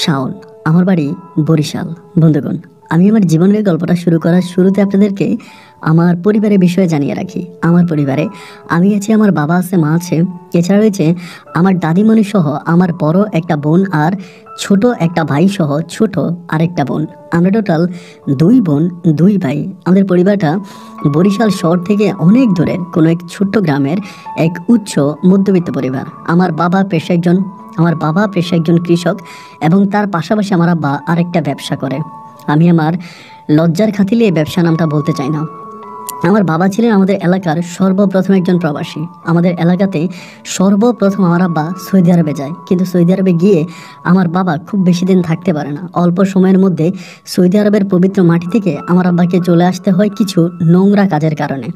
শাওন, আমার বাড়ি বরিশাল। বন্ধুগণ, আমি আমার জীবনের গল্পটা শুরু করার শুরুতে আপনাদেরকে আমার পরিবারের বিষয়ে জানিয়ে রাখি। আমার পরিবারে আমি আছি, আমার বাবা আছে, মা আছে, এছাড়া রয়েছে আমার দাদিমণি সহ আমার বড় একটা বোন আর ছোট একটা ভাই সহ ছোট আরেকটা বোন। আমরা টোটাল 2 বোন 2 ভাই। আমাদের পরিবারটা বরিশাল শহর থেকে অনেক দূরের কোনো এক ছোট্ট গ্রামের এক উচ্চ মধ্যবিত্ত পরিবার। আমার বাবা পেশায় একজন কৃষক এবং তার পাশাপাশি আমার আব্বা আরেকটা ব্যবসা করে। আমি আমার লজ্জার খাতিরে এই ব্যবসা নামটা বলতে চাই না। আমার বাবা ছিলেন আমাদের এলাকার সর্বপ্রথম একজন প্রবাসী। আমাদের এলাকাতে সর্বপ্রথম আমার আব্বা সৌদি আরবে যায়, কিন্তু সৌদি আরবে গিয়ে আমার বাবা খুব বেশি দিন থাকতে পারে না। অল্প সময়ের মধ্যে সৌদি আরবের পবিত্র মাটি থেকে আমার আব্বাকে চলে আসতে হয় কিছু নোংরা কাজের কারণে।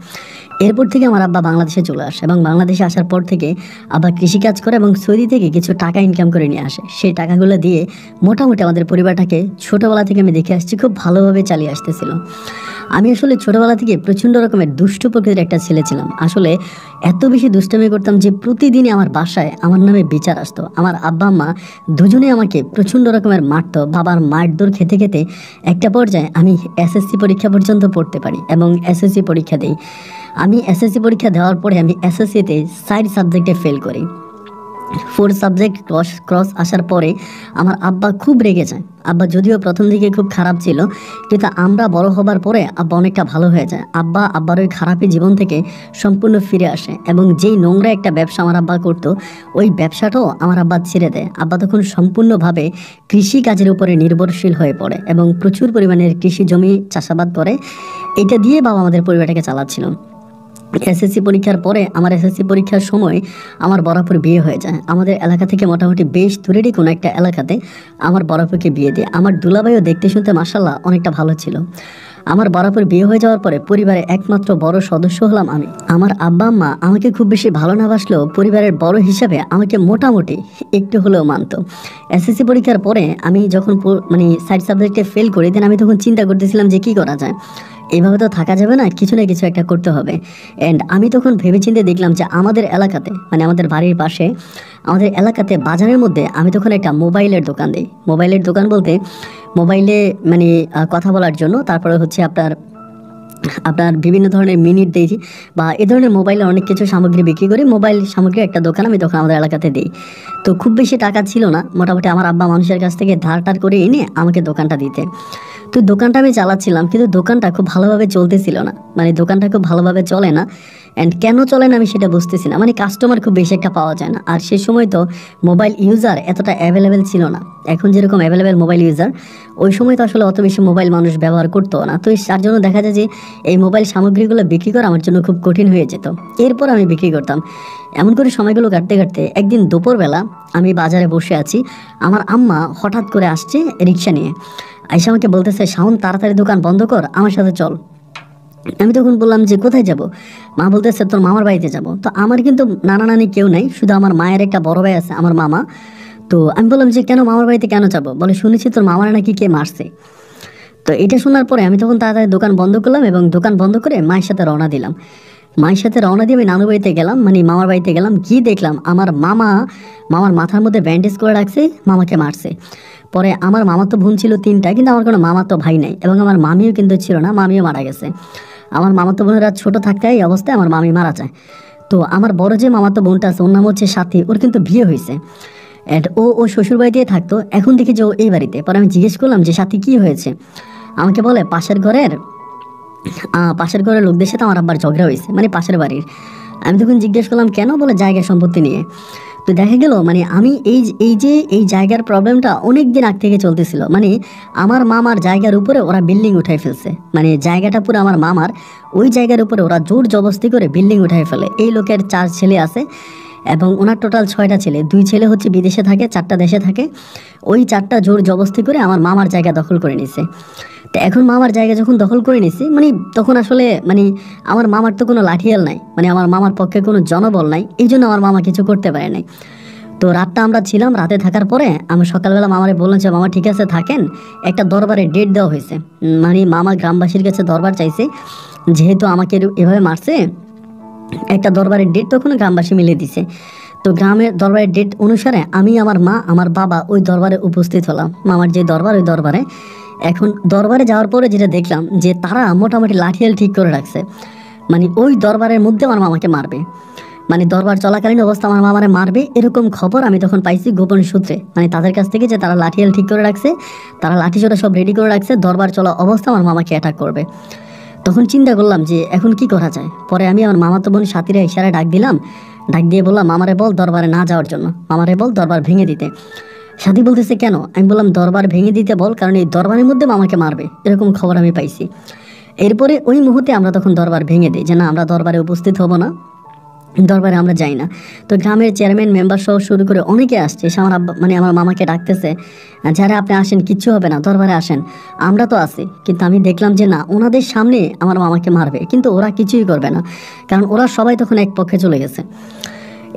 এরপর থেকে আমার আব্বা বাংলাদেশে চলে আসে এবং বাংলাদেশে আসার পর থেকে আব্বা কৃষিকাজ করে এবং সৌদি থেকে কিছু টাকা ইনকাম করে নিয়ে আসে। সেই টাকাগুলো দিয়ে মোটামুটি আমাদের পরিবারটাকে ছোটোবেলা থেকে আমি দেখে আসছি খুব ভালোভাবে চালিয়ে আসতেছিল। আমি আসলে ছোটোবেলা থেকে প্রচণ্ড রকমের দুষ্ট প্রকৃতির একটা ছেলে ছিলাম। আসলে এত বেশি দুষ্টামি করতাম যে প্রতিদিনই আমার বাসায় আমার নামে বিচার আসতো। আমার আব্বা মা দুজনে আমাকে প্রচণ্ড রকমের মারতো। বাবার মারধর খেতে খেতে একটা পর্যায়ে আমি এসএসসি পরীক্ষা পর্যন্ত পড়তে পারি এবং এসএসসি পরীক্ষা দিই। আমি এসএসসি পরীক্ষা দেওয়ার পরে আমি এসএসসিতে 4 সাবজেক্টে ফেল করি। 4 সাবজেক্ট ক্রস আসার পরে আমার আব্বা খুব রেগে যায়। আব্বা যদিও প্রথম দিকে খুব খারাপ ছিল, কিন্তু আমরা বড় হবার পরে আব্বা অনেকটা ভালো হয়ে যায়। আব্বার ওই খারাপই জীবন থেকে সম্পূর্ণ ফিরে আসে এবং যেই নোংরা একটা ব্যবসা আমার আব্বা করতো, ওই ব্যবসাটাও আমার আব্বা ছেড়ে দেয়। আব্বা তখন সম্পূর্ণভাবে কৃষি কাজের উপরে নির্ভরশীল হয়ে পড়ে এবং প্রচুর পরিমাণের কৃষি জমি চাষাবাদ করে। এটা দিয়ে বাবা আমাদের পরিবারটাকে চালাচ্ছিল। এসএসসি পরীক্ষার পরে আমার এসএসসি পরীক্ষার সময় আমার বরাবর বিয়ে হয়ে যায়। আমাদের এলাকা থেকে মোটামুটি বেশ দূরেরই কোনো একটা এলাকাতে আমার বরাবরকে বিয়ে দিয়ে। আমার দুলাভাইও দেখতে শুনতে মাশাআল্লাহ অনেকটা ভালো ছিল। আমার বরাবর বিয়ে হয়ে যাওয়ার পরে পরিবারের একমাত্র বড় সদস্য হলাম আমি। আমার আব্বা আম্মা আমাকে খুব বেশি ভালো না বাসলেও পরিবারের বড় হিসাবে আমাকে মোটামুটি একটু হলেও মানত। এসএসসি পরীক্ষার পরে আমি যখন 4 সাবজেক্টে ফেল করি, দেন আমি তখন চিন্তা করতেছিলাম যে কী করা যায়। এইভাবে তো থাকা যাবে না, কিছু না কিছু একটা করতে হবে। অ্যান্ড আমি তখন ভেবেচিন্তে দেখলাম যে আমাদের এলাকাতে আমাদের বাড়ির পাশে আমাদের এলাকাতে বাজারের মধ্যে আমি তখন একটা মোবাইলের দোকান দিই। মোবাইলের দোকান বলতে মোবাইলে কথা বলার জন্য, তারপরে হচ্ছে আপনার বিভিন্ন ধরনের মিনিট দিই বা এ ধরনের মোবাইলে অনেক কিছু সামগ্রী বিক্রি করি। মোবাইল সামগ্রীর একটা দোকান আমি তখন আমাদের এলাকাতে দিই। তো খুব বেশি টাকা ছিল না, মোটামুটি আমার আব্বা মানুষের কাছ থেকে ধার করে এনে আমাকে দোকানটা দিতে। তো দোকানটা আমি চালাচ্ছিলাম, কিন্তু দোকানটা খুব ভালোভাবে চলতেছিল না। দোকানটা খুব ভালোভাবে চলে না। অ্যান্ড কেন চলে না আমি সেটা বুঝতেছি না। কাস্টমার খুব বেশি একটা পাওয়া যায় না। আর সে সময় তো মোবাইল ইউজার এতটা অ্যাভেলেবেল ছিল না। এখন যেরকম অ্যাভেলেবেল মোবাইল ইউজার, ওই সময় তো আসলে অত বেশি মোবাইল মানুষ ব্যবহার করতো না। তো তার জন্য দেখা যায় যে এই মোবাইল সামগ্রীগুলো বিক্রি করা আমার জন্য খুব কঠিন হয়ে যেত। এরপর আমি বিক্রি করতাম। এমন করে সময়গুলো কাটতে কাটতে একদিন দুপুরবেলা আমি বাজারে বসে আছি। আমার আম্মা হঠাৎ করে আসছে রিক্সা নিয়ে। আইসা আমাকে বলতেছে, শাওন তাড়াতাড়ি দোকান বন্ধ কর, আমার সাথে চল। আমি তখন বললাম যে কোথায় যাব? মা বলতেছে তোর মামার বাড়িতে যাব। তো আমার কিন্তু নানা নানি কেউ নাই, শুধু আমার মায়ের একটা বড় ভাই আছে, আমার মামা। তো আমি বললাম যে কেন মামার বাড়িতে কেন যাব? বলে শুনেছি তোর মামার নাকি কে মারছে। তো এটা শোনার পরে আমি তখন তাড়াতাড়ি দোকান বন্ধ করলাম এবং দোকান বন্ধ করে মায়ের সাথে রওনা দিলাম। মায়ের সাথে রওনা দিয়ে আমি নানু বাড়িতে গেলাম, মামার বাড়িতে গেলাম। গিয়ে দেখলাম আমার মামার মাথার মধ্যে ব্যান্ডেজ করে রাখছে, মামাকে মারছে। পরে আমার মামাতো বোন ছিল 3টা, কিন্তু আমার কোনো মামাতো ভাই নাই এবং আমার মামিও কিন্তু ছিল না, মামিও মারা গেছে। আমার মামাতো বোনেরা ছোট থাকতে এই অবস্থায় আমার মামি মারা যায়। তো আমার বড় যে মামাতো বোনটা আছে, ওর নাম হচ্ছে সাথী, ওর কিন্তু বিয়ে হয়েছে। অ্যান্ড ও শ্বশুর বাড়িতেই থাকতো। এখন দেখি যে ও এই বাড়িতে। পরে আমি জিজ্ঞেস করলাম যে সাথী কী হয়েছে? আমাকে বলে পাশের ঘরের লোকদের সাথে আমার আব্বার ঝগড়া হয়েছে, পাশের বাড়ির। আমি তখন জিজ্ঞেস করলাম কেন? বলে জায়গা সম্পত্তি নিয়ে। তো দেখা গেল আমি এই জায়গার প্রবলেমটা অনেক দিন আগ থেকে চলতেছিল। আমার মামার জায়গার উপরে ওরা বিল্ডিং উঠাই ফেলছে। জায়গাটা পুরো আমার মামার, ওই জায়গার উপরে ওরা জোর জবরদস্তি করে বিল্ডিং উঠাই ফেলে। এই লোকের 4 ছেলে আছে এবং ওনার টোটাল 6টা ছেলে। 2 ছেলে হচ্ছে বিদেশে থাকে, 4টা দেশে থাকে। ওই 4টা জোর জবরদস্তি করে আমার মামার জায়গা দখল করে নিছে। তো এখন মামার জায়গা যখন দখল করে নিছি, তখন আসলে আমার মামার তো কোনো লাঠিয়াল নাই, আমার মামার পক্ষে কোনো জনবল নাই। এই জন্য আমার মামা কিছু করতে পারে নাই। তো রাতটা আমরা ছিলাম। রাতে থাকার পরে আমি সকালবেলা মামারে বললাম যে মামা ঠিক আছে থাকেন, একটা দরবারে ডেট দেওয়া হয়েছে। মামা গ্রামবাসীর কাছে দরবার চাইছে, যেহেতু আমাকে এভাবে মারছে, একটা দরবারের ডেট তখন গ্রামবাসী মিলে দিছে। তো গ্রামের দরবারের ডেট অনুসারে আমি, আমার মা, আমার বাবা ওই দরবারে উপস্থিত হলাম। মামার যে দরবার, ওই দরবারে এখন দরবারে যাওয়ার পরে যেটা দেখলাম যে তারা মোটামুটি লাঠিয়াল ঠিক করে রাখছে, মানে ওই দরবারের মধ্যে আমার মামাকে মারবে, মানে দরবার চলাকালীন অবস্থা আমার মামারে মারবে, এরকম খবর আমি তখন পাইছি গোপন সূত্রে, মানে তাদের কাছ থেকে, যে তারা লাঠিয়াল ঠিক করে রাখছে, তারা লাঠিচোটা সব রেডি করে রাখছে, দরবার চলা অবস্থা আমার মামাকে অ্যাটাক করবে। তখন চিন্তা করলাম যে এখন কি করা যায়। পরে আমি আমার মামাতো বোন সাথীরা ইশারায় ডাক দিলাম, ডাক দিয়ে বললাম মামারে বল দরবারে না যাওয়ার জন্য, মামারে বল দরবার ভেঙে দিতে। সাথী বলতেছে কেন? আমি বললাম দরবার ভেঙে দিতে বল, কারণ এই দরবারের মধ্যে মামাকে মারবে, এরকম খবর আমি পাইছি। এরপরে ওই মুহূর্তে আমরা তখন দরবার ভেঙে দিই যে না, আমরা দরবারে উপস্থিত হব না, দরবারে আমরা যাই না। তো গ্রামের চেয়ারম্যান মেম্বার সহ শুরু করে অনেকে আসছে, এসে আমার আব্বা মানে আমার মামাকে ডাকতেছে, যারা আপনি আসেন, কিচ্ছু হবে না, দরবারে আসেন, আমরা তো আছি। কিন্তু আমি দেখলাম যে না, ওনাদের সামনে আমার মামাকে মারবে, কিন্তু ওরা কিছুই করবে না, কারণ ওরা সবাই তখন এক পক্ষে চলে গেছে।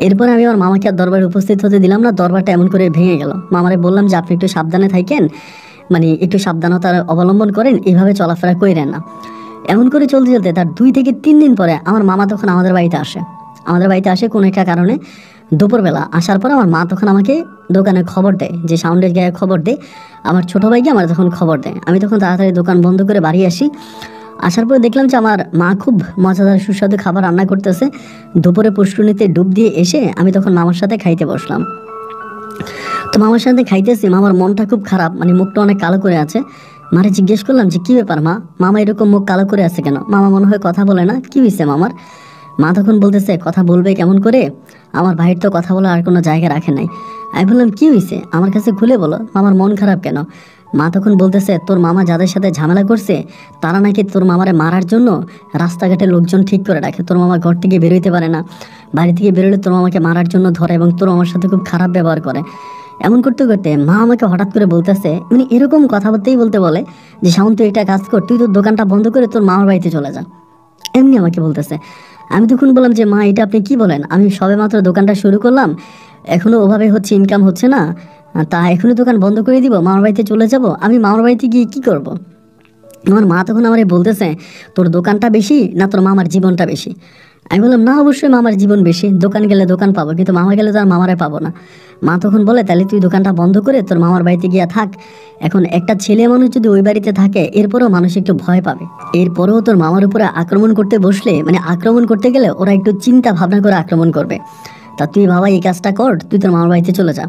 এরপরে আমি আমার মামাকে আর দরবারে উপস্থিত হতে দিলাম না, দরবারটা এমন করে ভেঙে গেল। মামারে বললাম যে আপনি একটু সাবধানে থাকেন, মানে একটু সাবধানতা অবলম্বন করেন, এইভাবে চলাফেরা করেন না। এমন করে চলতে চলতে তার 2 থেকে 3 দিন পরে আমার মামা তখন আমাদের বাড়িতে আসে। আমাদের বাড়িতে আসে কোনো একটা কারণে দুপুরবেলা। আসার পর আমার মা তখন আমাকে দোকানে খবর দেয়, যে সাউন্ডের গায়ে খবর দেয়, আমার ছোটো ভাইকে আমার তখন খবর দেয়। আমি তখন তাড়াতাড়ি দোকান বন্ধ করে বাড়ি আসি। আসার পরে দেখলাম যে আমার মা খুব মজাদার সুস্বাদু খাবার রান্না করতেছে। দুপুরে পুষ্করিণীতে ডুব দিয়ে এসে আমি তখন মামার সাথে খাইতে বসলাম। তো মামার সাথে খাইতেছি, মামার মনটা খুব খারাপ, মানে মুখটা অনেক কালো করে আছে। মারে জিজ্ঞেস করলাম যে কী ব্যাপার মা, মামা এরকম মুখ কালো করে আছে কেন? মামা মনে হয় কথা বলে না, কী হয়েছে মামার? মা তখন বলতেছে কথা বলবে কেমন করে, আমার ভাইয়ের তো কথা বলার আর কোনো জায়গা রাখে নাই। আমি বললাম কী হয়েছে, আমার কাছে খুলে বলো, মামার মন খারাপ কেন? মা তখন বলতেছে তোর মামা যাদের সাথে ঝামেলা করছে তারা নাকি তোর মামারে মারার জন্য রাস্তাঘাটে লোকজন ঠিক করে রাখে। তোর মামা ঘর থেকে বেরোইতে পারে না, বাড়ি থেকে বেরোলে তোর মামাকে মারার জন্য ধরে এবং তোর মামার সাথে খুব খারাপ ব্যবহার করে। এমন করতে করতে মা আমাকে হঠাৎ করে বলতেছে, মানে এরকম কথা বলতে বলে যে শাওন তুই একটা কাজ কর, তুই তোর দোকানটা বন্ধ করে তোর মামার বাড়িতে চলে যা, এমনি আমাকে বলতেছে। আমি তখন বললাম যে মা এটা আপনি কি বলেন, আমি সবেমাত্র দোকানটা শুরু করলাম, এখনও ওভাবে হচ্ছে, ইনকাম হচ্ছে না, তা এখনই দোকান বন্ধ করে দিব, মামার বাড়িতে চলে যাব, আমি মামার বাড়িতে গিয়ে কী করব? আমার মা তখন আমারে বলতেছে তোর দোকানটা বেশি না তোর মামার জীবনটা বেশি? আমি বললাম না, অবশ্যই মামার জীবন বেশি, দোকান গেলে দোকান পাবো, কিন্তু মামা গেলে তো আর মামারে পাবো না। মা তখন বলে তাহলে তুই দোকানটা বন্ধ করে তোর মামার বাড়িতে গিয়ে থাক। এখন একটা ছেলে মানুষ যদি ওই বাড়িতে থাকে এরপরেও মানুষ একটু ভয় পাবে, এরপরেও তোর মামার উপরে আক্রমণ করতে বসলে, মানে আক্রমণ করতে গেলে ওরা একটু চিন্তা ভাবনা করে আক্রমণ করবে। তা তুই বাবা এই কাজটা কর, তুই তোর মামার বাড়িতে চলে যা।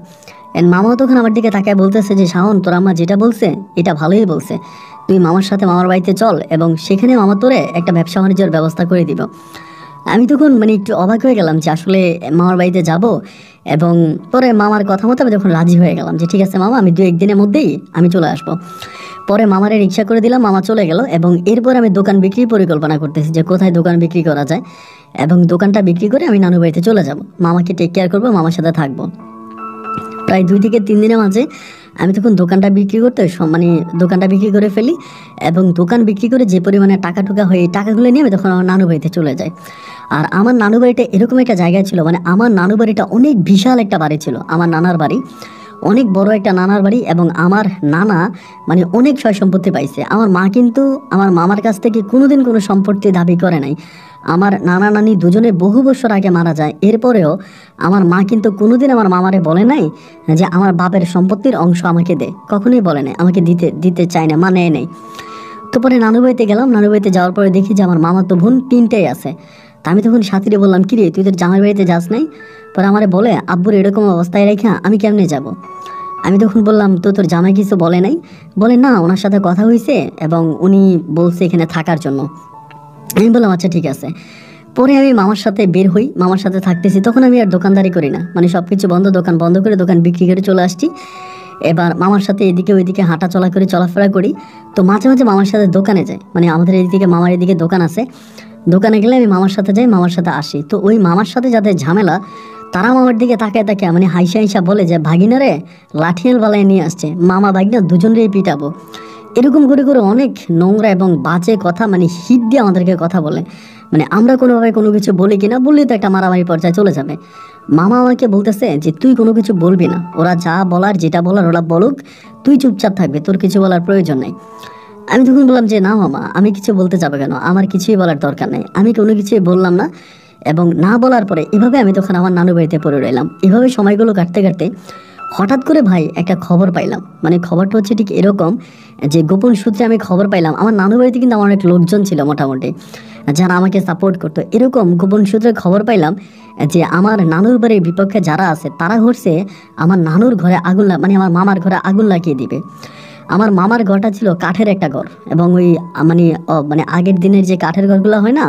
মামাও তখন আমার দিকে তাকায় বলতেছে যে শাওন তোর আম্মা যেটা বলছে এটা ভালোই বলছে, তুই মামার সাথে মামার বাড়িতে চল এবং সেখানে মামা তোরে একটা ব্যবসা বাণিজ্যের ব্যবস্থা করে দিব। আমি তখন মানে একটু অবাক হয়ে গেলাম যে আসলে মামার বাড়িতে যাব, এবং পরে মামার কথা মতো আমি তখন রাজি হয়ে গেলাম যে ঠিক আছে মামা, আমি 2-1 দিনের মধ্যেই আমি চলে আসবো। পরে মামারে রিক্সা করে দিলাম, মামা চলে গেল এবং এরপর আমি দোকান বিক্রির পরিকল্পনা করতেছি যে কোথায় দোকান বিক্রি করা যায়, এবং দোকানটা বিক্রি করে আমি নানু বাড়িতে চলে যাব, মামাকে টেক কেয়ার করবো, মামার সাথে থাকবো। প্রায় 2 থেকে 3 দিনের মাঝে আমি তখন দোকানটা বিক্রি করতে মানে দোকানটা বিক্রি করে ফেলি, এবং দোকান বিক্রি করে যে পরিমাণে টাকা টুকা হয় এই টাকাগুলো নিয়ে আমি তখন আমার নানু বাড়িতে চলে যাই। আর আমার নানু বাড়িটা এরকম একটা জায়গায় ছিল, মানে আমার নানু বাড়িটা অনেক বিশাল একটা বাড়ি ছিল, আমার নানার বাড়ি অনেক বড় একটা নানার বাড়ি, এবং আমার নানা মানে অনেক সয় সম্পত্তি পাইছে। আমার মা কিন্তু আমার মামার কাছ থেকে কোনোদিন কোনো সম্পত্তি দাবি করে নাই। আমার নানা নানি দুজনে বহু বছর আগে মারা যায়, এরপরেও আমার মা কিন্তু কোনোদিন আমার মামারে বলে নাই যে আমার বাপের সম্পত্তির অংশ আমাকে দে, কখনোই বলে নাই, আমাকে দিতে চায় না, মা নেয় নেই। তো পরে নানু বাড়িতে গেলাম, নানু বাড়িতে যাওয়ার পরে দেখি যে আমার মামার তো বোন 3টাই আছে। তা আমি তখন সাথীরে বললাম কিরে তুই তোর জামাই বাড়িতে যাস নাই? পরে আমারে বলে আব্বুর এরকম অবস্থায় রেখা আমি কেমনে যাব? আমি তখন বললাম তো তোর জামাই কিছু বলে নাই? বলে না, ওনার সাথে কথা হয়েছে এবং উনি বলছে এখানে থাকার জন্য। আমি বললাম আচ্ছা ঠিক আছে। পরে আমি মামার সাথে বের হই, মামার সাথে থাকতেছি, তখন আমি আর দোকানদারি করি না, মানে সব কিছু বন্ধ, দোকান বন্ধ করে দোকান বিক্রি করে চলে আসছি। এবার মামার সাথে এদিকে ওইদিকে হাঁটা চলা করে চলাফেরা করি। তো মাঝে মাঝে মামার সাথে দোকানে যাই, মানে আমাদের এদিকে মামার এদিকে দোকান আছে, দোকানে গেলে আমি মামার সাথে যাই, মামার সাথে আসি। তো ওই মামার সাথে যাদের ঝামেলা তারা মামার দিকে তাকায় তাকায় মানে হাইসা হাইসা বলে যে ভাগিনারে লাঠিয়াল বালায় নিয়ে আসছে, মামা ভাগিনা দুজনেরই পিটাবো, এরকম করে করে অনেক নোংরা এবং বাজে কথা, মানে হিট দিয়ে আমাদেরকে কথা বলে। মানে আমরা কোনোভাবে কোনো কিছু বলি কিনা, বললেই তো একটা মারামারি পর্যায়ে চলে যাবে। মামা আমাকে বলতেছে যে তুই কোনো কিছু বলবি না, ওরা যা বলার যেটা বলার ওরা বলুক, তুই চুপচাপ থাকবে, তোর কিছু বলার প্রয়োজন নেই। আমি তখন বললাম যে না মামা, আমি কিছু বলতে যাবো কেন, আমার কিছুই বলার দরকার নেই, আমি কোনো কিছুই বললাম না। এবং না বলার পরে এভাবে আমি তখন আমার নানু বাড়িতে পড়ে রইলাম। এভাবে সময়গুলো কাটতে কাটতে হঠাৎ করে ভাই একটা খবর পাইলাম, মানে খবরটা হচ্ছে ঠিক এরকম যে গোপন সূত্রে আমি খবর পাইলাম আমার নানু বাড়িতে কিন্তু আমার অনেক লোকজন ছিল মোটামুটি, যারা আমাকে সাপোর্ট করতো। এরকম গোপন সূত্রে খবর পাইলাম যে আমার নানুর বাড়ির বিপক্ষে যারা আছে তারা হচ্ছে আমার নানুর ঘরে আগুন মানে আমার মামার ঘরে আগুন লাগিয়ে দিবে। আমার মামার ঘরটা ছিল কাঠের একটা ঘর, এবং ওই মানে মানে আগের দিনের যে কাঠের ঘরগুলো হয় না,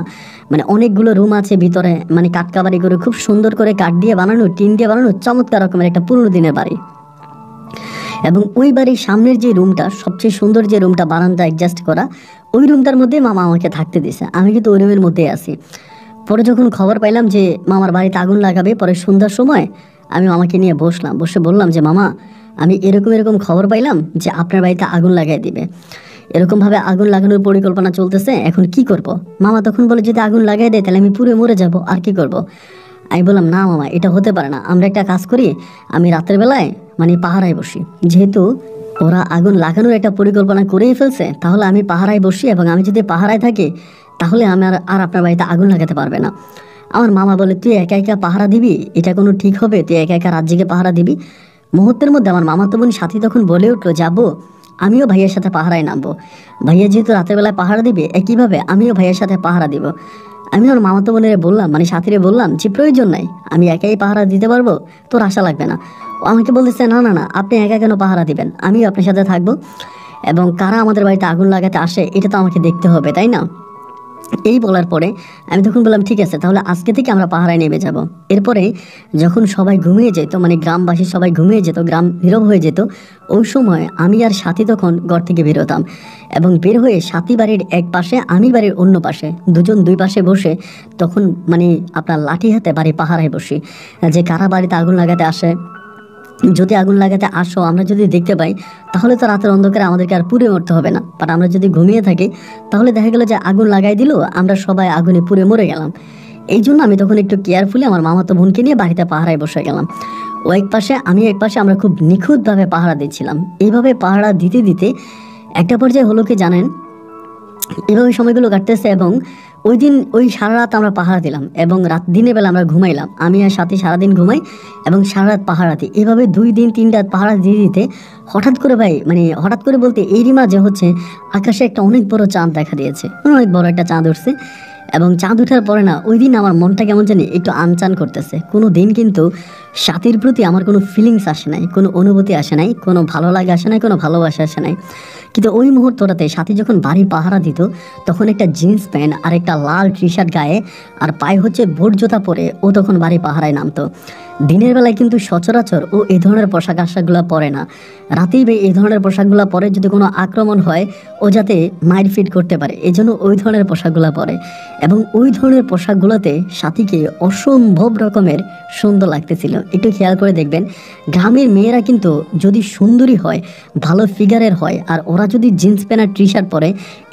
মানে অনেকগুলো রুম আছে ভিতরে, মানে কাঠকাবারি করে খুব সুন্দর করে কাঠ দিয়ে বানানো, টিন দিয়ে বানানো, চমৎকার রকমের একটা পুরনো দিনের বাড়ি। এবং ওই বাড়ির সামনের যে রুমটা, সবচেয়ে সুন্দর যে রুমটা, বারান্দা অ্যাডজাস্ট করা, ওই রুমটার মধ্যে মামা আমাকে থাকতে দিয়েছে। আমি কিন্তু ওই রুমের মধ্যেই আছি। পরে যখন খবর পাইলাম যে মামার বাড়িতে আগুন লাগাবে, পরে সন্ধ্যার সময় আমি মামাকে নিয়ে বসলাম, বসে বললাম যে মামা, আমি এরকম এরকম খবর পাইলাম যে আপনার বাড়িতে আগুন লাগাই দিবে, এরকমভাবে আগুন লাগানোর পরিকল্পনা চলতেছে, এখন কি করব? মামা তখন বলে, যদি আগুন লাগাই দেয় তাহলে আমি পুরো মরে যাব, আর কি করব? আমি বললাম, না মামা, এটা হতে পারে না, আমরা একটা কাজ করি, আমি রাতের বেলায় মানে পাহারায় বসি, যেহেতু ওরা আগুন লাগানোর একটা পরিকল্পনা করেই ফেলছে, তাহলে আমি পাহারায় বসি, এবং আমি যদি পাহারায় থাকি তাহলে আমার আর আপনার বাড়িতে আগুন লাগাতে পারবে না। আমার মামা বলে, তুই একা একা পাহারা দিবি? এটা কোনো ঠিক হবে? তুই একা একা রাত জেগে পাহারা দিবি? মুহূর্তের মধ্যে আমার মামাতো বোন সাথী তখন বলে উঠলো, যাবো, আমিও ভাইয়ের সাথে পাহারায় নামবো। ভাইয়া যেহেতু রাতের বেলায় পাহারা দিবে, একইভাবে আমিও ভাইয়ের সাথে পাহারা দিব। আমি আমার মামাতো বোনের বললাম, মানে সাথীরে বললাম যে প্রয়োজন নাই, আমি একাই পাহারা দিতে পারবো, তোর আশা লাগবে না। ও আমাকে বলতেছে, না না না, আপনি একা কেন পাহারা দিবেন, আমিও আপনার সাথে থাকবো, এবং কারা আমাদের বাড়িতে আগুন লাগাতে আসে এটা তো আমাকে দেখতে হবে, তাই না? এই বলার পরে আমি তখন বললাম, ঠিক আছে, তাহলে আজকে থেকে আমরা পাহারায় নেমে যাব। এরপরে যখন সবাই ঘুমিয়ে যেত, মানে গ্রামবাসী সবাই ঘুমিয়ে যেত, গ্রাম নীরব হয়ে যেত, ওই সময় আমি আর সাথী তখন ঘর থেকে বেরোতাম, এবং বের হয়ে সাথী বাড়ির এক পাশে, আমি বাড়ির অন্য পাশে, দুজন দুই পাশে বসে তখন মানে আপনার লাঠি হাতে বাড়ি পাহারায় বসি, যে কারা বাড়িতে আগুন লাগাতে আসে। যদি আগুন লাগাতে আসো, আমরা যদি দেখতে পাই, তাহলে তো রাতের অন্ধকারে আমাদেরকে আর পুড়ে মরতে হবে না। বাট আমরা যদি ঘুমিয়ে থাকি, তাহলে দেখা গেল যে আগুন লাগাই দিল, আমরা সবাই আগুনে পুড়ে মরে গেলাম। এই জন্য আমি তখন একটু কেয়ারফুলি আমার মামাতো বোনকে নিয়ে বাড়িতে পাহারায় বসে গেলাম। ও এক পাশে, আমি এক পাশে, আমরা খুব নিখুঁতভাবে পাহারা দিচ্ছিলাম। এইভাবে পাহারা দিতে দিতে একটা পর্যায়ে হলো কি জানেন, এভাবে সময়গুলো কাটতেছে, এবং ওই দিন ওই সারা রাত আমরা পাহারা দিলাম, এবং দিনের বেলা আমরা ঘুমাইলাম। আমি আর সাথে সারাদিন ঘুমাই এবং সারা রাত পাহারা দিই। এভাবে 2 দিন 3 রাত পাহারা দিয়ে দিতে হঠাৎ করে ভাই, মানে হঠাৎ করে বলতে এরই মাঝে হচ্ছে আকাশে একটা অনেক বড় চাঁদ দেখা দিয়েছে, অনেক বড় একটা চাঁদ উঠছে। এবং চাঁদ ওঠার পরে না, ওই দিন আমার মনটা কেমন জানি একটু আনচান করতেছে। কোনো দিন কিন্তু সাথীর প্রতি আমার কোনো ফিলিংস আসে নাই, কোনো অনুভূতি আসে নাই, কোনো ভালো লাগে আসে নাই, কোনো ভালোবাসা আসে নাই। কিন্তু ওই মুহূর্তটাতে সাথী যখন বাড়ি পাহারা দিত, তখন একটা জিন্স প্যান্ট আর একটা লাল টি শার্ট গায়ে, আর পায়ে হচ্ছে বুট জুতা পরে ও তখন বাড়ি পাহারায় নামতো। দিনের বেলায় কিন্তু সচরাচর ও এই ধরনের পোশাক আশাকগুলো পরে না, রাতেই এই ধরনের পোশাকগুলো পরে, যদি কোনো আক্রমণ হয় ও যাতে মাইর ফিট করতে পারে, এই জন্য ওই ধরনের পোশাকগুলো পরে। এবং ওই ধরনের পোশাকগুলোতে সাথীকে অসম্ভব রকমের সুন্দর লাগতেছিল। একটু খেয়াল করে দেখবেন, গ্রামের মেয়েরা কিন্তু যদি সুন্দরী হয়, ভালো ফিগারের হয়, আর ওরা যদি জিন্স প্যান্ট আর টি শার্ট পরে,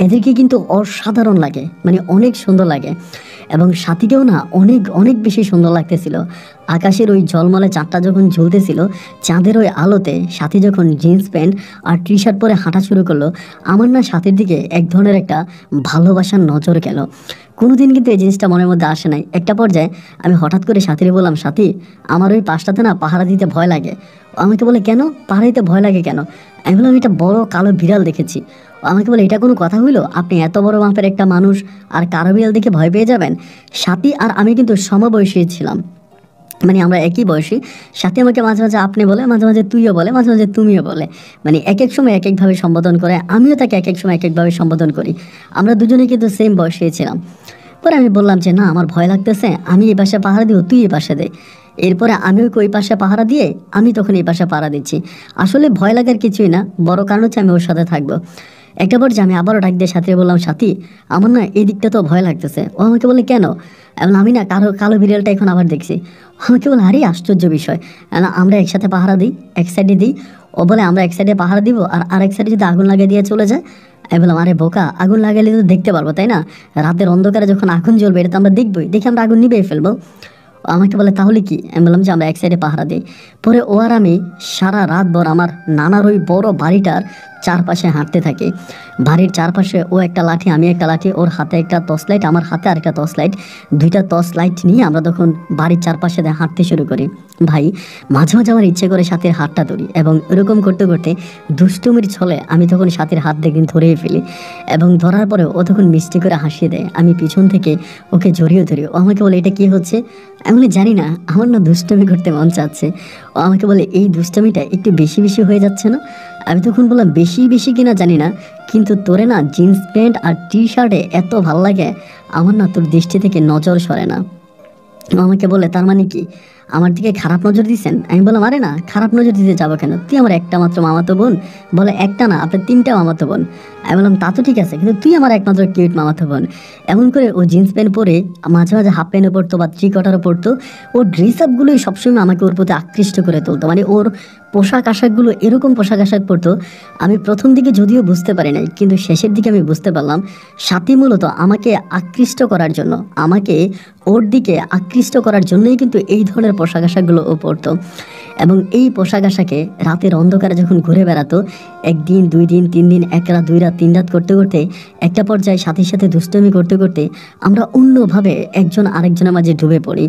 এদেরকে কিন্তু অসাধারণ লাগে, মানে অনেক সুন্দর লাগে। এবং সাথীকেও না অনেক অনেক বেশি সুন্দর লাগতেছিল। আকাশের ওই ঝলমলে চাঁদটা যখন ঝুলতেছিল, চাঁদের ওই আলোতে সাথী যখন জিন্স প্যান্ট আর টি শার্ট পরে হাঁটা শুরু করলো, আমার না সাথীর দিকে এক ধরনের একটা ভালোবাসার নজর গেল। কোনোদিন কিন্তু এই জিনিসটা মনের মধ্যে আসে নাই। একটা পর্যায়ে আমি হঠাৎ করে সাথীরে বললাম, সাথী, আমার ওই পাশটাতে না পাহারা দিতে ভয় লাগে। আমাকে বলে, কেন পাহারা দিতে ভয় লাগে কেন? আমি বললাম, এটা বড় কালো বিড়াল দেখেছি। আমাকে বলে, এটা কোনো কথা হইলো? আপনি এত বড় মাপের একটা মানুষ আর কালো বিড়াল দেখে ভয় পেয়ে যাবেন? সাথী আর আমি কিন্তু সমবয়সী ছিলাম, মানে আমরা একই বয়সী। সাথে আমাকে মাঝে মাঝে আপনি বলে, মাঝে মাঝে তুইও বলে, মাঝে মাঝে তুমিও বলে, মানে এক এক সময় এক একভাবে সম্বোধন করে। আমিও তাকে এক এক সময় এক একভাবে সম্বোধন করি। আমরা দুজনেই কিন্তু সেম বয়সে ছিলাম। পরে আমি বললাম যে না, আমার ভয় লাগতেছে, আমি এই পাশে পাহারা দিব, তুই এই পাশে দে। এরপরে আমিও ওই পাশে পাহারা দিয়ে আমি তখন এই পাশে পাহারা দিচ্ছি। আসলে ভয় লাগার কিছুই না, বড় কারণ হচ্ছে আমি ওর সাথে থাকবো। একটা পর্যায়ে আমি আবারও ডাক দিয়ে সাথীরে বললাম, সাথী, আমার না এই দিকটা তো ভয় লাগতেছে। ও আমাকে বলে, কেন? এবং আমি না কালো বিড়ালটা এখন আবার দেখছি। আমাকে বলে, আরে আশ্চর্য বিষয়, আমরা একসাথে পাহারা দিই, এক সাইডে দিই। ও বলে, আমরা এক সাইডে পাহারা দিব আর আরেক সাইডে যদি আগুন লাগিয়ে দিয়ে চলে যায়। আমি বললাম, আরে বোকা, আগুন লাগাইলে তো দেখতে পারবো, তাই না? রাতের অন্ধকারে যখন আগুন জ্বলবে এটা তো আমরা দেখবোই, দেখে আমরা আগুন নিবেই ফেলবো। আমাকে বলে, তাহলে কি? আমি বললাম যে আমরা এক সাইডে পাহারা দিই। পরে ও আর আমি সারা রাত ভর আমার নানার ওই বড় বাড়িটার চারপাশে হাঁটতে থাকি। বাড়ির চারপাশে ও একটা লাঠি, আমি একটা লাঠি, ওর হাতে একটা টর্চ লাইট, আমার হাতে আরেকটা টর্চ লাইট, দুইটা টর্চ লাইট নিয়ে আমরা তখন বাড়ির চারপাশে হাঁটতে শুরু করি। ভাই মাঝে মাঝে আমার ইচ্ছে করে সাথীর হাতটা ধরি, এবং এরকম করতে করতে দুষ্টুমির ছলে আমি তখন সাথীর হাত দেখে ধরেই ফেলি, এবং ধরার পরে ও তখন মিষ্টি করে হাসিয়ে দেয়। আমি পিছন থেকে ওকে জড়িয়ে ধরি। ও আমাকে বলে, এটা কি হচ্ছে? আমি বলি, জানি না, আমার না দুষ্টুমি করতে মন চাচ্ছে। ও আমাকে বলে, এই দুষ্টুমিটা একটু বেশি বেশি হয়ে যাচ্ছে না? আমি তখন বললাম, বেশি বেশি কিনা জানি না, কিন্তু তোরে না জিন্স প্যান্ট আর টি শার্টে এত ভাল লাগে, আমার না তোর দৃষ্টি থেকে নজর সরে না। ও আমাকে বলে, তার মানে কি আমার দিকে খারাপ নজর দিচ্ছেন? আমি বললাম, আরে না, খারাপ নজর দিতে যাবো কেন, তুই আমার একটা মাত্র মামাতো বোন। বলে, একটা না, আপনার তিনটা মামাতো বোন। আমি বললাম, তা তো ঠিক আছে, কিন্তু তুই আমার একমাত্র কিউট মামাতো বোন। এমন করে ও জিন্স প্যান্ট পরে মাঝে মাঝে হাফ প্যান্টও পরতো বা থ্রি কোয়ার্টারও পরতো। ওর ড্রেস আপগুলোই সবসময় আমাকে ওর প্রতি আকৃষ্ট করে তুলতো। মানে ওর পোশাক আশাকগুলো এরকম পোশাক আশাক পরতো, আমি প্রথম দিকে যদিও বুঝতে পারি নাই, কিন্তু শেষের দিকে আমি বুঝতে পারলাম সাথী মূলত আমাকে আকৃষ্ট করার জন্য, আমাকে ওর দিকে আকৃষ্ট করার জন্যই কিন্তু এই ধরনের পোশাক আশাকগুলো ও পরতো। এবং এই পোশাক আশাকে রাতের অন্ধকারে যখন ঘুরে বেড়াতো, একদিন, 2 দিন, 3 দিন, 1 রাত, 2 রাত, 3 রাত করতে করতে একটা পর্যায়ে সাথীর সাথে দুষ্টুমি করতে করতে আমরা অন্যভাবে একজন আরেকজনের মাঝে ডুবে পড়ি।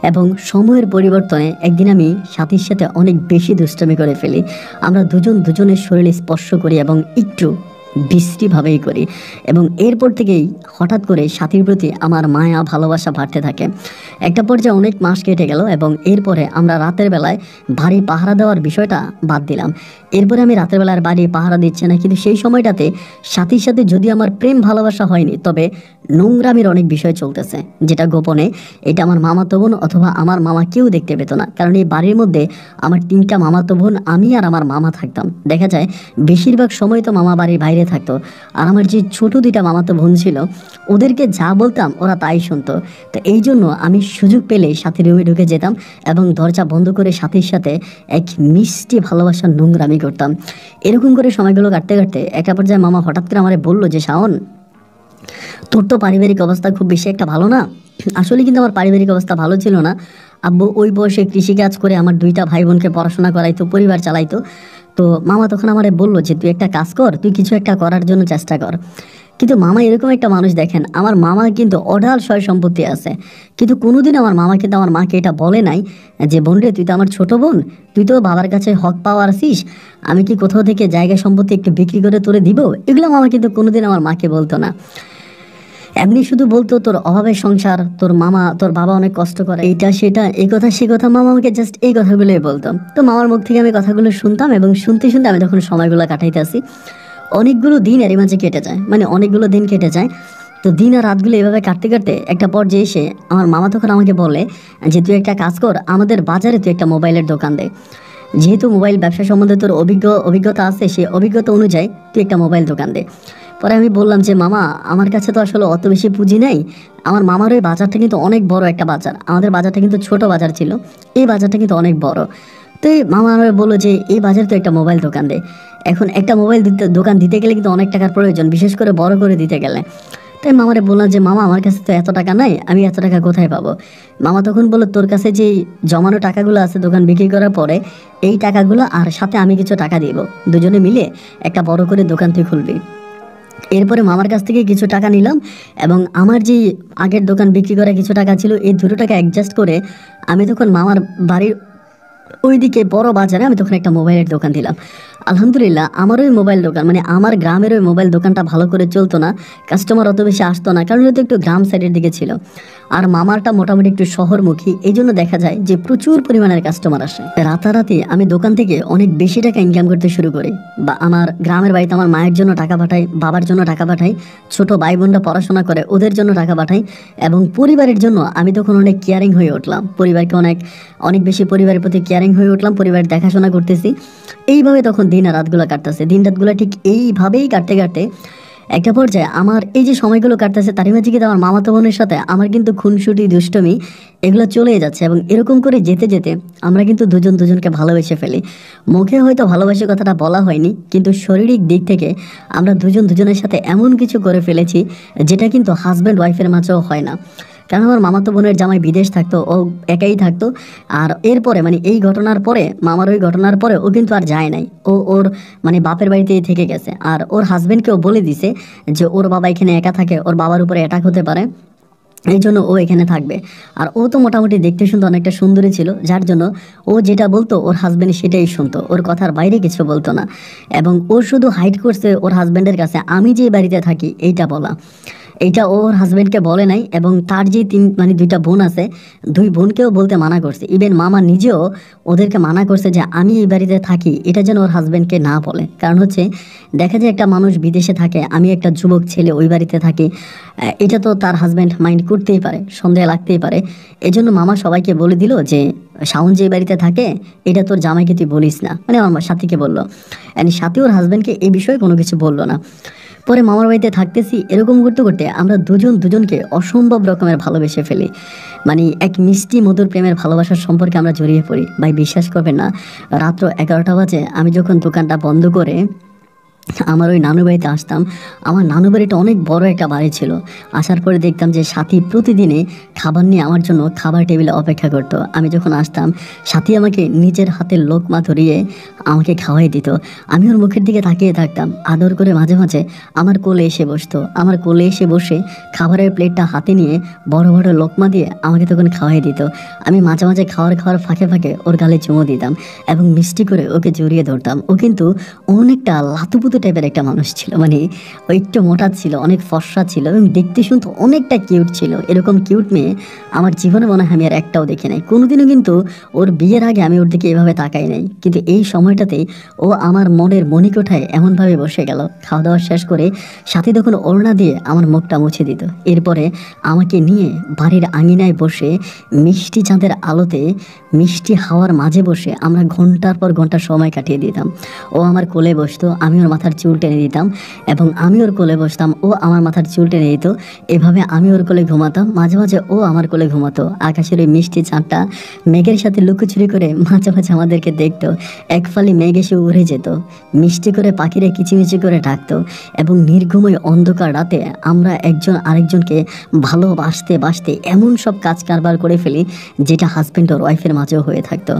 এবং সময়ের পরিবর্তনে একদিন আমি সাথীর সাথে অনেক বেশি দুষ্টুমি করে ফেলি। আমরা দুজন দুজনের শরীরে স্পর্শ করি এবং একটু বিশ্রীভাবেই করি, এবং এরপর থেকেই হঠাৎ করে সাথীর প্রতি আমার মায়া ভালোবাসা বাড়তে থাকে। একটা পর্যায়ে অনেক মাস কেটে গেল, এবং এরপরে আমরা রাতের বেলায় বাড়ি পাহারা দেওয়ার বিষয়টা বাদ দিলাম। এরপরে আমি রাতের বেলার বাড়ি পাহারা দিচ্ছি না, কিন্তু সেই সময়টাতে সাথীর সাথে যদি আমার প্রেম ভালোবাসা হয়নি, তবে নোংরামির অনেক বিষয় চলতেছে, যেটা গোপনে এটা আমার মামাতো বোন অথবা আমার মামা কেউ দেখতে পেত না। কারণ এই বাড়ির মধ্যে আমার 3টা মামাতো বোন, আমি আর আমার মামা থাকতাম। দেখা যায় বেশিরভাগ সময় তো মামা বাড়ির বাইরে থাকতো, আর আমার যে ছোট 2টা মামাতো বোন ছিল, ওদেরকে যা বলতাম ওরা তাই শুনতো। তো এই জন্য আমি সুযোগ পেলে সাথীর রুমে ঢুকে যেতাম এবং দরজা বন্ধ করে সাথীর সাথে এক মিষ্টি ভালোবাসার নোংরামি করতাম। এরকম করে সময়গুলো কাটতে কাটতে একটা পর্যায়ে মামা হঠাৎ করে আমারে বললো যে, শাওন, তোর তো পারিবারিক অবস্থা খুব বেশি একটা ভালো না। আসলে কিন্তু আমার পারিবারিক অবস্থা ভালো ছিল না। আব্বু ওই বয়সে কৃষিকাজ করে আমার 2টা ভাই বোনকে পড়াশোনা করাইতো, পরিবার চালাইতো। তো মামা তখন আমারে বললো যে, তুই একটা কাজ কর, তুই কিছু একটা করার জন্য চেষ্টা কর। কিন্তু মামা এরকম একটা মানুষ, দেখেন আমার মামা কিন্তু অঢাল সয় সম্পত্তি আছে, কিন্তু কোনোদিন আমার মামা কিন্তু আমার মাকে এটা বলে নাই যে, বোন রে, তুই তো আমার ছোট বোন, তুই তো বাবার কাছে হক পাওয়ার আছিস, আমি কি কোথাও থেকে জায়গা সম্পত্তি একটু বিক্রি করে তোরে দিব? এগুলো মামা কিন্তু কোনোদিন আমার মাকে বলতো না। এমনি শুধু বলতো, তোর অভাবের সংসার, তোর মামা, তোর বাবা অনেক কষ্ট করে, এইটা সেটা, এই কথা সে কথা, মামা আমাকে জাস্ট এই কথাগুলোই বলতো। তো মামার মুখ থেকে আমি কথাগুলো শুনতাম, এবং শুনতে শুনতে আমি তখন সময়গুলো কাটাইতে আসি। অনেকগুলো দিন এরই মাঝে কেটে যায়, মানে অনেকগুলো দিন কেটে যায়। তো দিন আর রাতগুলো এভাবে কাটতে কাটতে একটা পর্যায়ে এসে আমার মামা তখন আমাকে বলে যে, তুই একটা কাজ কর, আমাদের বাজারে তুই একটা মোবাইলের দোকান দে, যেহেতু মোবাইল ব্যবসা সম্বন্ধে তোর অভিজ্ঞতা আছে, সেই অভিজ্ঞতা অনুযায়ী তুই একটা মোবাইল দোকান দে। পরে আমি বললাম যে, মামা, আমার কাছে তো আসলে অত বেশি পুঁজি নেই। আমার মামার ওই বাজারটা কিন্তু অনেক বড় একটা বাজার, আমাদের বাজারটা কিন্তু ছোট বাজার ছিল, এই বাজারটা কিন্তু অনেক বড়। তো এই মামা আমাকে বললো যে, এই বাজারে তো একটা মোবাইল দোকান দে। এখন একটা মোবাইল দোকান দিতে গেলে কিন্তু অনেক টাকার প্রয়োজন, বিশেষ করে বড় করে দিতে গেলে। তাই মামারে বললাম যে, মামা, আমার কাছে তো এত টাকা নাই, আমি এত টাকা কোথায় পাবো? মামা তখন বললো, তোর কাছে যে জমানো টাকাগুলো আছে দোকান বিক্রি করার পরে, এই টাকাগুলো আর সাথে আমি কিছু টাকা দিব, দুজনে মিলে একটা বড় করে দোকান তুই খুলবি। এরপরে মামার কাছ থেকে কিছু টাকা নিলাম, এবং আমার যে আগের দোকান বিক্রি করা কিছু টাকা ছিল, এই 2টো টাকা অ্যাডজাস্ট করে আমি তখন মামার বাড়ির ওইদিকে বড় বাজারে আমি তখন একটা মোবাইলের দোকান দিলাম। আলহামদুলিল্লাহ, আমার ওই মোবাইল দোকান, মানে আমার গ্রামের ওই মোবাইল দোকানটা ভালো করে চলতো না, কাস্টমার অত বেশি আসতো না, কারণ এটা একটু গ্রাম সাইডের দিকে ছিল। আর মামারটা মোটামুটি একটু শহরমুখী, এই জন্য দেখা যায় যে প্রচুর পরিমাণের কাস্টমার আসে। রাতারাতি আমি দোকান থেকে অনেক বেশি টাকা ইনকাম করতে শুরু করি, বা আমার গ্রামের বাড়িতে আমার মায়ের জন্য টাকা পাঠাই, বাবার জন্য টাকা পাঠাই, ছোট ভাই বোনরা পড়াশোনা করে ওদের জন্য টাকা পাঠাই, এবং পরিবারের জন্য আমি তখন অনেক কেয়ারিং হয়ে উঠলাম, পরিবারকে অনেক অনেক বেশি পরিবারের প্রতি কেয়ারিং হয়ে উঠলাম, পরিবার দেখাশোনা করতেছি। এইভাবে তখন দিন আর রাতগুলো কাটতেছে, দিন রাতগুলো ঠিক এইভাবেই কাটতে কাটতে একটা পর্যায়ে আমার এই যে সময়গুলো কাটতেছে, তারই মাঝে কিন্তু আমার মামাতো বোনের সাথে আমার কিন্তু খুনসুটি, দুষ্টমি এগুলো চলেই যাচ্ছে। এবং এরকম করে যেতে যেতে আমরা কিন্তু দুজন দুজনকে ভালোবেসে ফেলি। মুখে হয়তো ভালোবাসি কথাটা বলা হয়নি, কিন্তু শারীরিক দিক থেকে আমরা দুজন দুজনের সাথে এমন কিছু করে ফেলেছি যেটা কিন্তু হাজব্যান্ড ওয়াইফের মাঝেও হয় না। কারণ আমার মামাতো বোনের জামাই বিদেশ থাকতো, ও একাই থাকতো। আর এরপরে মানে এই ঘটনার পরে, মামার ওই ঘটনার পরে ও কিন্তু আর যায় নাই, ও ওর মানে বাপের বাড়িতেই থেকে গেছে। আর ওর হাজবেন্ডকেও বলে দিছে যে ওর বাবা এখানে একা থাকে, ওর বাবার উপরে অ্যাটাক হতে পারে, এই জন্য ও এখানে থাকবে। আর ও তো মোটামুটি দেখতে শুনতে অনেকটা সুন্দরী ছিল, যার জন্য ও যেটা বলতো ওর হাজব্যান্ড সেটাই শুনতো, ওর কথার বাইরে কিছু বলতো না। এবং ও শুধু হাইড করছে ওর হাজব্যান্ডের কাছে আমি যে বাড়িতে থাকি এইটা বলা। এইটা ওর হাজব্যান্ডকে বলে নাই, এবং তার যে মানে দুইটা বোন আছে, দুই বোনকেও বলতে মানা করছে। ইভেন মামা নিজেও ওদেরকে মানা করছে যে আমি এই বাড়িতে থাকি এটা যেন ওর হাজব্যান্ডকে না বলে। কারণ হচ্ছে দেখা যায় একটা মানুষ বিদেশে থাকে, আমি একটা যুবক ছেলে ওই বাড়িতে থাকি, এটা তো তার হাজব্যান্ড মাইন্ড করতেই পারে, সন্দেহ লাগতেই পারে। এজন্য মামা সবাইকে বলে দিল যে শাওন যে বাড়িতে থাকে এটা তোর জামাইকে তুই বলিস না, মানে আমার সাথীকে বললো। সাথী ওর হাজব্যান্ডকে এই বিষয়ে কোনো কিছু বললো না। পরে মামার বাড়িতে থাকতেছি, এরকম করতে করতে আমরা দুজন দুজনকে অসম্ভব রকমের ভালোবেসে ফেলি। মানে এক মিষ্টি মধুর প্রেমের ভালোবাসার সম্পর্কে আমরা জড়িয়ে পড়ি। ভাই বিশ্বাস করবেন না, রাত্র 11টা বাজে আমি যখন দোকানটা বন্ধ করে আমার ওই নানু বাড়িতে আসতাম, আমার নানু বাড়িটা অনেক বড় একটা বাড়ি ছিল। আসার পরে দেখতাম যে সাথী প্রতিদিনে খাবার নিয়ে আমার জন্য খাবার টেবিলে অপেক্ষা করতো। আমি যখন আসতাম সাথী আমাকে নিজের হাতের লোকমা ধরিয়ে আমাকে খাওয়াই দিত। আমি ওর মুখের দিকে তাকিয়ে থাকতাম, আদর করে মাঝে মাঝে আমার কোলে এসে বসতো। আমার কোলে এসে বসে খাবারের প্লেটটা হাতে নিয়ে বড় বড় লোকমা দিয়ে আমাকে তখন খাওয়াই দিত। আমি মাঝে মাঝে খাওয়ার ফাঁকে ফাঁকে ওর গালে চুমো দিতাম এবং মিষ্টি করে ওকে জড়িয়ে ধরতাম। ও কিন্তু অনেকটা লাতুপুতু টাইপের একটা মানুষ ছিল, মানে ও একটু মোটা ছিল, অনেক ফর্সা ছিল এবং দেখতে শুনতে অনেকটা কিউট ছিল। এরকম কিউট মেয়ে আমার জীবনে মনে হয় আমি আর একটাও দেখি নাই কোনোদিনও। কিন্তু ওর বিয়ের আগে আমি ওর দিকে এভাবে তাকাই নাই, কিন্তু এই সময়টাতেই ও আমার মনের মণিকোঠায় এমনভাবে বসে গেল। খাওয়া দাওয়া শেষ করে সাথে তখন ওড়না দিয়ে আমার মুখটা মুছে দিত। এরপরে আমাকে নিয়ে বাড়ির আঙিনায় বসে মিষ্টি চাঁদের আলোতে মিষ্টি হাওয়ার মাঝে বসে আমরা ঘন্টার পর ঘন্টা সময় কাটিয়ে দিতাম। ও আমার কোলে বসতো, আমি ওর মাথার চুল টেনে দিতাম এবং আমি ওর কোলে বসতাম, ও আমার মাথার চুল টেনে দিত। এভাবে আমি ওর কোলে ঘুমাতাম, মাঝে মাঝে ও আমার কোলে ঘুমাতো। আকাশের ওই মিষ্টি চাঁদটা মেঘের সাথে লুকোচুরি করে মাঝে মাঝে আমাদেরকে দেখতো। এক ফালি মেঘ এসে উড়ে যেত, মিষ্টি করে পাখিরে কিচিমিচি করে ডাকতো এবং নির্ঘুময় অন্ধকার রাতে আমরা একজন আরেকজনকে ভালোবাসতে বাসতে এমন সব কাজ কারবার করে ফেলি যেটা হাজব্যান্ড আর ওয়াইফের মাঝেও হয়ে থাকতো।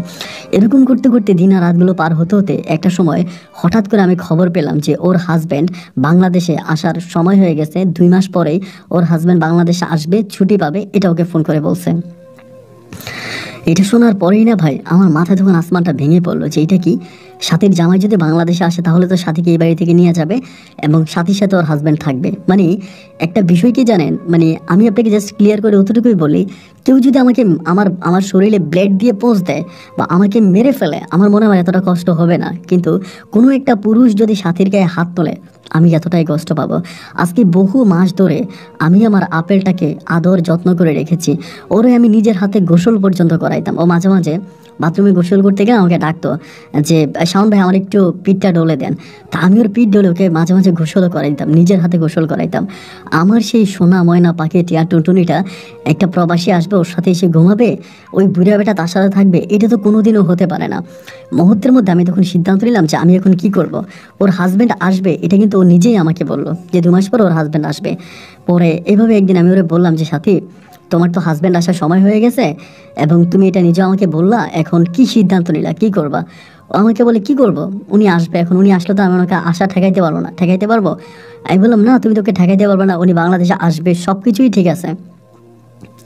এরকম করতে করতে দিন আর রাতগুলো পার হতে হতে একটা সময় হঠাৎ করে আমি খবর পেলাম যে ওর হাজব্যান্ড বাংলাদেশে আসার সময় হয়ে গেছে। 2 মাস পরেই ওর হাজব্যান্ড বাংলাদেশে আসবে, ছুটি পাবে, এটা ওকে ফোন করে বলছে। এটা শোনার পরেই না ভাই আমার মাথায় তখন আসমানটা ভেঙে পড়লো যে এটা কি, সাথীর জামাই যদি বাংলাদেশে আসে তাহলে তো সাথীকে এই বাড়ি থেকে নিয়ে যাবে এবং সাথীর সাথে ওর হাজব্যান্ড থাকবে। মানে একটা বিষয় কি জানেন, মানে আমি আপনাকে জাস্ট ক্লিয়ার করে অতটুকুই বলি, কেউ যদি আমাকে আমার আমার শরীরে ব্লেড দিয়ে পোঁচ দেয় বা আমাকে মেরে ফেলে আমার মনে হয় এতটা কষ্ট হবে না, কিন্তু কোনো একটা পুরুষ যদি সাথীর গায়ে হাত তোলে আমি এতটাই কষ্ট পাবো। আজকে বহু মাস ধরে আমি আমার আপেলটাকে আদর যত্ন করে রেখেছি, ওরে আমি নিজের হাতে গোসল পর্যন্ত করাইতাম। ও মাঝে মাঝে বাথরুমে গোসল করতে গেলে আমাকে ডাকতো যে শাওন ভাই আমার একটু পিঠটা ডলে দেন, তা আমি ওর পিঠ ডলে ওকে মাঝে মাঝে গোসলও করাইতাম, নিজের হাতে গোসল করাইতাম। আমার সেই সোনা ময়না পাখি টিয়া টুনটুনিটা একটা প্রবাসী আসবে ওর সাথে এসে ঘুমাবে, ওই বুড়া বেটা তার সাথে থাকবে, এটা তো কোনোদিনও হতে পারে না। মুহূর্তের মধ্যে আমি তখন সিদ্ধান্ত নিলাম যে আমি এখন কি করব। ওর হাজব্যান্ড আসবে এটা কিন্তু ও নিজেই আমাকে বললো যে 2 মাস পর ওর হাজব্যান্ড আসবে। পরে এভাবে একদিন আমি ওরে বললাম যে সাথী তোমার তো হাজব্যান্ড আসার সময় হয়ে গেছে এবং তুমি এটা নিজে আমাকে বললা, এখন কি সিদ্ধান্ত নিলা, কি করবা? ও আমাকে বলে কি করব, উনি আসবে, এখন উনি আসলে তো আমি ওনাকে আশা ঠেকাইতে পারবো না। ঠেকাইতে পারবো? আমি বললাম না তুমি তোকে ঠেকাইতে পারবে না, উনি বাংলাদেশে আসবে, সব কিছুই ঠিক আছে,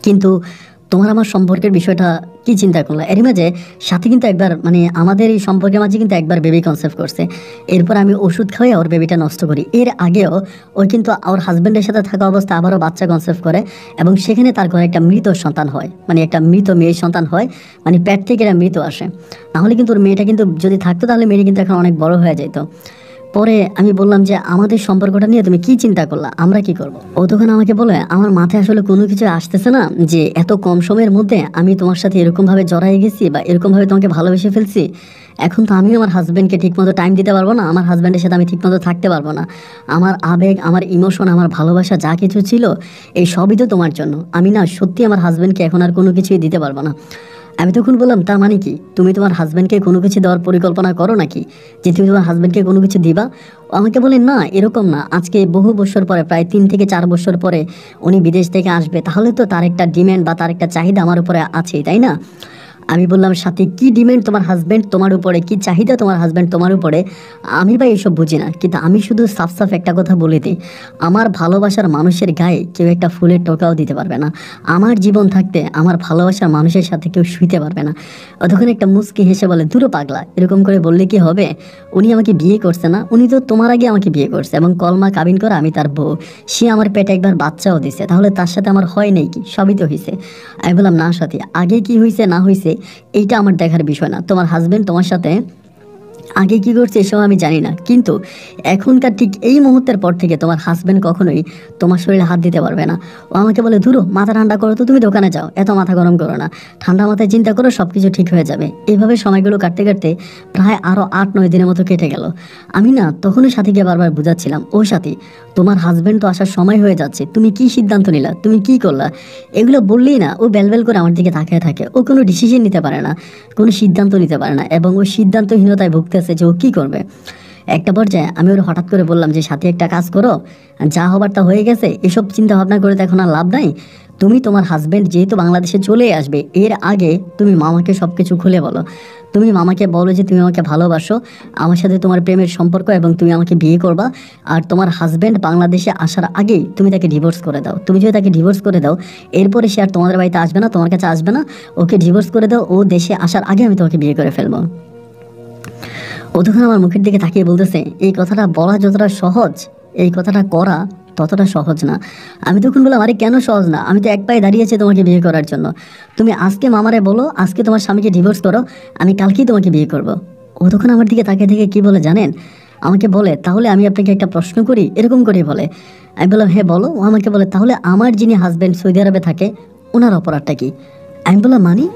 কিন্তু তোমার আমার সম্পর্কের বিষয়টা কি চিন্তা করলো? এর মাঝে সাথে কিন্তু একবার মানে আমাদের এই সম্পর্কের মাঝে কিন্তু একবার বেবি কনসেপ্ট করছে। এরপর আমি ওষুধ খাওয়াই ওর বেবিটা নষ্ট করি। এর আগেও ওই কিন্তু ওর হাজব্যান্ডের সাথে থাকা অবস্থা আবারও বাচ্চা কনসেপ্ট করে এবং সেখানে তার ঘরে একটা মৃত সন্তান হয়, মানে একটা মৃত মেয়ের সন্তান হয়, মানে পেট থেকে এরা মৃত আসে। নাহলে কিন্তু ওর মেয়েটা কিন্তু যদি থাকতো তাহলে মেয়েটা কিন্তু এখন অনেক বড় হয়ে যেত। পরে আমি বললাম যে আমাদের সম্পর্কটা নিয়ে তুমি কি চিন্তা করলা, আমরা কি করব? ও তখন আমাকে বলে আমার মাথায় আসলে কোনো কিছু আসতেছে না যে এত কম সময়ের মধ্যে আমি তোমার সাথে এরকমভাবে জড়াই গেছি বা এরকমভাবে তোমাকে ভালোবেসে ফেলছি। এখন তো আমি আমার হাজব্যান্ডকে ঠিকমতো টাইম দিতে পারবো না, আমার হাজব্যান্ডের সাথে আমি ঠিকমতো থাকতে পারবো না। আমার আবেগ, আমার ইমোশন, আমার ভালোবাসা যা কিছু ছিল এই সবই তো তোমার জন্য। আমি না সত্যি আমার হাজব্যান্ডকে এখন আর কোনো কিছুই দিতে পারবো না। আমি তখন বললাম, তার মানে কি তুমি তোমার হাজব্যান্ডকে কোনো কিছু দেওয়ার পরিকল্পনা করো নাকি, যে তুমি তোমার হাজব্যান্ডকে কোনো কিছু দিবা? ও আমাকে বলে, না এরকম না, আজকে বহু বছর পরে, প্রায় 3 থেকে 4 বছর পরে উনি বিদেশ থেকে আসবে, তাহলে তো তার একটা ডিম্যান্ড বা তার একটা চাহিদা আমার উপরে আছে, তাই না? আমি বললাম, সাথে কি ডিমান্ড তোমার হাজব্যান্ড তোমার উপরে, কি চাহিদা তোমার হাজব্যান্ড তোমার উপরে? আমি ভাই এসব বুঝি না, কিন্তু আমি শুধু সাফ সাফ একটা কথা বলে দিই, আমার ভালোবাসার মানুষের গায়ে কেউ একটা ফুলের টোকাও দিতে পারবে না। আমার জীবন থাকতে আমার ভালোবাসার মানুষের সাথে কেউ শুইতে পারবে না। তখন একটা মুচকি হেসে বলে, দূরো পাগলা, এরকম করে বললে কি হবে? উনি আমাকে বিয়ে করছে না, উনি তো তোমার আগে আমাকে বিয়ে করছে এবং কলমা কাবিন করে আমি তার বউ। সে আমার পেটে একবার বাচ্চাও দিছে, তাহলে তার সাথে আমার হয় নেই কি? সবই তো হয়েছে। আমি বললাম, না সাথী, আগে কি হয়েছে না হয়েছে এইটা আমার দেখার বিষয় না। তোমার হাজবেন্ড তোমার সাথে আগে কি করছে এসব আমি জানি না, কিন্তু এখনকার ঠিক এই মুহূর্তের পর থেকে তোমার হাজবেন্ড কখনোই তোমার শরীরে হাত দিতে পারবে না। ও আমাকে বলে, ধুরো, মাথা ঠান্ডা করো তো, তুমি দোকানে যাও, এত মাথা গরম করো না, ঠান্ডা মাথায় চিন্তা করো, সব কিছু ঠিক হয়ে যাবে। এইভাবে সময়গুলো কাটতে কাটতে প্রায় আরও 8-9 দিনের মতো কেটে গেল। আমি না তখনই সাথীকে বারবার বুঝাচ্ছিলাম, ও সাথী, তোমার হাজবেন্ড তো আসার সময় হয়ে যাচ্ছে, তুমি কি সিদ্ধান্ত নিলা, তুমি কি করলা? এগুলো বললেই না ও বেলবেল করে আমার দিকে তাকিয়ে থাকে। ও কোনো ডিসিশন নিতে পারে না, কোনো সিদ্ধান্ত নিতে পারে না, এবং ও সিদ্ধান্তহীনতায় ভুগতেছে যে ও কী করবে। একটা পর্যায়ে আমি ওর হঠাৎ করে বললাম যে, সাথে একটা কাজ করো, যা হবার তা হয়ে গেছে, এসব চিন্তা ভাবনা করে তো এখন আর লাভ নাই। তুমি তোমার হাজব্যান্ড যেহেতু বাংলাদেশে চলে আসবে, এর আগে তুমি মামাকে সব কিছু খুলে বলো। তুমি মামাকে বলো যে তুমি আমাকে ভালোবাসো, আমার সাথে তোমার প্রেমের সম্পর্ক, এবং তুমি আমাকে বিয়ে করবা। আর তোমার হাজব্যান্ড বাংলাদেশে আসার আগেই তুমি তাকে ডিভোর্স করে দাও। তুমি যদি তাকে ডিভোর্স করে দাও, এরপরে সে আর তোমাদের বাড়িতে আসবে না, তোমার কাছে আসবে না। ওকে ডিভোর্স করে দাও, ও দেশে আসার আগে আমি তোমাকে বিয়ে করে ফেলবো। ও তখন আমার মুখের দিকে তাকিয়ে বলতেছে, এই কথাটা বলা যতটা সহজ, এই কথাটা করা ততটা সহজ না। আমি তখন বললাম, আরে কেন সহজ না? আমি তো এক পায়ে দাঁড়িয়েছি তোমাকে বিয়ে করার জন্য। তুমি আজকে মামারে বলো, আজকে তোমার স্বামীকে ডিভোর্স করো, আমি কালকেই তোমাকে বিয়ে করব। ও তখন আমার দিকে তাকিয়ে থেকে কি বলে জানেন? আমাকে বলে, তাহলে আমি আপনাকে একটা প্রশ্ন করি, এরকম করে বলে। আমি বললাম, হ্যাঁ বলো। ও আমাকে বলে, তাহলে আমার যিনি হাজব্যান্ড সৌদি আরবে থাকে, ওনার অপরাধটা কি? আমি বললাম, মানি?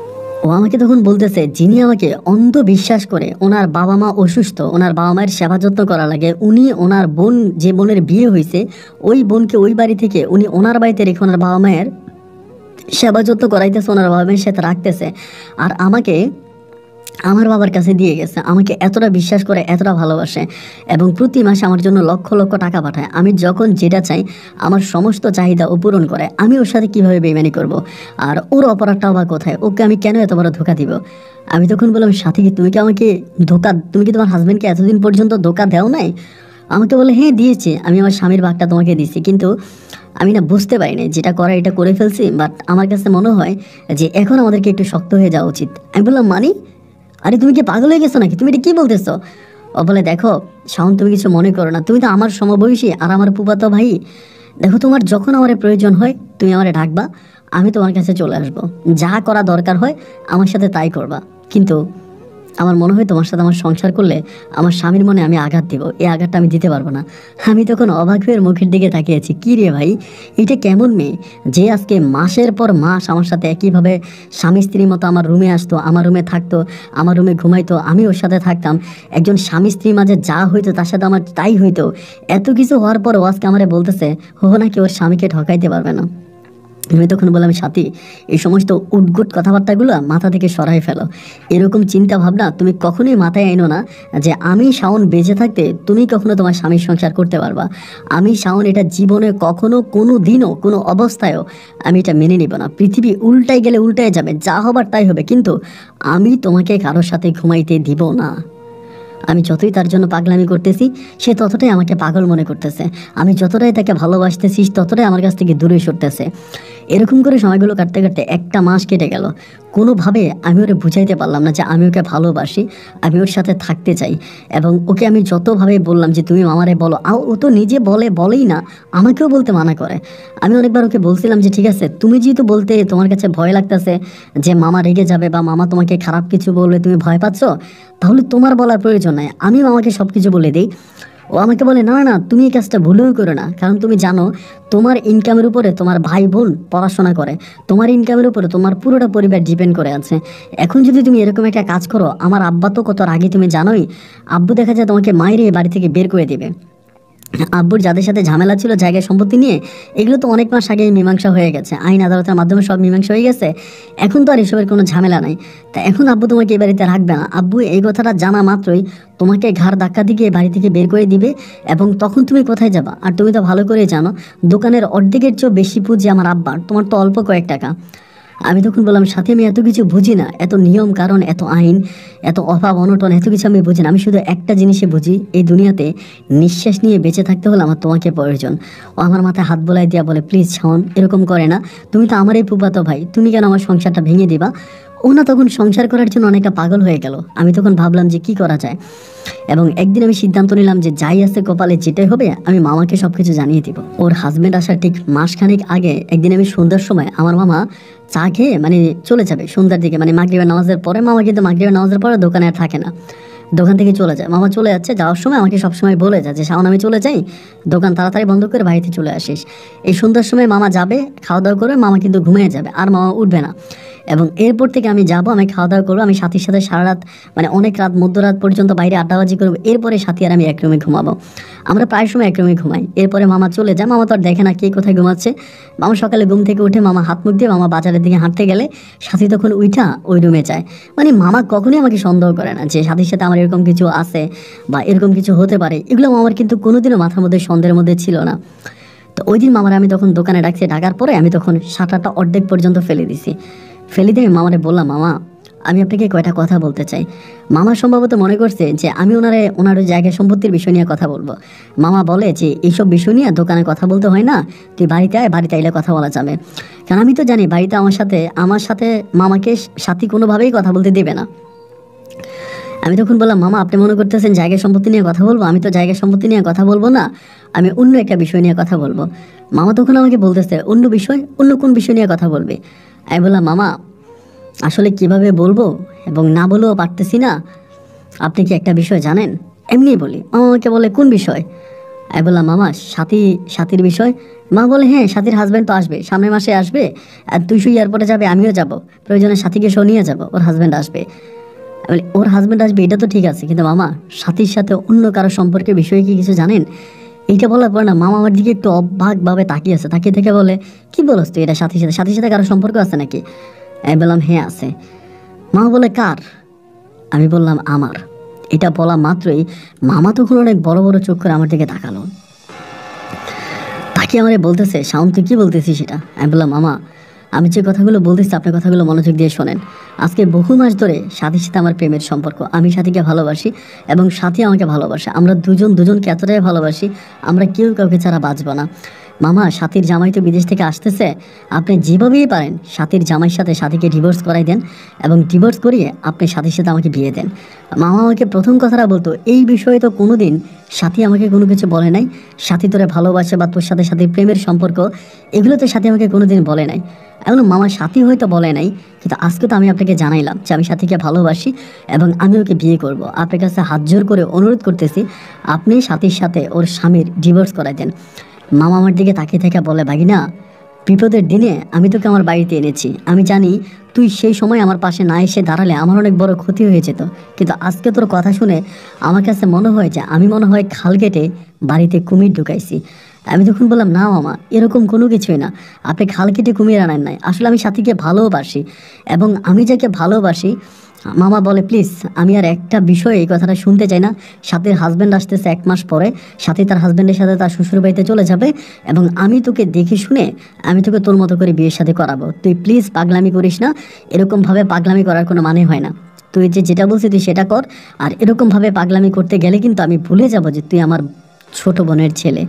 ও আমাকে তখন বলতেছে, যিনি আমাকে অন্ধ বিশ্বাস করে, ওনার বাবা মা অসুস্থ, ওনার বাবা মায়ের সেবা যত্ন করা লাগে, উনি ওনার বোন, যে বোনের বিয়ে হয়েছে, ওই বোনকে ওই বাড়ি থেকে উনি ওনার বাড়িতে রেখে ওনার বাবা মায়ের সেবা যত্ন করাইতেছে, ওনার বাবা মায়ের সাথে রাখতেছে, আর আমাকে আমার বাবার কাছে দিয়ে গেছে। আমাকে এতটা বিশ্বাস করে, এতটা ভালোবাসে, এবং প্রতি মাসে আমার জন্য লক্ষ লক্ষ টাকা পাঠায়। আমি যখন যেটা চাই, আমার সমস্ত চাহিদা ও পূরণ করে। আমি ওর সাথে কীভাবে বেইমানি করব? আর ওর অপরাধটাও বা কোথায়? ওকে আমি কেন এত বড় ধোকা দিব? আমি তখন বললাম, সাথী, কি তুমি কি আমাকে তুমি কি তোমার হাজব্যান্ডকে এতদিন পর্যন্ত ধোকা দেও নাই? আমাকে বলে, হ্যাঁ দিয়েছি, আমি আমার স্বামীর ভাগটা তোমাকে দিচ্ছি, কিন্তু আমি না বুঝতে পারিনি, যেটা করা এটা করে ফেলছি। বাট আমার কাছে মনে হয় যে এখন আমাদেরকে একটু শক্ত হয়ে যাওয়া উচিত। আমি বললাম, আরে তুমি কি পাগল হয়ে গেছো নাকি? তুমি এটা কি বলতেছো? ও বলে, দেখো শাওন, তুমি কিছু মনে করো না, তুমি তো আমার সমবয়সী আর আমার ফুফাতো ভাই। দেখো, তোমার যখন আমার প্রয়োজন হয় তুমি আমারে ডাকবা, আমি তোমার কাছে চলে আসবো। যা করা দরকার হয় আমার সাথে তাই করবা, কিন্তু আমার মনে হয় তোমার সাথে আমার সংসার করলে আমার স্বামীর মনে আমি আঘাত দিব, এই আঘাতটা আমি দিতে পারবো না। আমি তখন অবাক হয়ে মুখের দিকে তাকিয়েছি, কী রে ভাই, এটা কেমন মেয়ে যে আজকে মাসের পর মাস আমার সাথে একইভাবে স্বামী স্ত্রীর মতো আমার রুমে আসতো, আমার রুমে থাকতো, আমার রুমে ঘুমাইতো, আমি ওর সাথে থাকতাম। একজন স্বামী স্ত্রীর মাঝে যা হইতো তার সাথে আমার তাই হইতো। এত কিছু হওয়ার পরও আজকে আমারে বলতেছে নাকি ওর স্বামীকে ঠকাইতে পারবে না। আমি তখন বললাম, সাথী, এই সমস্ত উদ্ভট কথাবার্তাগুলো মাথা থেকে সরাই ফেলো। এরকম চিন্তা ভাবনা তুমি কখনোই মাথায় আনো না যে আমি শাওন বেঁচে থাকতে তুমি কখনো তোমার স্বামীর সংসার করতে পারবা। আমি শাওন এটা জীবনে কখনো, কোনো দিনও, কোনো অবস্থায়ও আমি এটা মেনে নিব না। পৃথিবী উল্টাই গেলে উল্টায় যাবে, যা হবার তাই হবে, কিন্তু আমি তোমাকে কারোর সাথে ঘুমাইতে দিব না। আমি যতই তার জন্য পাগলামি করতেছি, সে ততটাই আমাকে পাগল মনে করতেছে। আমি যতটাই তাকে ভালোবাসতেছি, ততটাই আমার কাছ থেকে দূরে সরতেছে। এরকম করে সময়গুলো কাটতে কাটতে 1টা মাস কেটে গেল। কোনোভাবে আমি ওরে বুঝাইতে পারলাম না যে আমি ওকে ভালোবাসি, আমি ওর সাথে থাকতে চাই। এবং ওকে আমি যতভাবে বললাম যে তুমি মামারে বলো, ও তো নিজে বলেই না, আমাকেও বলতে মানা করে। আমি অনেকবার ওকে বলছিলাম যে ঠিক আছে, তুমি যেহেতু বলতে তোমার কাছে ভয় লাগতেছে যে মামা রেগে যাবে বা মামা তোমাকে খারাপ কিছু বলবে, তুমি ভয় পাচ্ছ, তাহলে তোমার বলার প্রয়োজন নাই, আমি মামাকে সব কিছু বলে দিই। ও আমাকে বলে, না না, তুমি এই কাজটা ভুলেও করো না, কারণ তুমি জানো তোমার ইনকামের উপরে তোমার ভাই বোন পড়াশোনা করে, তোমার ইনকামের উপরে তোমার পুরোটা পরিবার ডিপেন্ড করে আছে। এখন যদি তুমি এরকম একটা কাজ করো, আমার আব্বা তো কত রাগী তুমি জানোই, আব্বু দেখা যায় তোমাকে মায়ের বাড়ি থেকে বের করে দেবে। আব্বুর যাদের সাথে ঝামেলা ছিল জায়গা সম্পত্তি নিয়ে, এগুলো তো অনেক মাস আগে মীমাংসা হয়ে গেছে, আইন আদালতের মাধ্যমে সব মীমাংসা হয়ে গেছে। এখন তো আর এসবের কোনো ঝামেলা নাই। তা এখন আব্বু তোমাকে এই বাড়িতে রাখবে না। আব্বু এই কথাটা জানা মাত্রই তোমাকে ঘাড় ধাক্কা দিয়ে বাড়ি থেকে বের করে দিবে, এবং তখন তুমি কোথায় যাবা? আর তুমি তো ভালো করেই জানো দোকানের অর্ধেকের চেয়েও বেশি পুঁজি আমার আব্বার, তোমার তো অল্প কয়েক টাকা। আমি তখন বললাম, সাথে আমি এত কিছু বুঝি না, এত নিয়ম কারণ, এত আইন, এত অভাব অনটন, এত কিছু আমি বুঝি না। আমি শুধু একটা জিনিসে বুঝি, এই দুনিয়াতে নিঃশ্বাস নিয়ে বেঁচে থাকতে হলে আমার তোমাকে প্রয়োজন। ও আমার মাথায় হাত বোলাই দিয়া বলে, প্লিজ শাওন, এরকম করে না, তুমি তো আমারই ফুফাতো ভাই, তুমি কেন আমার সংসারটা ভেঙে দিবা? ও না তখন সংসার করার জন্য অনেকটা পাগল হয়ে গেল। আমি তখন ভাবলাম যে কি করা যায়, এবং একদিন আমি সিদ্ধান্ত নিলাম যে যাই আছে কপালে, যেটাই হবে আমি মামাকে সব কিছু জানিয়ে দিব। ওর হাজব্যান্ড আসার ঠিক মাসখানেক আগে একদিন আমি সন্ধ্যার সময়, আমার মামা চা খেয়ে চলে যাবে সন্ধ্যার দিকে, মাগরিবের নামাজের পরে। মামা কিন্তু মাগরিবের নামাজের পরে দোকানে আর থাকে না, দোকান থেকে চলে যায়। মামা চলে যাচ্ছে, যাওয়ার সময় আমাকে সবসময় বলে যায় যে শাওন আমি চলে যাই, দোকান তাড়াতাড়ি বন্ধ করে বাড়িতে চলে আসিস। এই সন্ধ্যার সময় মামা যাবে, খাওয়া দাওয়া করে মামা কিন্তু ঘুমিয়ে যাবে, আর মামা উঠবে না। এবং এরপর থেকে আমি যাব, আমি খাওয়া দাওয়া করবো, আমি সাথীর সাথে সারা রাত অনেক রাত মধ্যরাত পর্যন্ত বাইরে আড্ডাবাজি করবো। এরপরে সাথী আর আমি এক রুমে ঘুমাবো, আমরা প্রায় সময় এক রুমে ঘুমাই। এরপরে মামা চলে যায়, মামা তো আর দেখে না কে কোথায় ঘুমাচ্ছে। মামা সকালে ঘুম থেকে উঠে মামা হাত মুখ দিয়ে মামা বাজারের দিকে হাঁটতে গেলে সাথী তখন উঠা ওই রুমে যায়। মামা কখনোই আমাকে সন্দেহ করে না যে সাথীর সাথে আমার এরকম কিছু আছে বা এরকম কিছু হতে পারে, এগুলো আমার কিন্তু কোনোদিনও মাথার মধ্যে সন্দেহের মধ্যে ছিল না। তো ওই দিন মামার আমি তখন দোকানে ডাকছি, ডাকার পরে আমি তখন শাটারটা অর্ধেক পর্যন্ত ফেলে দিছি। ফেলে দিয়ে মামারে বললাম, মামা আমি আপনাকে কয়টা কথা বলতে চাই। মামা সম্ভবত মনে করছে যে আমি ওনার ওই জায়গা সম্পত্তির বিষয় নিয়ে কথা বলবো। মামা বলে যে এইসব বিষয় নিয়ে দোকানে কথা বলতে হয় না, তুই বাড়িতে আয়, বাড়িতে আইলে কথা বলা যাবে। কারণ আমি তো জানি বাড়িতে আমার সাথে মামাকে সাথী কোনোভাবেই কথা বলতে দেবে না। আমি তখন বললাম, মামা আপনি মনে করতেছেন জায়গা সম্পত্তি নিয়ে কথা বলবো? আমি তো জায়গা সম্পত্তি নিয়ে কথা বলবো না, আমি অন্য একটা বিষয় নিয়ে কথা বলবো। মামা তখন আমাকে বলতেছে, অন্য বিষয়? অন্য কোন বিষয় নিয়ে কথা বলবে? আমি বললাম, মামা আসলে কিভাবে বলবো এবং না বলেও পারতেছি না, আপনি কি একটা বিষয় জানেন? এমনি বলি। মামা আমাকে বলে, কোন বিষয়? আমি বললাম, মামা সাথীর বিষয়। মা বলে, হ্যাঁ সাথীর হাজব্যান্ড তো আসবে, সামনের মাসে আসবে, আর তুই এয়ারপোর্টে যাবে, আমিও যাব, প্রয়োজনে সাথীকে সহ নিয়ে যাবো, ওর হাজব্যান্ড আসবে। ওর হাজব্যান্ড আসবে এটা তো ঠিক আছে, কিন্তু মামা সাথীর সাথে অন্য কারো সম্পর্কের বিষয়ে কি কিছু জানেন? এইটা বলার পর না মামা আমার দিকে একটু অবাকভাবে তাকিয়ে আছে, তাকিয়ে থেকে বলে, কি বলস তুই, এটা সাথীর সাথে কারো সম্পর্ক আছে নাকি? আমি বললাম, হ্যাঁ আছে। মামা বলে, কার? আমি বললাম, আমার। এটা বলা মাত্রই মামা তখন অনেক বড় বড় চোখ করে আমার দিকে তাকালো, তাকিয়ে আমারে বলতেছে, শাওন তুই কি বলতেছিস সেটা? আমি বললাম, মামা আমি যে কথাগুলো বলতেছি আপনি কথাগুলো মনোযোগ দিয়ে শোনেন। আজকে বহু মাস ধরে সাথীর সাথে আমার প্রেমের সম্পর্ক, আমি সাথীকে ভালোবাসি এবং সাথী আমাকে ভালোবাসে, আমরা দুজনকে এতটাই ভালোবাসি, আমরা কেউ কাউকে ছাড়া বাঁচব না। মামা সাথীর জামাই তো বিদেশ থেকে আসতেছে, আপনি যেভাবেই পারেন সাথীর জামাইয়ের সাথে সাথীকে ডিভোর্স করাই দেন, এবং ডিভোর্স করিয়ে আপনি সাথীর সাথে আমাকে বিয়ে দেন। মামা আমাকে প্রথম কথাটা বলতো, এই বিষয়ে তো কোনোদিন সাথী আমাকে কোনো কিছু বলে নাই, সাথী তোরে ভালোবাসে বা তোর সাথে সাথীর প্রেমের সম্পর্ক, এগুলো তো সাথী আমাকে কোনোদিন বলে নাই। এখন মামা সাথী হয়তো বলে নাই, কিন্তু আজকে তো আমি আপনাকে জানাইলাম যে আমি সাথীকে ভালোবাসি এবং আমি ওকে বিয়ে করব। আপনার কাছে হাত জোর করে অনুরোধ করতেছি, আপনি সাথীর সাথে ওর স্বামীর ডিভোর্স করাই দেন। মামা আমার দিকে তাকিয়ে থেকে বলে, বাগিনা বিপদের দিনে আমি তোকে আমার বাড়িতে এনেছি, আমি জানি তুই সেই সময় আমার পাশে না এসে দাঁড়ালে আমার অনেক বড় ক্ষতি হয়ে যেত, কিন্তু আজকে তোর কথা শুনে আমার কাছে মনে হয় যে আমি খাল কেটে বাড়িতে কুমির ঢুকাইছি। আমি তখন বললাম, না মামা এরকম কোনো কিছুই না, আপনি খাল কেটে কুমির আনেন নাই, আসলে আমি সাথীকে ভালোবাসি, এবং আমি যাকে ভালোবাসি। মামা বলে, প্লিজ আমি আর একটা বিষয়ে এই কথাটা শুনতে চাই না, সাথীর হাজব্যান্ড আসতেছে 1 মাস পরে, সাথী তার হাজব্যান্ডের সাথে তার শ্বশুর বাড়িতে চলে যাবে, এবং আমি তোকে দেখে শুনে আমি তোকে তোর মতো করে বিয়ের সাথে করাবো, তুই প্লিজ পাগলামি করিস না, এরকমভাবে পাগলামি করার কোনো মানে হয় না, তুই যেটা বলছিস তুই সেটা কর, আর এরকমভাবে পাগলামি করতে গেলে কিন্তু আমি ভুলে যাব যে তুই আমার ছোট বোনের ছেলে।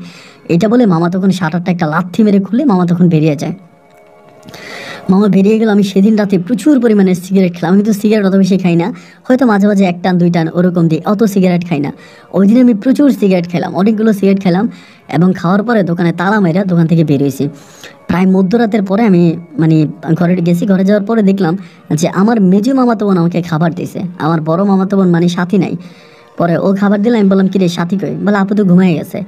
এটা বলে মামা তখন শাটারটা একটা লাথি মেরে খুলে মামা তখন বেরিয়ে যায়। মামা বেরিয়ে গেল। আমি সেদিন রাতে প্রচুর পরিমাণে সিগারেট খেলাম, আমি কিন্তু সিগারেট অত বেশি খাই না, হয়তো মাঝে মাঝে 1 টান 2 টান ওরকম দিই, অত সিগারেট খাই না। ওই দিন আমি প্রচুর সিগারেট খেলাম, অনেকগুলো সিগারেট খেলাম, এবং খাওয়ার পরে দোকানে তালা মেরা দোকান থেকে বেরিয়েছি। প্রায় মধ্যরাতের পরে আমি ঘরে গেছি, ঘরে যাওয়ার পরে দেখলাম যে আমার মেজো মামাতো বোন আমাকে খাবার দিয়েছে, আমার বড় মামাতো বোন সাথী নাই। পরে ও খাবার দিলে, আমি বললাম, কিরে সাথী কই? বলে, আপু তো ঘুমাই গেছে।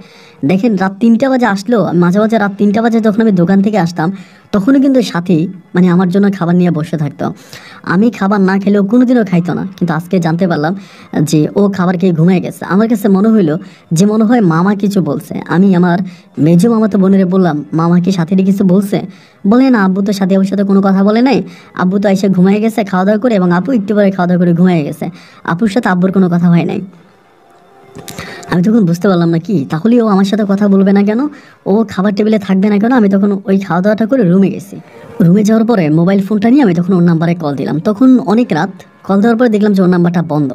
দেখেন রাত 3টা বাজে আসলো, মাঝে মাঝে রাত 3টা বাজে যখন আমি দোকান থেকে আসতাম তখনও কিন্তু সাথী মানে আমার জন্য খাবার নিয়ে বসে থাকতো। আমি খাবার না খেলেও কোনোদিনও খাইতো না, কিন্তু আজকে জানতে পারলাম যে ও খাবার খেয়ে ঘুমিয়ে গেছে। আমার কাছে মনে হইলো যে মনে হয় মামা কিছু বলছে। আমি আমার মেজো মামাতো বোনেরে বললাম, মামা কি সাথীরে কিছু বলছে? বলে না, আব্বু তো সাথী আবুর সাথে কোনো কথা বলে নাই, আব্বু তো এসে ঘুমিয়ে গেছে খাওয়া দাওয়া করে, এবং আপু একটু পরে খাওয়া দাওয়া করে ঘুমিয়ে গেছে, আপুর সাথে আব্বুর কোনো কথা হয় নাই। আমি তখন বুঝতে পারলাম না কি তাহলে ও আমার সাথে কথা বলবে না কেন, ও খাবার টেবিলে থাকবে না কেন। আমি তখন ওই খাওয়া দাওয়াটা করে রুমে গেছি। রুমে যাওয়ার পরে মোবাইল ফোনটা নিয়ে আমি তখন ওর নাম্বারে কল দিলাম। তখন অনেক রাত, কল দেওয়ার পরে দেখলাম যে ওর নাম্বারটা বন্ধ।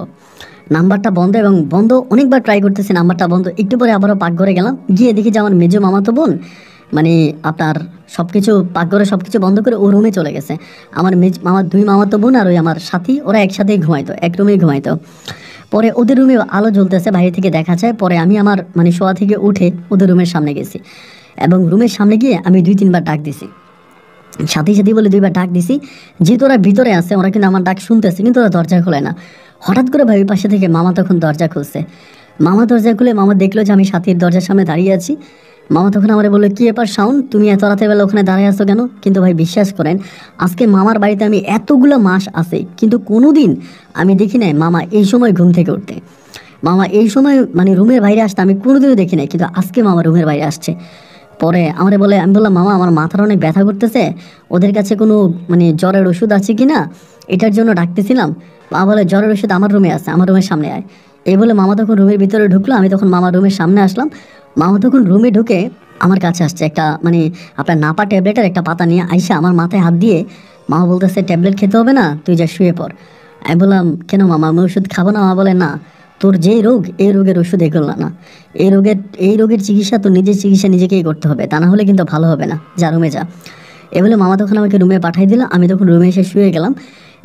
নাম্বারটা বন্ধ এবং বন্ধ, অনেকবার ট্রাই করতেছি, নাম্বারটা বন্ধ। একটু পরে আবারও পাকঘরে গেলাম, গিয়ে দেখি যে আমার মেজো মামাতো বোন মানে আপনার সব কিছু পাকঘরে সব কিছু বন্ধ করে ও রুমে চলে গেছে। আমার আমার 2 মামাতো বোন আর ওই আমার সাথী ওরা একসাথেই ঘুমাইতো, এক রুমেই ঘুমাইতো। পরে ওদের রুমে আলো জ্বলতেছে, বাইরে থেকে দেখা যায়। পরে আমি আমার মানে শোয়া থেকে উঠে ওদের রুমের সামনে গেছি, এবং রুমের সামনে গিয়ে আমি 2-3 বার ডাক দিছি, সাথী সাথী বলে 2 বার ডাক দিছি। যেহেতু ওরা ভিতরে আছে, ওরা কিন্তু আমার ডাক শুনতেছে, কিন্তু ওরা দরজা খোলে না। হঠাৎ করে ভাবি পাশে থেকে মামা তখন দরজা খুলছে। মামা দরজা খুলে মামা দেখলো যে আমি সাথীর দরজার সামনে দাঁড়িয়ে আছি। মামা তখন আমার বললো, কি ব্যাপার শাওন, তুমি এত রাতের বেলা ওখানে দাঁড়িয়ে আসো কেন? কিন্তু ভাই বিশ্বাস করেন, আজকে মামার বাড়িতে আমি এতগুলো মাস আছে, কিন্তু কোনো দিন আমি দেখি নাই মামা এই সময় ঘুম থেকে উঠতে। মামা এই সময় মানে রুমের বাইরে আসতে আমি কোনোদিনও দেখি নাই, কিন্তু আজকে মামা রুমের বাইরে আসছে। পরে আমারে বলে, আমি বললাম মামা আমার মাথার অনেক ব্যথা করতেছে, ওদের কাছে কোনো মানে জ্বরের ওষুধ আছে কি না, এটার জন্য ডাকতেছিলাম। মা বলে, জ্বরের ওষুধ আমার রুমে আছে, আমার রুমের সামনে আয়। এই বলে মামা তখন রুমের ভিতরে ঢুকলো, আমি তখন মামার রুমের সামনে আসলাম। মামা তখন রুমে ঢুকে আমার কাছে আসছে একটা মানে আপনার নাপা ট্যাবলেটের একটা পাতা নিয়ে আইসা আমার মাথায় হাত দিয়ে মামা বলতেছে, ট্যাবলেট খেতে হবে না, তুই যা শুয়ে পড়। আমি বললাম, কেন মামা, আমি ওষুধ খাবো না? মা বলে, না, তোর যে রোগ এই রোগের ওষুধ এগুলো না, এই রোগের চিকিৎসা তোর নিজের চিকিৎসা নিজেকেই করতে হবে, তা না হলে কিন্তু ভালো হবে না, যা রুমে যা। এ বলে মামা তখন আমাকে রুমে পাঠিয়ে দিল। আমি তখন রুমে এসে শুয়ে গেলাম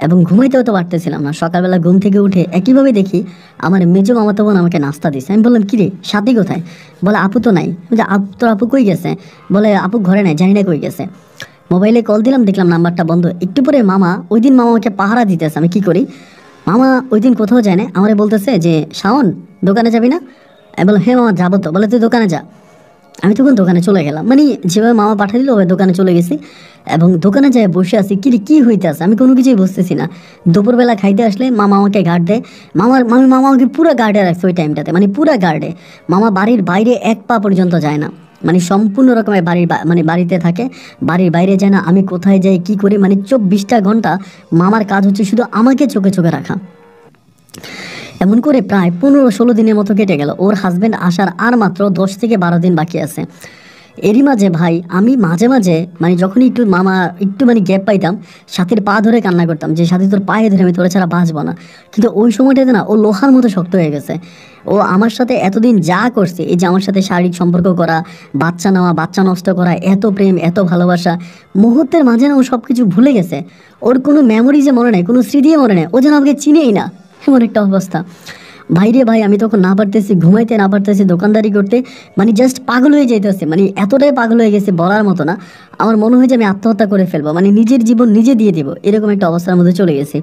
এবং ঘুমাইতেও তো পারতেছিলাম না। সকালবেলা ঘুম থেকে উঠে একইভাবে দেখি আমার মেজো মামাতো বোন আমাকে নাস্তা দিছে। আমি বললাম, কিরে সাথী কোথায়? বলে, আপু তো নাই। বলছে, তোর আপু কই গেছে? বলে, আপু ঘরে নাই, জানি না কই গেছে। মোবাইলে কল দিলাম, দেখলাম নাম্বারটা বন্ধ। একটু পরে মামা, ওই দিন মামা আমাকে পাহারা দিতেছে। আমি কি করি, মামা ওই দিন কোথাও যায় না, আমারে বলতেছে যে, শাওন দোকানে যাবি না? আমি বললাম, হ্যাঁ মামা যাবো তো। বলে, তুই দোকানে যা। আমি তখন দোকানে চলে গেলাম, মানে যেভাবে মামা পাঠিয়ে দিল ওই দোকানে চলে গেছি, এবং দোকানে যাই বসে আছি। কি হইতে আছে আমি কোনো কিছুই বুঝতেছি না। দুপুরবেলা খাইতে আসলে মামা আমাকে গার্ড দেয়। মামা আমাকে পুরো গার্ডে রাখছে ওই টাইমটাতে, মানে পুরো গার্ডে। মামা বাড়ির বাইরে 1 পা পর্যন্ত যায় না, মানে সম্পূর্ণ রকমের মানে বাড়িতে থাকে, বাড়ির বাইরে যায় না। আমি কোথায় যাই কি করি, মানে 24টা ঘন্টা মামার কাজ হচ্ছে শুধু আমাকে চোখে চোখে রাখা। এমন করে প্রায় 15-16 দিনের মতো কেটে গেল। ওর হাজব্যান্ড আসার আর মাত্র 10 থেকে 12 দিন বাকি আছে। এরই মাঝে ভাই আমি মাঝে মাঝে মানে যখনই একটু মানে গ্যাপ পাইতাম, সাথীর পা ধরে কান্না করতাম যে, সাথী তোর পায়ে ধরে আমি তোরা ছাড়া বাঁচবো না। কিন্তু ওই সময়টাতে না ও লোহার মতো শক্ত হয়ে গেছে। ও আমার সাথে এতদিন যা করছে, এই যে আমার সাথে শারীরিক সম্পর্ক করা, বাচ্চা নেওয়া, বাচ্চা নষ্ট করা, এত প্রেম, এত ভালোবাসা, মুহূর্তের মাঝে না ও সব কিছু ভুলে গেছে। ওর কোনো মেমোরি যে মনে নেই, কোনো স্মৃতিও মনে নেই, ও যেন আমাকে চিনেই না, এমন একটা অবস্থা। ভাইরে ভাই আমি তখন না পারতেছি, ঘুমাইতে না পারতেছি, দোকানদারি করতে, মানে জাস্ট পাগল হয়ে যাইতেছে, মানে এতটাই পাগল হয়ে গেছে বলার মতো না। আমার মনে হয় যে আমি আত্মহত্যা করে ফেলবো, মানে নিজের জীবন নিজে দিয়ে দেবো, এরকম একটা অবস্থার মধ্যে চলে গেছি।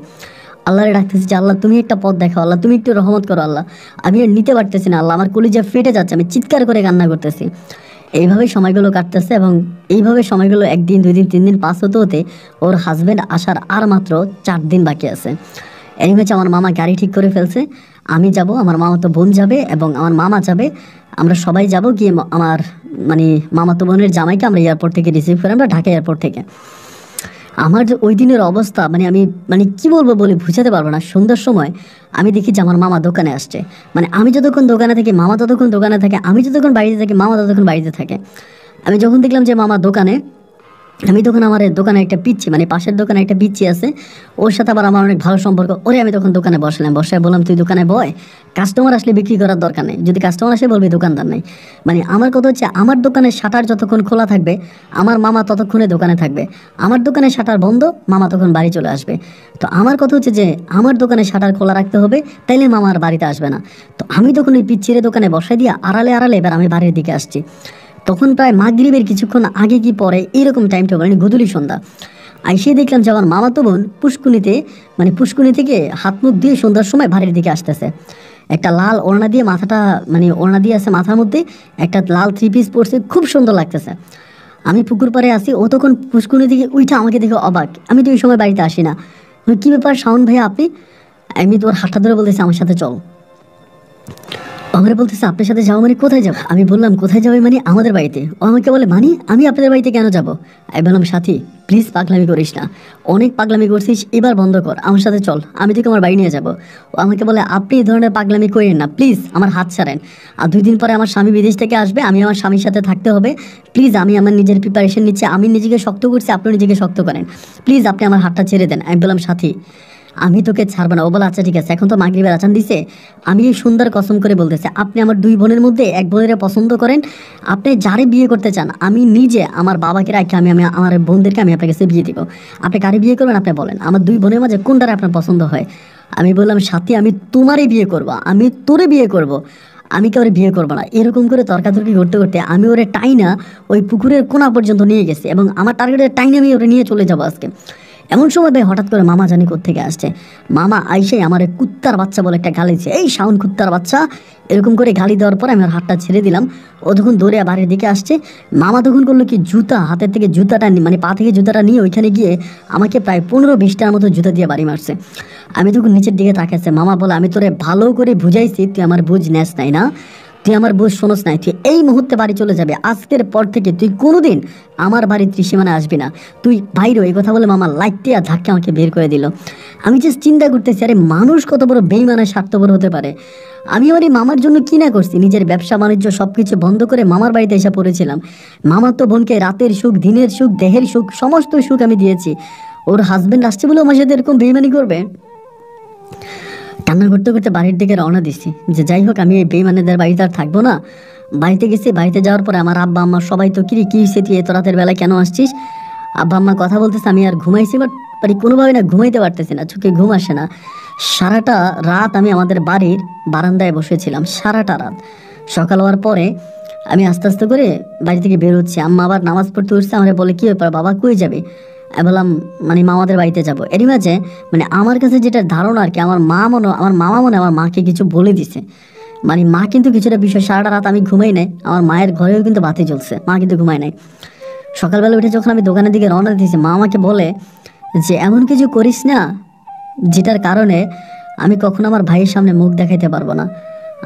আল্লাহরে ডাকতেছি যে, আল্লাহ তুমি একটা পথ দেখাও, আল্লাহ তুমি একটু রহমত করো, আল্লাহ আমি আর নিতে পারতেছি না, আল্লাহ আমার কলিজা ফেটে যাচ্ছে, আমি চিৎকার করে কান্না করতেছি। এইভাবে সময়গুলো কাটতেছে, এবং এইভাবে সময়গুলো 1 দিন 2 দিন 3 দিন পাস হতে হতে ওর হাজব্যান্ড আসার আর মাত্র 4 দিন বাকি আছে। এরই হচ্ছে আমার মামা গাড়ি ঠিক করে ফেলছে, আমি যাব, আমার মামাতো বোন যাবে এবং আমার মামা যাবে, আমরা সবাই যাব। গিয়ে আমার মানে মামাতো বোনের জামাইকে আমরা এয়ারপোর্ট থেকে রিসিভ করে, আমরা ঢাকা এয়ারপোর্ট থেকে। আমার যে ওই দিনের অবস্থা, মানে আমি মানে কি বলবো বলে বুঝাতে পারবো না। সন্ধ্যার সময় আমি দেখি যে আমার মামা দোকানে আসছে, মানে আমি যতক্ষণ দোকানে থাকি মামা ততক্ষণ দোকানে থাকে, আমি যতক্ষণ বাড়িতে থাকি মামা ততক্ষণ বাড়িতে থাকে। আমি যখন দেখলাম যে মামা দোকানে, আমি তখন আমার দোকানে একটা পিচ্ছি, মানে পাশের দোকানে একটা পিচ্ছি আছে, ওর সাথে আবার আমার অনেক ভালো সম্পর্ক। ওরে আমি তখন দোকানে বসলাম, বসায় বললাম, তুই দোকানে বয়, কাস্টমার আসলে বিক্রি করার দরকার নেই, যদি কাস্টমার আসে বলবি দোকানদার নেই। মানে আমার কথা হচ্ছে, আমার দোকানের শাটার যতক্ষণ খোলা থাকবে আমার মামা ততক্ষণে দোকানে থাকবে, আমার দোকানের শাটার বন্ধ মামা তখন বাড়ি চলে আসবে। তো আমার কথা হচ্ছে যে আমার দোকানের শাটার খোলা রাখতে হবে, তাইলে মামা আর বাড়িতে আসবে না। তো আমি তখন ওই পিচ্ছিরে দোকানে বসাই দিয়ে আড়ালে আড়ালে এবার আমি বাড়ির দিকে আসছি। তখন প্রায় মাগরিবের কিছুক্ষণ আগে কি পরে এইরকম টাইমটা, মানে গধূলি সন্ধ্যা। আইসে দেখলাম যে আমার মামাতো বোন পুষ্কুনি থেকে হাত মুখ দিয়ে সন্ধ্যার সময় বাড়ির দিকে আসতেছে, একটা লাল ওড়না দিয়ে মাথাটা মানে ওড়না দিয়ে আছে মাথার মধ্যে, একটা লাল 3 পিস পরছে, খুব সুন্দর লাগতেছে। আমি পুকুর পাড়ে আসি, ও তখন পুষ্কুনি দিকে উইঠা আমাকে দেখে অবাক। আমি তো ওই সময় বাড়িতে আসি না। কী ব্যাপার শাওন ভাইয়া আপনি? আমি তোর হাতটা ধরে বলতেছি আমার সাথে চল। আমার বলতেছে আপনার সাথে যাবো মানে কোথায় যাবো? আমি বললাম কোথায় যাবে মানে আমাদের বাড়িতে। ও আমাকে বলে মানে আমি আপনাদের বাড়িতে কেন যাবো? আমি বললাম সাথী প্লিজ পাগলামি করিস না, অনেক পাগলামি করছিস, এবার বন্ধ কর, আমার সাথে চল, আমি তোকে আমার বাড়ি নিয়ে যাবো। ও আমাকে বলে আপনি এই ধরনের পাগলামি করেন না প্লিজ, আমার হাত ছাড়েন। আর 2 দিন পরে আমার স্বামী বিদেশ থেকে আসবে, আমি আমার স্বামীর সাথে থাকতে হবে, প্লিজ আমি আমার নিজের প্রিপারেশন নিচ্ছি, আমি নিজেকে শক্ত করছি, আপনিও নিজেকে শক্ত করেন, প্লিজ আপনি আমার হাতটা ছেড়ে দেন। আমি বললাম সাথী আমি তোকে ছাড়বো না। ও বলে আচ্ছা ঠিক আছে, এখন তো মাগরিবের আজান দিছে, আমি এই সুন্দর কসম করে বলতেছে আপনি আমার 2 বোনের মধ্যে এক বোনের পছন্দ করেন, আপনি যারে বিয়ে করতে চান আমি নিজে আমার বাবাকে রাখি আমি আমার বোনদেরকে আমি আপনার কাছে বিয়ে দিব, আপনি কারে বিয়ে করবেন আপনি বলেন, আমার 2 বোনের মাঝে কোনটারে আপনার পছন্দ হয়? আমি বললাম সাথী আমি তোমারই বিয়ে করবো, আমি তোরে বিয়ে করব, আমি কাউরে বিয়ে করবো না। এরকম করে তর্কাতর্কি করতে করতে আমি ওরে টাইনা ওই পুকুরের কোনা পর্যন্ত নিয়ে গেছি এবং আমার টার্গেটের টাইনে আমি ওরে নিয়ে চলে যাবো আজকে। এমন সময় ভাই হঠাৎ করে মামা জানি কোত্থেকে আসছে। মামা আইসাই আমার কুত্তার বাচ্চা বলে একটা গালি দিয়েছে, এই শাওন কুত্তার বাচ্চা, এরকম করে গালি দেওয়ার পর আমি ওর হাতটা ছেড়ে দিলাম। ও তখন দৌড়ে বাড়ির দিকে আসছে। মামা তখন করলো কি জুতা হাতের থেকে জুতাটা মানে পা থেকে জুতাটা নিয়ে ওইখানে গিয়ে আমাকে প্রায় 15-20টার মতো জুতা দিয়ে বাড়ি মারছে। আমি তখন নিচের দিকে তাকাচ্ছে। মামা বলে আমি তোরে ভালো করে বুঝাইছি, তুই আমার বুঝ নেস নাই না, তুই আমার বুঝ শোনস নাই, তুই এই মুহূর্তে বাড়ি চলে যাবে, আজকের পর থেকে তুই কোনোদিন আমার বাড়ির ত্রিসীমানায় আসবি না, তুই বাইরে। এই কথা বলে মামা লাইটটি আর ধাক্কা আমাকে বের করে দিল। আমি জাস্ট চিন্তা করতেছি আরে মানুষ কত বড় বেইমানে স্বার্থপর হতে পারে। আমি আমার এই মামার জন্য কি না করছি, নিজের ব্যবসা বাণিজ্য সব কিছু বন্ধ করে মামার বাড়িতে এসে পড়েছিলাম। মামার তো বোনকে রাতের সুখ, দিনের সুখ, দেহের সুখ, সমস্ত সুখ আমি দিয়েছি। ওর হাজবেন্ড আসছে বলে আমার সাথে এরকম বেইমানি করবে? কান্না করতে করতে বাড়ির দিকে রওনা দিচ্ছি যে যাই হোক আমি এই বেইমানেদের বাড়িতে আর থাকবো না। বাড়িতে গেছি, বাড়িতে যাওয়ার পরে আমার আব্বা আম্মা সবাই তো কি হয়েছে তুই এত রাতের বেলায় কেন আসছিস? আব্বা আম্মা কথা বলতেছে, আমি আর ঘুমাইছি বাট কোনোভাবে না ঘুমাইতে পারতেছি না, চোখে ঘুম আসে না। সারাটা রাত আমি আমাদের বাড়ির বারান্দায় বসেছিলাম, সারাটা রাত। সকাল হওয়ার পরে আমি আস্তে আস্তে করে বাড়ি থেকে বেরোচ্ছি। আম্মা আবার নামাজ পড়তে উঠছে, আমার বলে কী ব্যাপার বাবা কই যাবে? আমি বললাম মানে মামাদের বাড়িতে যাব। এরই মাঝে মানে আমার কাছে যেটা ধারণা আর কি, আমার মামা মনে আমার মাকে কিছু বলে দিছে। মানে মা কিন্তু কিছুটা বিষয়, সারাটা রাত আমি ঘুমাই নাই, আমার মায়ের ঘরেও কিন্তু বাতি জ্বলছে, মা কিন্তু ঘুমায় নাই। সকালবেলা উঠে যখন আমি দোকানের দিকে রওনা দিয়েছি, মা আমাকে বলে যে এমন কিছু করিস না যেটার কারণে আমি কখনো আমার ভাইয়ের সামনে মুখ দেখাইতে পারবো না।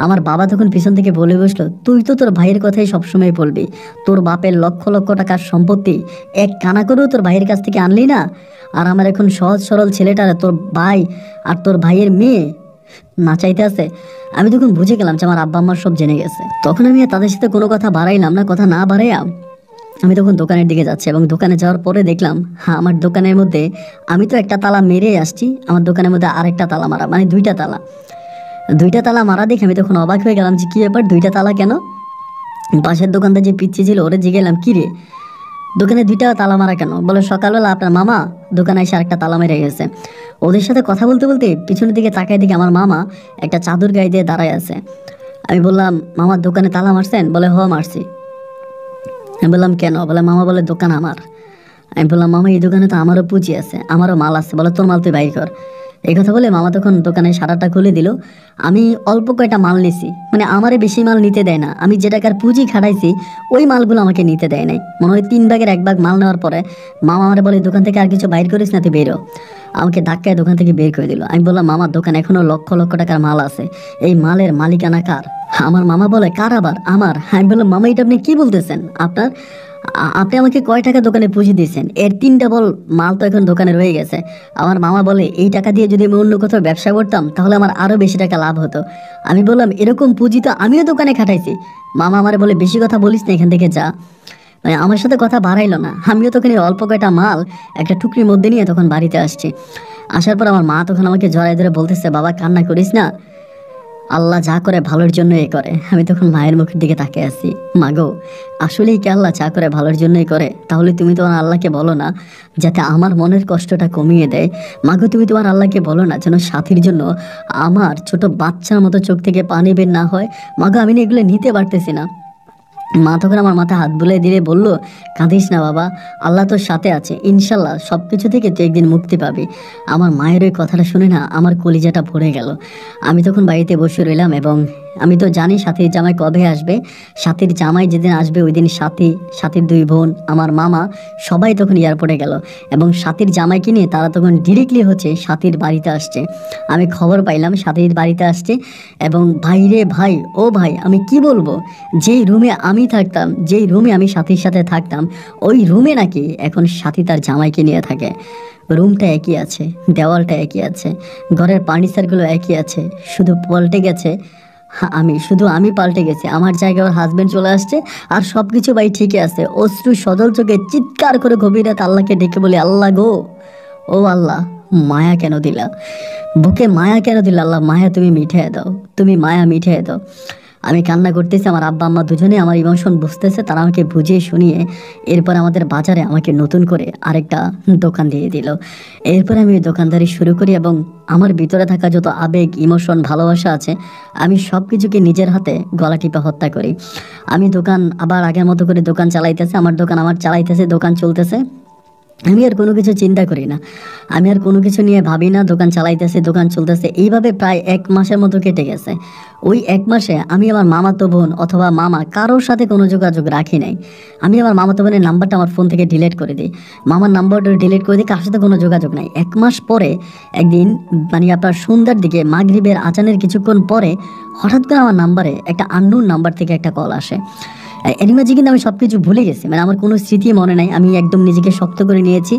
আমার বাবা তখন পিছন থেকে বলে বসলো, তুই তো তোর ভাইয়ের কথাই সবসময় বলবি, তোর বাপের লক্ষ লক্ষ টাকার সম্পত্তি এক কানা করেও তোর ভাইয়ের কাছ থেকে আনলি না, আর আমার এখন সহজ সরল ছেলেটা তোর ভাই আর তোর ভাইয়ের মেয়ে না চাইতে আছে। আমি তখন বুঝে গেলাম যে আমার আব্বা আম্মার সব জেনে গেছে। তখন আমি তাদের সাথে কোনো কথা বাড়াইলাম না, কথা না বাড়াইয়া আমি তখন দোকানের দিকে যাচ্ছি এবং দোকানে যাওয়ার পরে দেখলাম হ্যাঁ আমার দোকানের মধ্যে আমি তো একটা তালা মেরে আসছি, আমার দোকানের মধ্যে আরেকটা তালা মারা, মানে 2টা তালা মারা দেখে আমি তখন অবাক হয়ে গেলাম যে কী ব্যাপার 2টা তালা কেন? পাশের দোকানদার যে পিচ্ছি ছিল ওরে জিগেলাম কি রে দোকানে 2টা তালা মারা কেন? বলে সকালবেলা আপনার মামা দোকানে এসে আরেকটা তালা মেরে গেছে। ওদের সাথে কথা বলতে বলতে পিছনের দিকে তাকায় দিকে আমার মামা একটা চাদর গায়ে দিয়ে দাঁড়ায় আছে। আমি বললাম মামার দোকানে তালা মারছেন? বলে হ মারছি। আমি বললাম কেন? বলে মামা বলে দোকান আমার। আমি বললাম মামা এই দোকানে তো আমারও পুঁজি আছে, আমারও মাল আছে। বলে তোর মাল তুই বাইর কর। এই কথা বলে মামা তখন দোকানে শাটারটা খুলে দিল। আমি অল্প কয়টা মাল নিছি, মানে আমারে বেশি মাল নিতে দেয় না, আমি যে টাকার পুঁজি খাটাইছি ওই মালগুলো আমাকে নিতে দেয় নাই। মনে হয় 3 ভাগের 1 ভাগ মাল নেওয়ার পরে মামা আমারে বলে দোকান থেকে আর কিছু বাইর করিস না, তুই বেরো। আমাকে ধাক্কায় দোকান থেকে বের করে দিল। আমি বললাম মামার দোকান এখনো লক্ষ লক্ষ টাকার মাল আছে, এই মালের মালিকানা কার? আমার মামা বলে কার আবার? আমার। আমি বললাম মামা এটা আপনি কি বলতেছেন? আপনি আমাকে কয় টাকা দোকানে পুঁজি দিয়েছেন? এর 3টা বল মাল তো এখন দোকানে রয়ে গেছে। আমার মামা বলে এই টাকা দিয়ে যদি আমি অন্য কোথাও ব্যবসা করতাম তাহলে আমার আরও বেশি টাকা লাভ হতো। আমি বললাম এরকম পুঁজি তো আমিও দোকানে খাটাইছি। মামা আমার বলে বেশি কথা বলিস না, এখান থেকে যা। মানে আমার সাথে কথা বাড়াইলো না। আমিও তখন এই অল্প কয়টা মাল একটা টুকরির মধ্যে নিয়ে তখন বাড়িতে আসছি। আসার পর আমার মা তখন আমাকে জড়াই ধরে বলতেছে বাবা কান্না করিস না, আল্লাহ যা করে ভালোর জন্যই করে। আমি তখন মায়ের মুখের দিকে তাকিয়ে আছি। মা গো আসলেই কি আল্লাহ যা করে ভালোর জন্যই করে? তাহলে তুমি তোমার আল্লাহকে বলো না যাতে আমার মনের কষ্টটা কমিয়ে দেয়। মা গো তুমি তোমার আল্লাহকে বলো না যেন সাথীর জন্য আমার ছোট বাচ্চার মতো চোখ থেকে পানি বের না হয়। মা গো আমি না এগুলো নিতে পারতেছি না। মা তখন আমার মাথায় হাত বুলিয়ে দিয়ে বলল, কাঁদিস না বাবা, আল্লাহ তোর সাথে আছে, ইনশাল্লাহ সব কিছু থেকে তুই একদিন মুক্তি পাবি। আমার মায়ের ওই কথাটা শুনে না আমার কলিজাটা ভরে গেল। আমি তখন বাড়িতে বসে রইলাম এবং আমি তো জানি সাথীর জামাই কবে আসবে। সাথীর জামাই যেদিন আসবে ওই দিন সাথীর 2 বোন, আমার মামা সবাই তখন এয়ারপোর্টে গেল এবং সাথীর জামাইকে নিয়ে তারা তখন ডিরেক্টলি হচ্ছে সাথীর বাড়িতে আসছে। আমি খবর পাইলাম সাথীর বাড়িতে আসছে এবং ভাই রে ভাই, ও ভাই আমি কি বলবো, যেই রুমে আমি থাকতাম, যেই রুমে আমি সাথীর সাথে থাকতাম, ওই রুমে নাকি এখন সাথী তার জামাইকে নিয়ে থাকে। রুমটা একই আছে, দেওয়ালটা একই আছে, ঘরের ফার্নিচারগুলো একই আছে, শুধু পাল্টে গেছে আমি পাল্টে গেছি, আমার জায়গায় ওর হাজবেন্ড চলে আসছে আর সব কিছু ভাই ঠিকই আছে। অশ্রু সজল চোখে চিৎকার করে গভীর রাত আল্লাহকে ডেকে বলি, আল্লাহ গো, ও আল্লাহ, মায়া কেন দিলা, বুকে মায়া কেন দিলা আল্লাহ, মায়া তুমি মিঠিয়ে দাও, তুমি মায়া মিঠিয়ে দাও। আমি কান্না করতেছি, আমার আব্বা আম্মা দুজনে আমার ইমোশন বুঝতেছে, তারা আমাকে বুঝিয়ে শুনিয়ে এরপর আমাদের বাজারে আমাকে নতুন করে আরেকটা দোকান দিয়ে দিল। এরপর আমি দোকানদারি শুরু করি এবং আমার ভিতরে থাকা যত আবেগ, ইমোশন, ভালোবাসা আছে আমি সব কিছুকে নিজের হাতে গলা টিপে হত্যা করি। আমি দোকান আবার আগের মতো করে দোকান চালাইতেছে, আমার দোকান আমার চালাইতেছে, দোকান চলতেছে। আমি আর কোনো কিছু চিন্তা করি না, আমি আর কোনো কিছু নিয়ে ভাবি না, দোকান চালাইতেছে, দোকান চলতেছে। এইভাবে প্রায় 1 মাসের মতো কেটে গেছে। ওই 1 মাসে আমি আমার মামাতো বোন অথবা মামা কারোর সাথে কোনো যোগাযোগ রাখি নাই। আমি আমার মামাতো বোনের নাম্বারটা আমার ফোন থেকে ডিলিট করে দিই, মামার নাম্বারটা ডিলিট করে দিই, কার সাথে কোনো যোগাযোগ নাই। 1 মাস পরে একদিন মানে আপনার সন্ধ্যার দিকে মাগরিবের আজানের কিছুক্ষণ পরে হঠাৎ করে আমার নাম্বারে একটা আননোন নাম্বার থেকে একটা কল আসে। এর মাঝে কিন্তু আমি সব কিছু ভুলে গেছি, মানে আমার কোনো স্মৃতি মনে নাই। আমি একদম নিজেকে শক্ত করে নিয়েছি।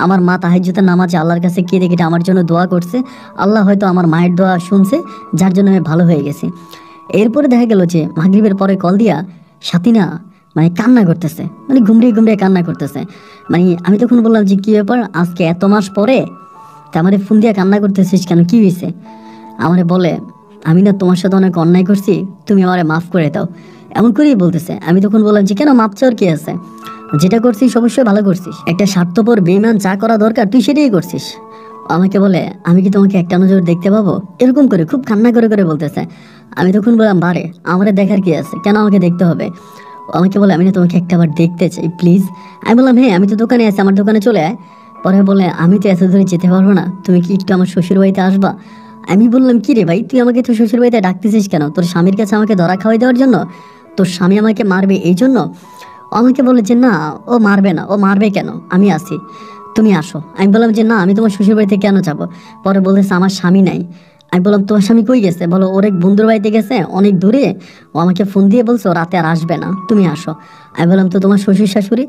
আমার মা তাহাজ্জুদের নামাজে আল্লাহর কাছে কেঁদে কেটে আমার জন্য দোয়া করছে। আল্লাহ হয়তো আমার মায়ের দোয়া শুনছে, যার জন্য আমি ভালো হয়ে গেছি। এরপরে দেখা গেল যে মাগরিবের পরে কল দিয়া সাথী না মানে কান্না করতেছে, মানে ঘুমড়িয়ে ঘুমড়িয়ে কান্না করতেছে। মানে আমি তখন বললাম যে কী ব্যাপার, আজকে এত মাস পরে তা আমারে ফোন দিয়ে কান্না করতেছিস কেন, কী হয়েছে? আমারে বলে, আমি না তোমার সাথে অনেক অন্যায় করছি, তুমি আমারে মাফ করে দাও, এমন করেই বলতেছে। আমি তখন বললাম যে কেন, মাপ চাওয়ার কি আছে, যেটা করছিস অবশ্যই ভালো করছিস, একটা স্বার্থপর বেঈমান যা করা দরকার তুই সেটাই করছিস। আমাকে বলে, আমি কি তোমাকে একটা নজর দেখতে পাবো, এরকম করে খুব কান্না করে করে বলতেছে। আমি তখন বললাম, বারে আমারে দেখার কি আছে, কেন আমাকে দেখতে হবে? আমাকে বলে, আমি না তোমাকে একটাবার দেখতে চাই প্লিজ। আমি বললাম, হ্যাঁ আমি তো দোকানে আছি, আমার দোকানে চলে আয়। পরে বলে, আমি তো এত দূরে যেতে পারবো না, তুমি কি একটু আমার শ্বশুর বাড়িতে আসবা? আমি বললাম, কি রে ভাই, তুই আমাকে তোর শ্বশুর বাড়িতে ডাকতেছিস কেন? তোর স্বামীর কাছে আমাকে ধরা খাওয়াই দেওয়ার জন্য? তোর স্বামী আমাকে মারবে এই জন্য? ও আমাকে বলে যে না, ও মারবে না, ও মারবে কেন, আমি আছি, তুমি আসো। আমি বললাম যে না, আমি তোমার শ্বশুর বাড়িতে কেন যাবো? পরে বলতেছে, আমার স্বামী নাই। আমি বললাম, তোমার স্বামী কই গেছে? বলো, ওর এক বন্ধুর বাড়িতে গেছে অনেক দূরে, ও আমাকে ফোন দিয়ে বলছো রাতে আর আসবে না, তুমি আসো। আমি বললাম, তো তোমার শ্বশুর শাশুড়ি?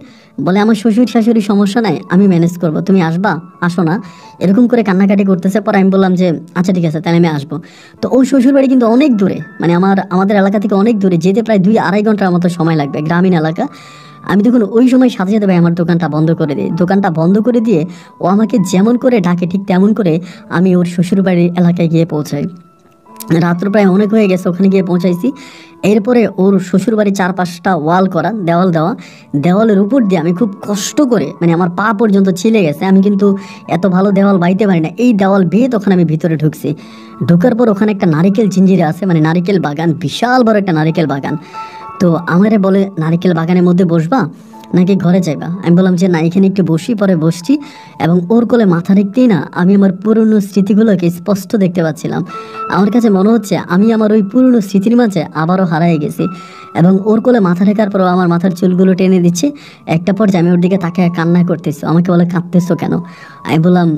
বলে, আমার শ্বশুর শাশুড়ি সমস্যা নাই, আমি ম্যানেজ করবো, তুমি আসবা, আসো না, এরকম করে কান্নাকাটি করতেছে। পরে আমি বললাম যে আচ্ছা ঠিক আছে, তাহলে আমি আসবো। তো ওই শ্বশুর বাড়ি কিন্তু অনেক দূরে, মানে আমাদের এলাকা থেকে অনেক দূরে, যেতে প্রায় 2-2.5 ঘন্টার মতো সময় লাগবে, গ্রামীণ এলাকা। আমি তখন ওই সময় সাথে সাথে ভাই আমার দোকানটা বন্ধ করে দিই। দোকানটা বন্ধ করে দিয়ে ও আমাকে যেমন করে ডাকে ঠিক তেমন করে আমি ওর শ্বশুরবাড়ির এলাকায় গিয়ে পৌঁছাই। রাত্র প্রায় অনেক হয়ে গেছে, ওখানে গিয়ে পৌঁছাইছি। এরপরে ওর শ্বশুরবাড়ির 4-5টা ওয়াল করা, দেওয়াল দেওয়া, দেওয়ালের উপর দিয়ে আমি খুব কষ্ট করে, মানে আমার পা পর্যন্ত ছিলে গেছে, আমি কিন্তু এত ভালো দেওয়াল বাইতে পারি না, এই দেওয়াল বেয়ে তখন আমি ভিতরে ঢুকছি। ঢোকার পর ওখানে একটা নারিকেল জিঞ্জিরা আছে, মানে নারিকেল বাগান, বিশাল বড় একটা নারিকেল বাগান। তো আমারে বলে, নারিকেল বাগানের মধ্যে বসবা নাকি ঘরে যাইবা? আমি বললাম যে না, এখানে একটু বসি। পরে বসছি এবং ওর কোলে মাথা রেখতেই না আমি আমার পুরনো স্মৃতিগুলোকে স্পষ্ট দেখতে পাচ্ছিলাম। আমার কাছে মনে হচ্ছে আমি আমার ওই পুরনো স্মৃতির মাঝে আবারও হারাই গেছি। এবং ওর কোলে মাথা রেখার পরও আমার মাথার চুলগুলো টেনে দিচ্ছে। একটা পর্যায়ে আমি ওর দিকে তাকে কান্না করতেছি। আমাকে বলে, কাঁদতেছো কেন? আমি বললাম,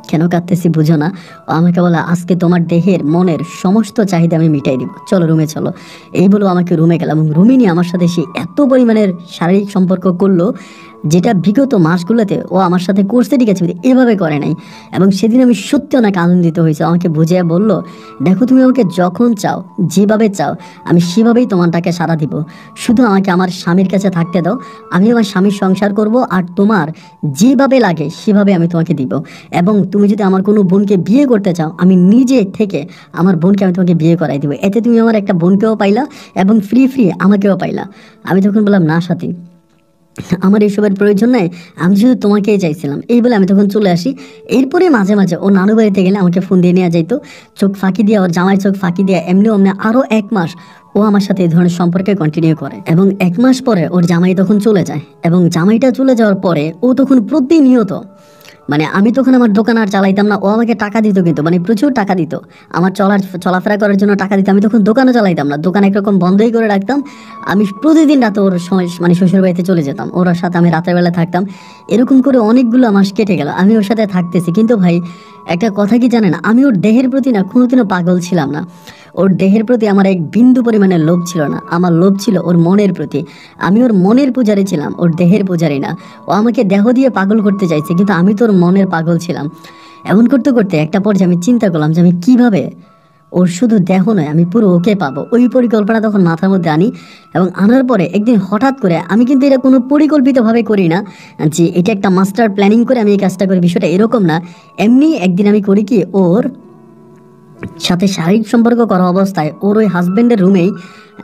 কেন কাঁদতেছি বুঝো না? ও আমাকে বলে, আজকে তোমার দেহের মনের সমস্ত চাহিদা আমি মিটাই দিব, চলো রুমে চলো। এই বলো আমাকে রুমে গেলাম এবং রুমে নিয়ে আমার সাথে সে এত পরিমাণের শারীরিক সম্পর্ক করলো, যেটা বিগত মাসগুলোতে ও আমার সাথে করছে, ঠিক আছে, এভাবে করে নাই। এবং সেদিন আমি সত্যি অনেক আনন্দিত হয়েছি। আমাকে বুঝিয়ে বললো, দেখো তুমি আমাকে যখন চাও, যেভাবে চাও, আমি সেভাবেই তোমারটাকে সাড়া দিব, শুধু আমাকে আমার স্বামীর কাছে থাকতে দাও, আমি আমার স্বামীর সংসার করব, আর তোমার যেভাবে লাগে সেভাবে আমি তোমাকে দিব। এবং তুমি যদি আমার কোনো বোনকে বিয়ে করতে চাও, আমি নিজে থেকে আমার বোনকে আমি তোমাকে বিয়ে করাই দিব, এতে তুমি আমার একটা বোনকেও পাইলা এবং ফ্রি ফ্রি আমাকেও পাইলা। আমি তখন বললাম, না সাথী, আমার এইসবের প্রয়োজন নাই, আমি শুধু তোমাকেই চাইছিলাম, এই বলে আমি তখন চলে আসি। এরপরে মাঝে মাঝে ও নানু বাড়িতে গেলে আমাকে ফোন দিয়ে নেওয়া যাইতো, চোখ ফাঁকি দিয়ে, ওর জামাই চোখ ফাঁকি দিয়ে এমনি অমনি আরও 1 মাস ও আমার সাথে এই ধরনের সম্পর্কে কন্টিনিউ করে। এবং 1 মাস পরে ওর জামাই তখন চলে যায়, এবং জামাইটা চলে যাওয়ার পরে ও তখন প্রতিনিয়ত, মানে আমি তখন আমার দোকান আর চালাইতাম না, ও আমাকে টাকা দিত, কিন্তু মানে প্রচুর টাকা দিত আমার চলাফেরা করার জন্য টাকা দিত। আমি তখন দোকানও চালাইতাম না, দোকান একরকম বন্ধই করে রাখতাম। আমি প্রতিদিন রাতে ওর সময় মানে শ্বশুর বাড়িতে চলে যেতাম, ওর সাথে আমি রাতের বেলা থাকতাম। এরকম করে অনেকগুলো মাস কেটে গেল, আমি ওর সাথে থাকতেছি। কিন্তু ভাই একটা কথা কি জানেন, আমি ওর দেহের প্রতি না কোনোদিনও পাগল ছিলাম না, ওর দেহের প্রতি আমার এক বিন্দু পরিমাণে লোভ ছিল না, আমার লোভ ছিল ওর মনের প্রতি। আমি ওর মনের পূজারি ছিলাম, ওর দেহের পূজারি না। ও আমাকে দেহ দিয়ে পাগল করতে চাইছে, কিন্তু আমি তো ওর মনের পাগল ছিলাম। এমন করতে করতে একটা পর্যায়ে আমি চিন্তা করলাম যে আমি কীভাবে ওর শুধু দেহ নয়, আমি পুরো ওকে পাবো। ওই পরিকল্পনা তখন মাথার মধ্যে আনি, এবং আনার পরে একদিন হঠাৎ করে, আমি কিন্তু এটা কোনো পরিকল্পিতভাবে করি না যে এটা একটা মাস্টার প্ল্যানিং করে আমি এই কাজটা করি, বিষয়টা এরকম না। এমনি একদিন আমি করি কি, ওর সাথে শারীরিক সম্পর্ক করা অবস্থায় ওর ওই হাজব্যান্ডের রুমেই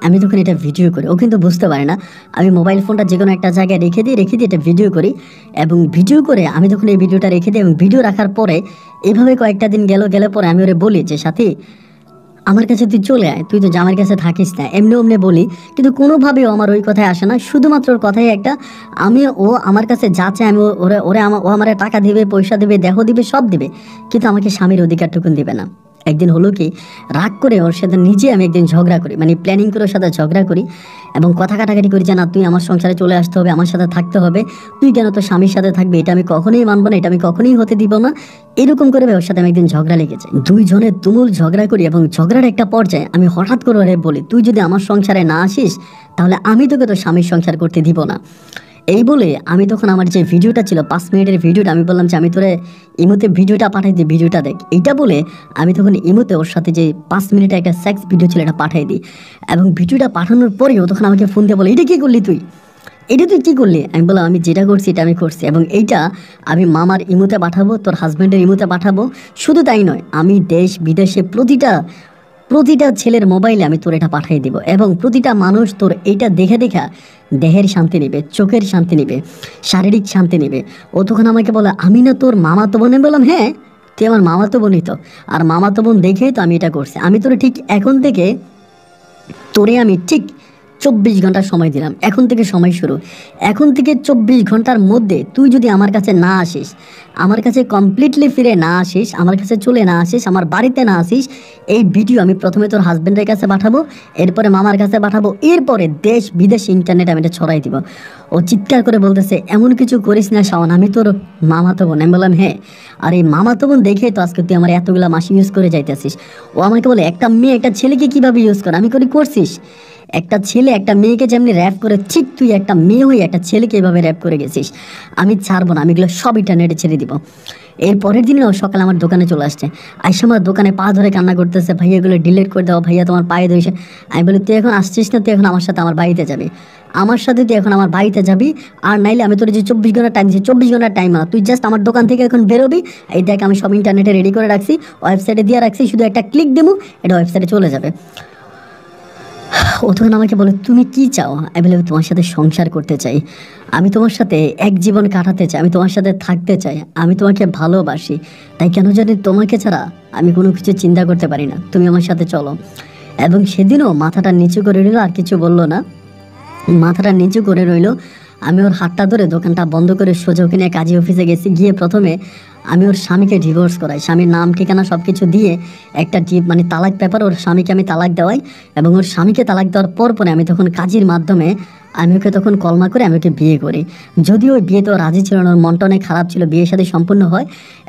আমি তখন এটা ভিডিও করি। ও কিন্তু বুঝতে পারে না, আমি মোবাইল ফোনটা যে কোনো একটা জায়গায় রেখে দিই এটা ভিডিও করি। এবং ভিডিও করে আমি তখন এই ভিডিওটা রেখে দিই, এবং ভিডিও রাখার পরে এভাবে কয়েকটা দিন গেলে পরে আমি ওরে বলি যে সাথী আমার কাছে তুই চলে আয়, তুই তো জামাইয়ের কাছে থাকিস না, এমনি অমনি বলি। কিন্তু কোনোভাবেও আমার ওই কথায় আসে না, শুধুমাত্র ওর কথাই একটা, ও আমার কাছে যা চায় আমি ও আমার টাকা দিবে, পয়সা দিবে, দেহ দিবে, সব দিবে, কিন্তু আমাকে স্বামীর অধিকারটুকুন দিবে না। একদিন হলো কি, রাগ করে ওর সাথে নিজে আমি একদিন ঝগড়া করি, মানে প্ল্যানিং করে ওর সাথে ঝগড়া করি এবং কথা কাটাকাটি করি যে না, তুই আমার সংসারে চলে আসতে হবে, আমার সাথে থাকতে হবে, তুই কেন তোর স্বামীর সাথে থাকবে, এটা আমি কখনোই মানবো না, এটা আমি কখনোই হতে দিব না। এরকম করে ওর সাথে আমি একদিন ঝগড়া লেগেছে, দুইজনে তুমুল ঝগড়া করি। এবং ঝগড়ার একটা পর্যায়ে আমি হঠাৎ করে ওরে বলি, তুই যদি আমার সংসারে না আসিস তাহলে আমি তোকে তোর স্বামীর সংসার করতে দিব না। এই বলে আমি তখন আমার যে ভিডিওটা ছিল 5 মিনিটের ভিডিওটা, আমি বললাম যে আমি তোরে ইমোতে ভিডিওটা পাঠাই দিই, ভিডিওটা দেখ। এইটা বলে আমি তখন ইমোতে ওর সাথে যে 5 মিনিটের একটা সেক্স ভিডিও ছিল এটা পাঠাই দিই। এবং ভিডিওটা পাঠানোর পরেও তখন আমাকে ফোন দিয়ে বলে, এটা কী করলি তুই, এটা তুই কী করলি? আমি বললাম আমি যেটা করছি এটা আমি করছি, এবং এইটা আমি মামার ইমোতে পাঠাবো, তোর হাজব্যান্ডের ইমোতে পাঠাবো। শুধু তাই নয়, আমি দেশ বিদেশে প্রতিটা ছেলের মোবাইলে আমি তোর এটা পাঠিয়ে দিব, এবং প্রতিটা মানুষ তোর এইটা দেখে দেখা দেহের শান্তি নেবে, চোখের শান্তি নেবে, শারীরিক শান্তি নেবে। ও তখন আমাকে বলে, আমি না তোর মামাতো বোন? বললাম হ্যাঁ, তুই আমার মামাতো বোনই তো, আর মামাতো বোন দেখেই তো আমি এটা করছি। আমি তোরে ঠিক এখন থেকে আমি ঠিক 24 ঘন্টা সময় দিলাম, এখন থেকে সময় শুরু। এখন থেকে 24 ঘন্টার মধ্যে তুই যদি আমার কাছে না আসিস, আমার কাছে কমপ্লিটলি ফিরে না আসিস, আমার কাছে চলে না আসিস, আমার বাড়িতে না আসিস, এই ভিডিও আমি প্রথমে তোর হাজব্যান্ডের কাছে পাঠাবো, এরপরে মামার কাছে পাঠাবো, এরপরে দেশ বিদেশ ইন্টারনেট আমি এটা ছড়াই দিব। ও চিৎকার করে বলতেছে, এমন কিছু করিস না শাওন, আমি তোর মামাতো বোন। আমি বললাম হ্যাঁ, আর এই মামাতো বোন দেখে তো আজকে তুই আমার এতগুলা মাস ইউজ করে যাইতেছিস। ও আমাকে বলে, একটা মেয়ে একটা ছেলেকে কীভাবে ইউজ করে? আমি করছিস, একটা ছেলে একটা মেয়েকে যেমনি র্যাপ করে, ঠিক তুই একটা মেয়ে হয়ে একটা ছেলেকে এভাবে র্যাপ করে গেছিস। আমি ছাড়বো না, আমি এগুলো সব ইন্টারনেটে ছেড়ে দিব। এর পরের দিনও সকালে আমার দোকানে চলে আসছে, আইসা আমার দোকানে পা ধরে কান্না করতেছে, ভাইয়া এগুলো ডিলিট করে দাও, ভাইয়া তোমার পায়ে ধরেছে। আমি বলি, তুই এখন আসছিস না, তুই এখন আমার সাথে আমার বাড়িতে যাবি, আমার সাথে তুই এখন আমার বাড়িতে যাবি, আর নাইলে আমি তোর যে 24 ঘন্টা টাইম দিচ্ছি, 24 ঘন্টা টাইম না, তুই জাস্ট আমার দোকান থেকে এখন বেরোবি। এই দেখ আমি সব ইন্টারনেটে রেডি করে রাখছি, ওয়েবসাইটে দিয়ে রাখছি, শুধু একটা ক্লিক দেবো, এটা ওয়েবসাইটে চলে যাবে। ও তখন আমাকে বলে, তুমি কি চাও? আমি বলে, তোমার সাথে সংসার করতে চাই, আমি তোমার সাথে এক জীবন কাটাতে চাই, আমি তোমার সাথে থাকতে চাই, আমি তোমাকে ভালোবাসি, তাই কেন জানি তোমাকে ছাড়া আমি কোনো কিছু চিন্তা করতে পারি না, তুমি আমার সাথে চলো। এবং সেদিনও মাথাটা নিচু করে রইল, আর কিছু বলল না, মাথাটা নিচু করে রইল। আমি ওর হাতটা ধরে দোকানটা বন্ধ করে সোজা ওখানে কাজী অফিসে গেছি, গিয়ে প্রথমে আমি ওর স্বামীকে ডিভোর্স করাই, স্বামীর নাম ঠিকানা সব কিছু দিয়ে একটা মানে তালাক পেপার ওর স্বামীকে আমি তালাক দেওয়াই। এবং ওর স্বামীকে তালাক দেওয়ার পরে আমি তখন কাজীর মাধ্যমে আমি ওকে তখন কলমা করে আমি ওকে বিয়ে করি। যদিও ওই বিয়ে তো রাজি ছিল না, ওর মনটা অনেক খারাপ ছিল। বিয়ে শাদী সম্পূর্ণ হয়,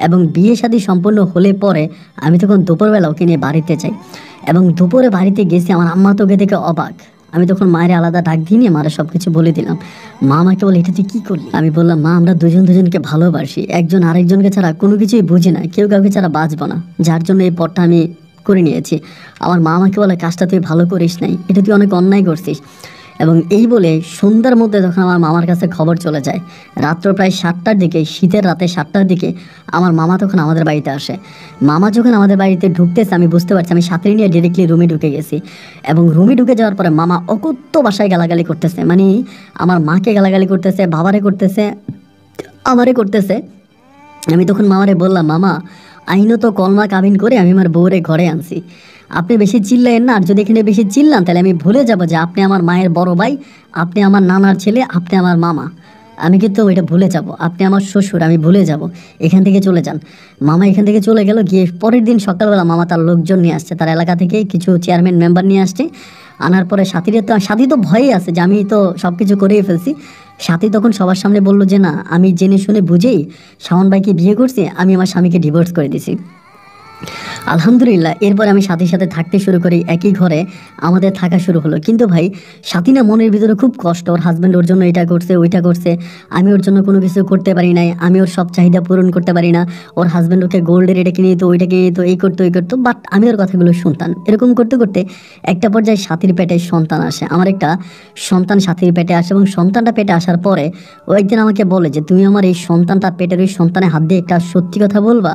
এবং বিয়ে শাদী সম্পূর্ণ হলে পরে আমি তখন দুপুরবেলা ওকে নিয়ে বাড়িতে যাই, এবং দুপুরে বাড়িতে গেছি, আমার আম্মা তো ওকে দেখে অবাক। আমি তখন মায়ের আলাদা ডাক দিয়ে নিয়ে মারা সব কিছু বলে দিলাম। মা আমাকে বলে, এটা তুই কী করলি? আমি বললাম, মা আমরা দুজনকে ভালোবাসি, একজন আরেকজনকে ছাড়া কোনো কিছুই বুঝি না, কেউ কাউকে ছাড়া বাঁচবো না, যার জন্য এই পথটা আমি করে নিয়েছি। আমার মা আমাকে বলে, কাজটা তুই ভালো করিস নাই, এটা তুই অনেক অন্যায় করছিস। এবং এই বলে সন্ধ্যার মধ্যে যখন আমার মামার কাছে খবর চলে যায়, রাত্র প্রায় 7টার দিকে, শীতের রাতে 7টার দিকে আমার মামা তখন আমাদের বাড়িতে আসে। মামা যখন আমাদের বাড়িতে ঢুকতেছে আমি বুঝতে পারছি, আমি সাথে নিয়ে ডিরেক্টলি রুমে ঢুকে গেছি। এবং রুমে ঢুকে যাওয়ার পরে মামা অকথ্য ভাষায় গালাগালি করতেছে, মানে আমার মাকে গালাগালি করতেছে, বাবারে করতেছে, আমারে করতেছে। আমি তখন মামারে বললাম, মামা আইনত কলমা কাবিন করে আমি আমার বউরে ঘরে আনছি, আপনি বেশি চিল্লাইন না, আর যদি এখানে বেশি চিল্লান তাহলে আমি ভুলে যাব যে আপনি আমার মায়ের বড় ভাই, আপনি আমার নানার ছেলে, আপনি আমার মামা, আমি কিন্তু এটা ভুলে যাব, আপনি আমার শ্বশুর, আমি ভুলে যাব, এখান থেকে চলে যান। মামা এখান থেকে চলে গেল। গিয়ে পরের দিন সকালবেলা মামা তার লোকজন নিয়ে আসছে, তার এলাকা থেকে কিছু চেয়ারম্যান মেম্বার নিয়ে আসছে। আনার পরে সাথী তো ভয়ে আছে যে আমি তো সব কিছু করেই ফেলছি। সাথী তখন সবার সামনে বলল যে না, আমি জেনে শুনে বুঝেই শাওন ভাইকে বিয়ে করছি, আমি আমার স্বামীকে ডিভোর্স করে দিছি। আলহামদুলিল্লাহ। এরপর আমি সাথীর সাথে থাকতে শুরু করি, একই ঘরে আমাদের থাকা শুরু হলো। কিন্তু ভাই সাথী না মনের ভিতরে খুব কষ্ট, ওর হাজব্যান্ড ওর জন্য এটা করছে ওইটা করছে, আমি ওর জন্য কোনো কিছু করতে পারি নাই, আমি ওর সব চাহিদা পূরণ করতে পারি না, ওর হাজব্যান্ড ওকে গোল্ডের এটা কিনে দিত, ওইটা কিনে দিত, এই করতো ওই করতো, বাট আমি ওর কথাগুলো শুনতাম। এরকম করতে করতে একটা পর্যায়ে সাথীর পেটে সন্তান আসে, আমার একটা সন্তান সাথীর পেটে আসে। এবং সন্তানটা পেটে আসার পরে ও একদিন আমাকে বলে যে তুমি আমার এই সন্তানটা, পেটের ওই সন্তানের হাত দিয়ে একটা সত্যি কথা বলবা।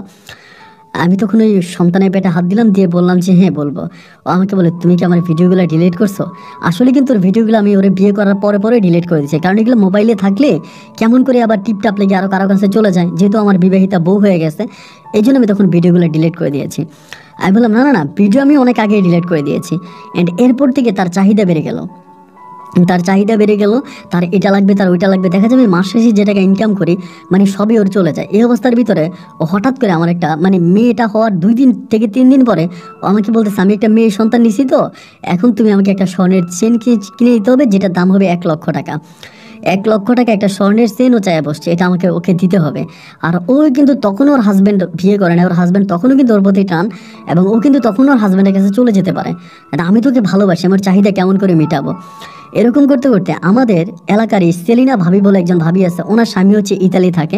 আমি তখন ওই সন্তানের পেটে হাত দিলাম, দিয়ে বললাম যে হ্যাঁ বলবো। ও আমাকে বলে তুমি কি আমার ভিডিওগুলো ডিলিট করছো? আসলে কিন্তু ওর ভিডিওগুলো আমি ওরে বিয়ে করার পরে পরে ডিলিট করে দিচ্ছি, কারণ এগুলো মোবাইলে থাকলে কেমন করে আবার টিপটাপ লেগে আরও কারো কাছে চলে যায়, যেহেতু আমার বিবাহিতা বউ হয়ে গেছে, এই জন্য আমি তখন ভিডিওগুলো ডিলিট করে দিয়েছি। আমি বললাম না না না, ভিডিও আমি অনেক আগেই ডিলিট করে দিয়েছি। অ্যান্ড এরপর থেকে তার চাহিদা বেড়ে গেল, তার এটা লাগবে, তার ওইটা লাগবে। দেখা যাবে মাস শেষে যে টাকা ইনকাম করি মানে সবই ওর চলে যায়। এই অবস্থার ভিতরে ও হঠাৎ করে আমার একটা মানে মেয়েটা হওয়ার 2 দিন থেকে 3 দিন পরে ও আমাকে বলতেছে আমি একটা মেয়ে সন্তান নিছি, তো এখন তুমি আমাকে একটা স্বর্ণের চেন কিনে দিতে হবে, যেটার দাম হবে 1 লক্ষ টাকা। 1 লক্ষ টাকা একটা স্বর্ণের চেনও চায় বসছে, এটা ওকে দিতে হবে। আর ও কিন্তু তখন ওর হাজব্যান্ড বিয়ে করে না, ওর হাজব্যান্ড তখনও কিন্তু ওর প্রতি টান, এবং ও কিন্তু তখন ওর হাজব্যান্ডের কাছে চলে যেতে পারে। আমি তোকে ভালোবাসি, আমার চাহিদা কেমন করে মেটাবো। এরকম করতে করতে আমাদের এলাকারই সেলিনা ভাবি বলে একজন ভাবি আছে, ওনার স্বামী হচ্ছে ইতালি থাকে।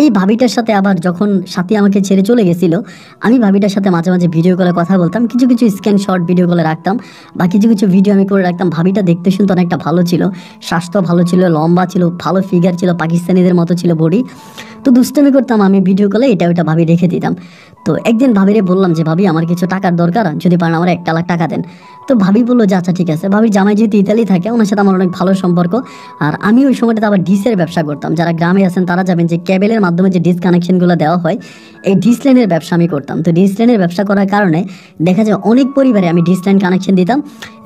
এই ভাবিটার সাথে আবার যখন সাথী আমাকে ছেড়ে চলে গেছিলো, আমি ভাবিটার সাথে মাঝে মাঝে ভিডিও কলে কথা বলতাম, কিছু কিছু স্ক্রিনশট ভিডিও কলে রাখতাম, বা কিছু কিছু ভিডিও আমি করে রাখতাম। ভাবিটা দেখতে শুনতে অনেকটা ভালো ছিল, স্বাস্থ্য ভালো ছিল, লম্বা ছিল, ভালো ফিগার ছিল, পাকিস্তানিদের মতো ছিল বডি। তো দুষ্টামি করতাম আমি ভিডিও কলে, এটা ওইটা ভাবি রেখে দিতাম। তো একদিন ভাবিরে বললাম যে ভাবি আমার কিছু টাকার দরকার, যদি পারেন আমার 1 লাখ টাকা দেন। তো ভাবি বললো যে আচ্ছা ঠিক আছে। ভাবির জামাই যেহেতু ইতালি থাকে, ওনার সাথে আমার অনেক ভালো সম্পর্ক। আর আমি ওই সময়টাতে আবার ডিসের ব্যবসা করতাম, যারা গ্রামে আছেন তারা যাবেন যে কেবেলের মাধ্যমে যে ডিস কানেকশনগুলো দেওয়া হয়, এই ডিস লাইনের ব্যবসা আমি করতাম। তো ডিস লাইনের ব্যবসা করার কারণে দেখা যায় অনেক পরিবারে আমি ডিস লাইন কানেকশন দিতাম,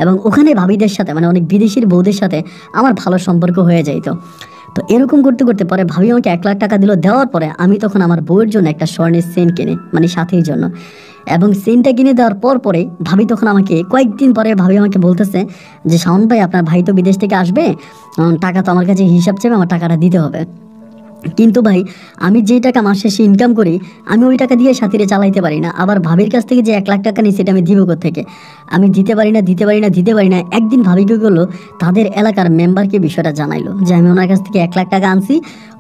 এবং ওখানে ভাবিদের সাথে মানে অনেক বিদেশির বউদের সাথে আমার ভালো সম্পর্ক হয়ে যাইতো। তো এরকম করতে করতে পরে ভাবি আমাকে 1 লাখ টাকা দিল। দেওয়ার পরে আমি তখন আমার বউয়ের জন্য একটা স্বর্ণের চেন কিনে, মানে সাথীর জন্য, এবং চেনটা কিনে দেওয়ার পরে ভাবি তখন আমাকে কয়েকদিন পরে ভাবি আমাকে বলতেছে যে শাওন ভাই আপনার ভাই তো বিদেশ থেকে আসবে, টাকা তো আমার কাছে হিসাব চেয়ে আমার টাকাটা দিতে হবে। কিন্তু ভাই আমি যে টাকা মাস শেষে ইনকাম করি আমি ওই টাকা দিয়ে সাথীরে চালাইতে পারি না। আবার ভাবির কাছ থেকে যে 1 লাখ টাকা নিই সেটা আমি দিব কোত্থেকে? আমি দিতে পারি না। একদিন ভাবি কী করলো, তাদের এলাকার মেম্বারকে বিষয়টা জানাইলো যে আমি ওনার কাছ থেকে 1 লাখ টাকা আনছি,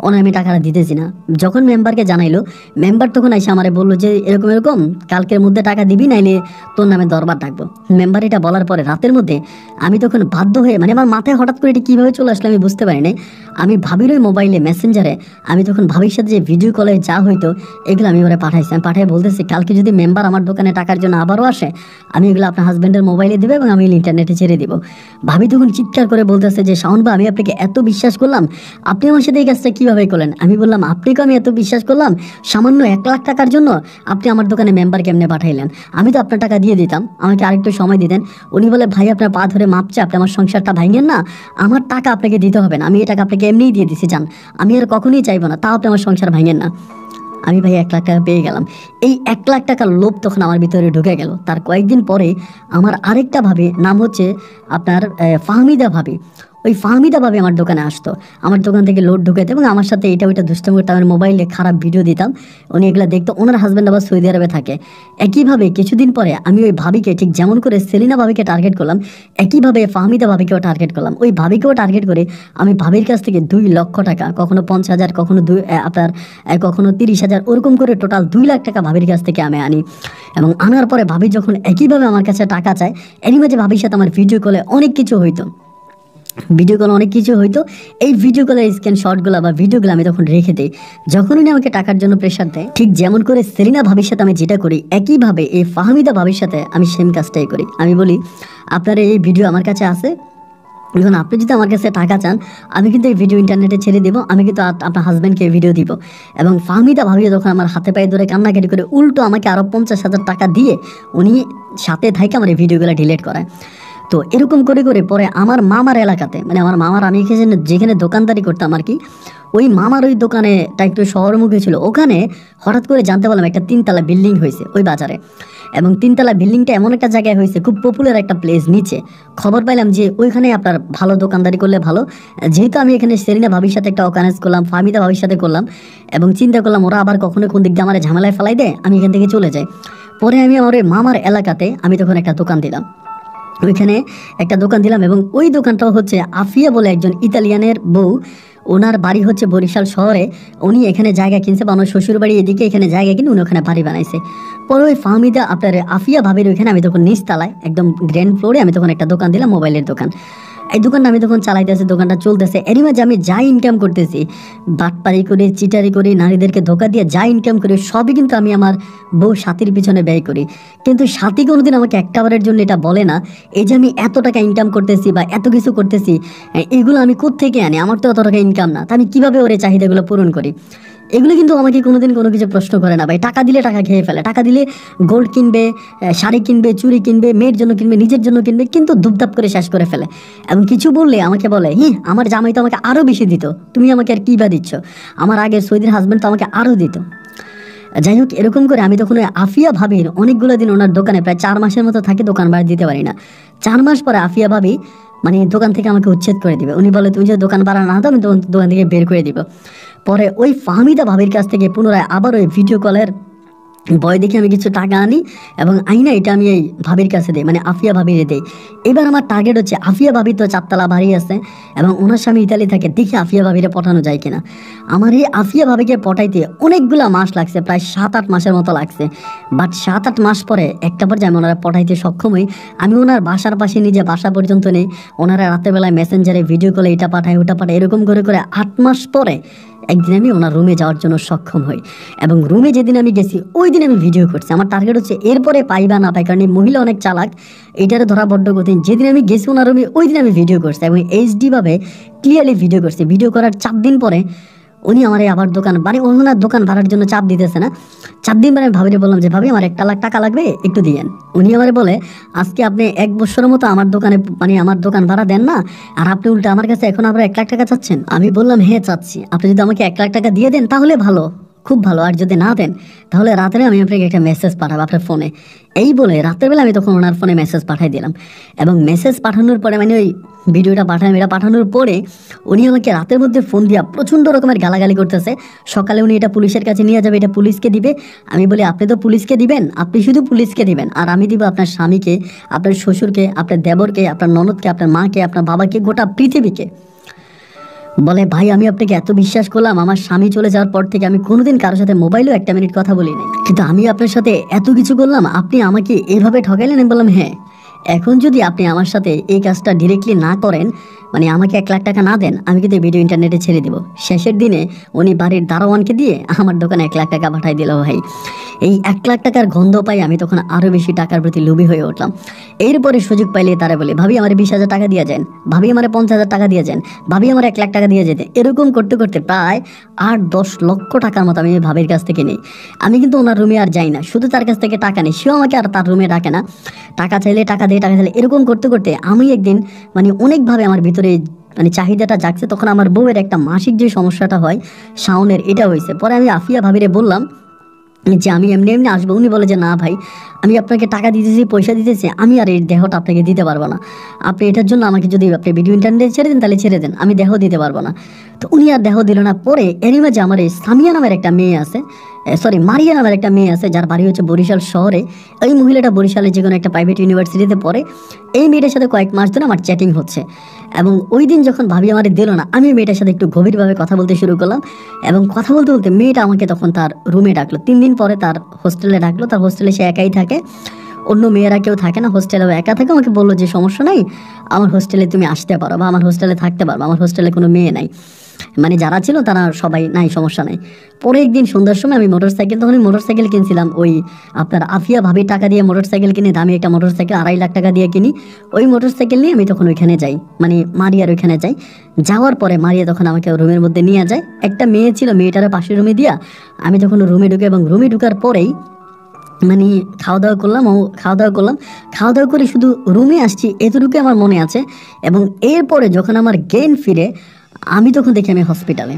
ওনার আমি টাকাটা দিতেছি না। যখন মেম্বারকে জানাইলো, মেম্বার তখন এসে আমারে বললো যে এরকম কালকের মধ্যে টাকা দিবি, নাইলে তোর নামে দরবার ডাকবো। মেম্বার এটা বলার পরে রাতের মধ্যে আমি তখন বাধ্য হয়ে, মানে আমার মাথায় হঠাৎ করে এটা কীভাবে চলে আসলো আমি বুঝতে পারি নাই, আমি ভাবির ওই মোবাইলে মেসেঞ্জারে আমি তখন ভাবির সাথে যে ভিডিও কলে যা হইতো এগুলো আমি ওরা পাঠাইছি। আমি পাঠিয়ে বলতেছি কালকে যদি মেম্বার আমার দোকানে টাকার জন্য আবারও আসে, আমি এগুলো আপনার হাজব্যান্ডের মোবাইলে দেবো এবং আমি ইন্টারনেটে ছেড়ে দিব। ভাবি তখন চিৎকার করে বলতেছে যে শাওন ভাই আমি আপনাকে এত বিশ্বাস করলাম, আপনি আমার সাথে এই কাজটা কীভাবে করলেন? আমি বললাম আপনাকেও আমি এত বিশ্বাস করলাম, সামান্য 1 লাখ টাকার জন্য আপনি আমার দোকানে মেম্বার কেমনে পাঠাইলেন? আমি তো আপনার টাকা দিয়ে দিতাম, আমাকে আরেকটু সময় দিতেন। উনি বলে ভাই আপনার পা ধরে মাপছে, আপনি আমার সংসারটা ভাঙেন না, আমার টাকা আপনাকে দিতে হবে না, আমি এই টাকা আপনাকে এমনিই দিয়ে দিছি, যান, আমি আর কখনোই চাইবো না, তাও আপনি আমার সংসার ভাঙেন না। আমি ভাই 1 লাখ টাকা পেয়ে গেলাম। এই 1 লাখ টাকার লোভ তখন আমার ভিতরে ঢুকে গেল। তার কয়েকদিন পরে আমার আরেকটা ভাবি, নাম হচ্ছে আপনার ফাহমিদা ভাবি, ওই ফাহমিদা ভাবি আমার দোকানে আসতো, আমার দোকান থেকে লোড ঢুকাইতো এবং আমার সাথে এটা ওইটা দুষ্টামি করতে, আমার মোবাইলে খারাপ ভিডিও দিতাম, উনি এগুলো দেখতো। ওনার হাজব্যান্ড আবার সৌদি আরবে থাকে। একইভাবে কিছুদিন পরে আমি ওই ভাবিকে ঠিক যেমন করে সেলিনা ভাবিকে টার্গেট করলাম, একইভাবে ফাহমিদা ভাবিকেও টার্গেট করলাম। ওই ভাবিকেও টার্গেট করে আমি ভাবির কাছ থেকে 2 লক্ষ টাকা, কখনো 50,000, কখনো কখনো 30,000, ওরকম করে টোটাল 2 লাখ টাকা ভাবির কাছ থেকে আমি আনি। এবং আনার পরে ভাবি যখন একইভাবে আমার কাছে টাকা চায়, এরই মাঝে ভাবির সাথে আমার ভিডিও কলে অনেক কিছু হইতো। ভিডিও কল অনেক কিছু হয়তো, এই ভিডিও কলের স্ক্রিনশটগুলো বা ভিডিওগুলো আমি তখন রেখে দিই। যখন উনি আমাকে টাকার জন্য প্রেশার দেয়, ঠিক যেমন করে সেলিনা ভাবির সাথে আমি যেটা করি, একইভাবে এই ফাহমিদা ভাবির সাথে আমি সেম কাজটাই করি। আমি বলি, আপনার এই ভিডিও আমার কাছে আছে, এখন আপনি যদি আমার কাছে টাকা চান, আমি কিন্তু এই ভিডিও ইন্টারনেটে ছেড়ে দেবো, আমি কিন্তু আপনার হাজব্যান্ডকে ভিডিও দিব। এবং ফাহমিদা ভাবিও যখন আমার হাতে পায়ে ধরে কান্নাকাটি করে, উল্টো আমাকে আরও 50,000 টাকা দিয়ে উনি সাথে থাকে আমার এই ভিডিওগুলো ডিলিট করায়। তো এরকম করে করে পরে আমার মামার এলাকাতে, মানে আমার মামার, আমি যেখানে দোকানদারি করতাম আর কি, ওই মামার ওই দোকানেটা একটু শহরমুখী ছিল, ওখানে হঠাৎ করে জানতে পারলাম একটা 3তলা বিল্ডিং হয়েছে ওই বাজারে। এবং 3তলা বিল্ডিংটা এমন একটা জায়গায় হয়েছে, খুব পপুলার একটা প্লেস নিচে। খবর পাইলাম যে ওইখানে আপনার ভালো দোকানদারি করলে ভালো। যেহেতু আমি এখানে সেলিনা ভাবির সাথে একটা অর্গানাইজ করলাম, ফাহমিদা ভাবির সাথে করলাম, এবং চিন্তা করলাম ওরা আবার কখনো কোন দিক দিয়ে আমার ঝামেলায় ফেলাই দেয়, আমি এখান থেকে চলে যাই। পরে আমি আমার ওই মামার এলাকাতে আমি তখন একটা দোকান দিলাম, ওইখানে একটা দোকান দিলাম। এবং ওই দোকানটাও হচ্ছে আফিয়া বলে একজন ইতালিয়ানের বউ, ওনার বাড়ি হচ্ছে বরিশাল শহরে। উনি এখানে জায়গা কিনছে, বা ওনার শ্বশুর বাড়ি এদিকে, এখানে জায়গা কিনে উনি ওখানে বাড়ি বানাইছে। পরে ওই ফাহমিদা আপনার আফিয়া ভাবির ওইখানে আমি তখন নিচতলায় একদম গ্র্যান্ড ফ্লোরে আমি তখন একটা দোকান দিলাম, মোবাইলের দোকান। এই দোকানটা আমি তখন চালাইতেছি, দোকানটা চলতেছে। এরই মাঝে আমি যা ইনকাম করতেছি, বাটপারি করে, চিটারি করে, নারীদেরকে ধোকা দিয়ে যা ইনকাম করি, সবই কিন্তু আমি আমার বউ সাথীর পিছনে ব্যয় করি। কিন্তু সাথী কোনোদিন আমাকে একটাবারের জন্য এটা বলে না, এই যে আমি এত টাকা ইনকাম করতেছি বা এত কিছু করতেছি, এগুলো আমি কোত্থেকে আনি, আমার তো এত টাকা ইনকাম না, তা আমি কীভাবে ওর এই চাহিদাগুলো পূরণ করি, এগুলো কিন্তু আমাকে কোনোদিন কোনো কিছু প্রশ্ন করে না ভাই। টাকা দিলে টাকা খেয়ে ফেলে, টাকা দিলে গোল্ড কিনবে, শাড়ি কিনবে, চুড়ি কিনবে, মেয়ের জন্য কিনবে, নিজের জন্য কিনবে, কিন্তু ধূপধাপ করে শেষ করে ফেলে। এবং কিছু বললে আমাকে বলে, আমার জামাই তো আমাকে আরও বেশি দিত, তুমি আমাকে আর কী বা দিচ্ছ, আমার আগের সৌদির হাজব্যান্ড তো আমাকে আরও দিত। যাই হোক, এরকম করে আমি তখন ওই আফিয়া ভাবির অনেকগুলো দিন ওনার দোকানে প্রায় 4 মাসের মতো থাকে, দোকান ভাড়া দিতে পারি না। 4 মাস পরে আফিয়া ভাবি মানে দোকান থেকে আমাকে উচ্ছেদ করে দিবে। উনি বলে, তুমি যদি দোকান ভাড়া না দাও আমি দোকান থেকে বের করে দিব। পরে ওই ফাহমিদা ভাবির কাছ থেকে পুনরায় আবার ওই ভিডিও কলের বয় দেখে আমি কিছু টাকা আনি, এবং আইনা এটা আমি এই ভাবির কাছে দিই, মানে আফিয়া ভাবির দিই। এবার আমার টার্গেট হচ্ছে, আফিয়া ভাবি তো 4তলা বাড়ি আছে এবং ওনার স্বামী ইতালি থাকে, দেখি আফিয়া ভাবিরে পটানো যায় কিনা। আমার এই আফিয়া ভাবিকে পটাইতে অনেকগুলা মাস লাগছে, প্রায় 7-8 মাসের মতো লাগছে। বাট 7-8 মাস পরে একটা পর্যায়ে আমি ওনারা পটাইতে সক্ষম হই। আমি ওনার বাসার পাশে নিজে বাসা পর্যন্ত নেই, ওনারা রাতের বেলায় মেসেঞ্জারে ভিডিও কলে এটা পাঠায় ওটা পাঠায়, এরকম করে করে 8 মাস পরে একদিন আমি ওনার রুমে যাওয়ার জন্য সক্ষম হই। এবং রুমে যেদিন আমি গেছি ওই দিন আমি ভিডিও করছি। আমার টার্গেট হচ্ছে এরপরে পাই বা না পাই, কারণ এই মহিলা অনেক চালাক, এটারে ধরা বড্ড কঠিন। যেদিন আমি গেছি ওনার রুমে ওই দিন আমি ভিডিও করছি এবং এইচডিভাবে ক্লিয়ারলি ভিডিও করছি। ভিডিও করার 4 দিন পরে উনি আমার আবার দোকান বাড়ি, ওনার দোকান ভাড়ার জন্য চাপ দিতেছে না। 4 দিন পরে আমি ভাবিরে বললাম যে, ভাবি আমার 1 লাখ টাকা লাগবে, একটু দিয়েন। উনি আমার বলে, আজকে আপনি 1 বছরের মতো আমার দোকানে, মানে আমার দোকান ভাড়া দেন না, আর আপনি উল্টা আমার কাছে এখন আবার 1 লাখ টাকা চাচ্ছেন। আমি বললাম, হ্যাঁ চাচ্ছি, আপনি যদি আমাকে 1 লাখ টাকা দিয়ে দেন তাহলে ভালো, খুব ভালো, আর যদি না দেন তাহলে রাত্রে আমি আপনাকে একটা মেসেজ পাঠাবো আপনার ফোনে। এই বলে রাতের বেলা আমি তখন ওনার ফোনে মেসেজ পাঠিয়ে দিলাম। এবং মেসেজ পাঠানোর পরে, মানে ওই ভিডিওটা পাঠালাম, এটা পাঠানোর পরে উনি আমাকে রাতের মধ্যে ফোন দিয়া প্রচণ্ড রকমের গালাগালি করতেছে। সকালে উনি এটা পুলিশের কাছে নিয়ে যাবে, এটা পুলিশকে দিবে। আমি বলি, আপনি তো পুলিশকে দিবেন, আপনি শুধু পুলিশকে দিবেন, আর আমি দিব আপনার স্বামীকে, আপনার শ্বশুরকে, আপনার দেবরকে, আপনার ননদকে, আপনার মাকে, আপনার বাবাকে, গোটা পৃথিবীকে। বলে, ভাই আমি আপনাকে এত বিশ্বাস করলাম, আমার স্বামী চলে যাওয়ার পর থেকে আমি কোনোদিন কারোর সাথে মোবাইলেও 1 মিনিট কথা বলি নাই, কিন্তু আমি আপনার সাথে এত কিছু করলাম, আপনি আমাকে এভাবে ঠকাইলেন। আমি বললাম, হ্যাঁ, এখন যদি আপনি আমার সাথে এই কাজটা ডিরেক্টলি না করেন, মানে আমাকে 1 লাখ টাকা না দেন, আমি কিন্তু ভিডিও ইন্টারনেটে ছেড়ে দেবো। শেষের দিনে উনি বাড়ির দারোয়ানকে দিয়ে আমার দোকানে 1 লাখ টাকা পাঠাই দিল। ভাই, এই 1 লাখ টাকার গন্ধ পাই আমি তখন আরও বেশি টাকার প্রতি লোভী হয়ে উঠলাম। এরপরে সুযোগ পাইলে তারা বলে, ভাবি আমার 20,000 টাকা দিয়ে যান, ভাবি আমার 50,000 টাকা দিয়ে যান, ভাবি আমার 1 লাখ টাকা দিয়ে যেতে। এরকম করতে করতে প্রায় 8-10 লক্ষ টাকার মতো আমি ভাবির কাছ থেকে নিই। আমি কিন্তু ওনার রুমে আর যাই না, শুধু তার কাছ থেকে টাকা নিই, সেও আমাকে আর তার রুমে ডাকে না। টাকা চাইলে টাকা দিয়ে, টাকা চাইলে, এরকম করতে করতে আমি একদিন মানে অনেকভাবে আমার ভিতরে মানে চাহিদাটা জাগছে। তখন আমার বউয়ের একটা মাসিক যে সমস্যাটা হয় শাওনের, এটা হয়েছে। পরে আমি আফিয়া ভাবিরে বললাম যে আমি এমনি এমনি আসবো। উনি বলে যে, না ভাই, আমি আপনাকে টাকা দিতেছি, পয়সা দিতেছি, আমি আর এই দেহটা আপনাকে দিতে পারবো না। আপনি এটার জন্য আমাকে যদি আপনি ভিডিও ইন্টারনেটে ছেড়ে দেন তাহলে ছেড়ে দেন, আমি দেহ দিতে পারবো না। তো উনি আর দেহ দিল না। পরে এরই মাঝে আমার এই সামিয়া নামের একটা মেয়ে আছে, মারিয়া নামের একটা মেয়ে আছে, যার বাড়ি হচ্ছে বরিশাল শহরে। এই মহিলাটা বরিশালে যে কোনো একটা প্রাইভেট ইউনিভার্সিটিতে পড়ে। এই মেয়েটার সাথে কয়েক মাস ধরে আমার চ্যাটিং হচ্ছে। এবং ওই দিন যখন ভাবি আমার দিল না, আমি মেয়েটার সাথে একটু গভীরভাবে কথা বলতে শুরু করলাম। এবং কথা বলতে বলতে মেয়েটা আমাকে তখন তার রুমে ডাকলো। 3 দিন পরে তার হোস্টেলে ডাকলো। তার হোস্টেলে সে একাই থাকে। অন্য মেয়েরা কেউ থাকে না, হোস্টেলেও একা থাকে, আমাকে বললো যে সমস্যা নাই, আমার হোস্টেলে তুমি আসতে পারো বা আমার হোস্টেলে থাকতে পারো, আমার হোস্টেলে কোনো মেয়ে নাই, মানে যারা ছিল তারা সবাই নাই, সমস্যা নাই। পরে একদিন সন্ধ্যার সময় আমি মোটরসাইকেল, তখন মোটরসাইকেল কিনছিলাম ওই আপনার আফিয়া ভাবির টাকা দিয়ে মোটরসাইকেল কিনে, দামি একটা মোটরসাইকেল 2.5 লাখ টাকা দিয়ে কিনি। ওই মোটরসাইকেল নিয়ে আমি তখন ওইখানে যাই, মানে মারিয়ার ওইখানে যাই। যাওয়ার পরে মারিয়া তখন আমাকে রুমের মধ্যে নিয়ে যায়, একটা মেয়ে ছিল, মেয়েটারে পাশের রুমে দিয়া আমি তখন রুমে ঢুকে, এবং রুমে ঢুকার পরেই মানে খাওয়া দাওয়া করলাম, খাওয়া দাওয়া করে শুধু রুমে আসছি এতটুকু আমার মনে আছে। এবং এরপরে যখন আমার জ্ঞান ফিরে আমি তখন দেখি আমি হসপিটালে,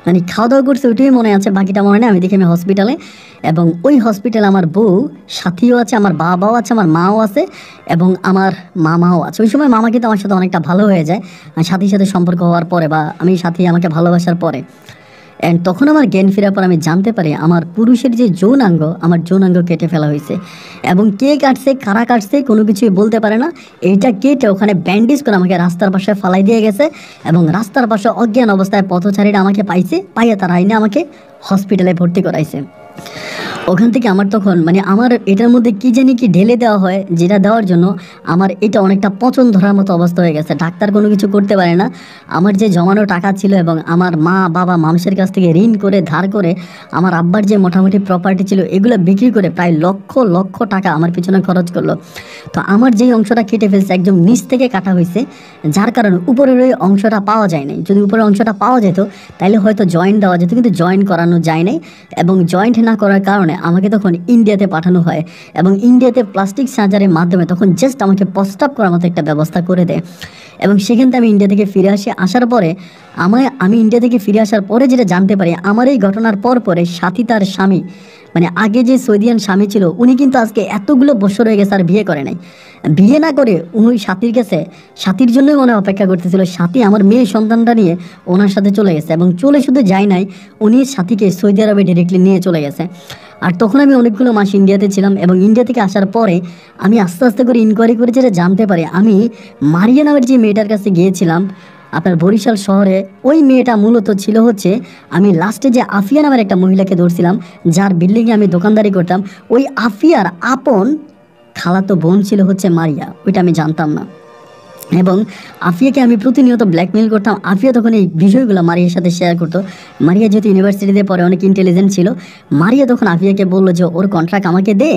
মানে খাওয়া দাওয়া করছি ওইটাই মনে আছে, বাকিটা মনে নেই। আমি দেখি আমি হসপিটালে, এবং ওই হসপিটালে আমার বউ সাথীও আছে, আমার বাবাও আছে, আমার মাও আছে, এবং আমার মামাও আছে। ওই সময় মামা কিন্তু আমার সাথে অনেকটা ভালো হয়ে যায় সাথীর সাথে সম্পর্ক হওয়ার পরে, বা আমি সাথী আমাকে ভালোবাসার পরে। অ্যান্ড তখন আমার জ্ঞান ফেরার পর আমি জানতে পারি আমার পুরুষের যে যৌনাঙ্গ, আমার যৌনাঙ্গ কেটে ফেলা হয়েছে। এবং কে কাটছে, কারা কাটছে, কোনো কিছুই বলতে পারে না। এইটা কেটে ওখানে ব্যান্ডেজ করে আমাকে রাস্তার পাশে ফালাই দিয়ে গেছে, এবং রাস্তার পাশে অজ্ঞান অবস্থায় পথচারীরা আমাকে পাইছে, পাইয়া তারা আইনে আমাকে হসপিটালে ভর্তি করাইছে। ওখান থেকে আমার তখন মানে আমার এটার মধ্যে কি জানি কি ঢেলে দেওয়া হয়, যেটা দেওয়ার জন্য আমার এটা অনেকটা পচন ধরার মতো অবস্থা হয়ে গেছে। ডাক্তার কোনো কিছু করতে পারে না। আমার যে জমানো টাকা ছিল এবং আমার মা বাবা মানুষের কাছ থেকে ঋণ করে ধার করে আমার আব্বার যে মোটামুটি প্রপার্টি ছিল এগুলো বিক্রি করে প্রায় লক্ষ লক্ষ টাকা আমার পিছনে খরচ করলো। তো আমার যেই অংশটা কেটে ফেলছে একদম নিচ থেকে কাটা হয়েছে, যার কারণে উপরের ওই অংশটা পাওয়া যায় নাই। যদি উপরের অংশটা পাওয়া যেত তাহলে হয়তো জয়েন্ট দেওয়া যেত, কিন্তু জয়েন্ট করানো যায় নাই। এবং জয়েন্ট না করার কারণে আমাকে তখন ইন্ডিয়াতে পাঠানো হয়, এবং ইন্ডিয়াতে প্লাস্টিক সার্জারির মাধ্যমে তখন জাস্ট আমাকে প্রস্তাব করার মতো একটা ব্যবস্থা করে দেয়। এবং সেখান থেকে আমি ইন্ডিয়া থেকে ফিরে আসি। আসার পরে আমি ইন্ডিয়া থেকে ফিরে আসার পরে যেটা জানতে পারি, আমার এই ঘটনার পরে সাথী তার স্বামী, মানে আগে যে সৌদিয়ান স্বামী ছিল উনি কিন্তু আজকে এতগুলো বছর হয়ে গেছে আর বিয়ে করে নাই। বিয়ে না করে উনি সাথীর কাছে, সাথীর জন্যই মনে অপেক্ষা করতেছিল। সাথী আমার মেয়ে সন্তানটা নিয়ে ওনার সাথে চলে গেছে, এবং চলে শুধু যায় নাই, উনি সাথীকে সৌদি আরবে ডিরেক্টলি নিয়ে চলে গেছে। আর তখন আমি অনেকগুলো মাস ইন্ডিয়াতে ছিলাম, এবং ইন্ডিয়া থেকে আসার পরে আমি আস্তে আস্তে করে ইনকোয়ারি করে যেটা জানতে পারি, আমি মারিয়া নামের যে মেয়েটার কাছে গিয়েছিলাম আপনার বরিশাল শহরে, ওই মেয়েটা মূলত ছিল হচ্ছে, আমি লাস্টে যে আফিয়া নামের একটা মহিলাকে ধরছিলাম যার বিল্ডিংয়ে আমি দোকানদারি করতাম, ওই আফিয়ার আপন খালাতো বোন ছিল হচ্ছে মারিয়া। ওইটা আমি জানতাম না। এবং আফিয়াকে আমি প্রতিনিয়ত ব্ল্যাকমেল করতাম। আফিয়া তখন এই বিষয়গুলো মারিয়ার সাথে শেয়ার করতো। মারিয়া যেহেতু ইউনিভার্সিটিতে পরে অনেক ইন্টেলিজেন্ট ছিল, মারিয়া তখন আফিয়াকে বললো যে ওর কন্ট্রাক্ট আমাকে দে,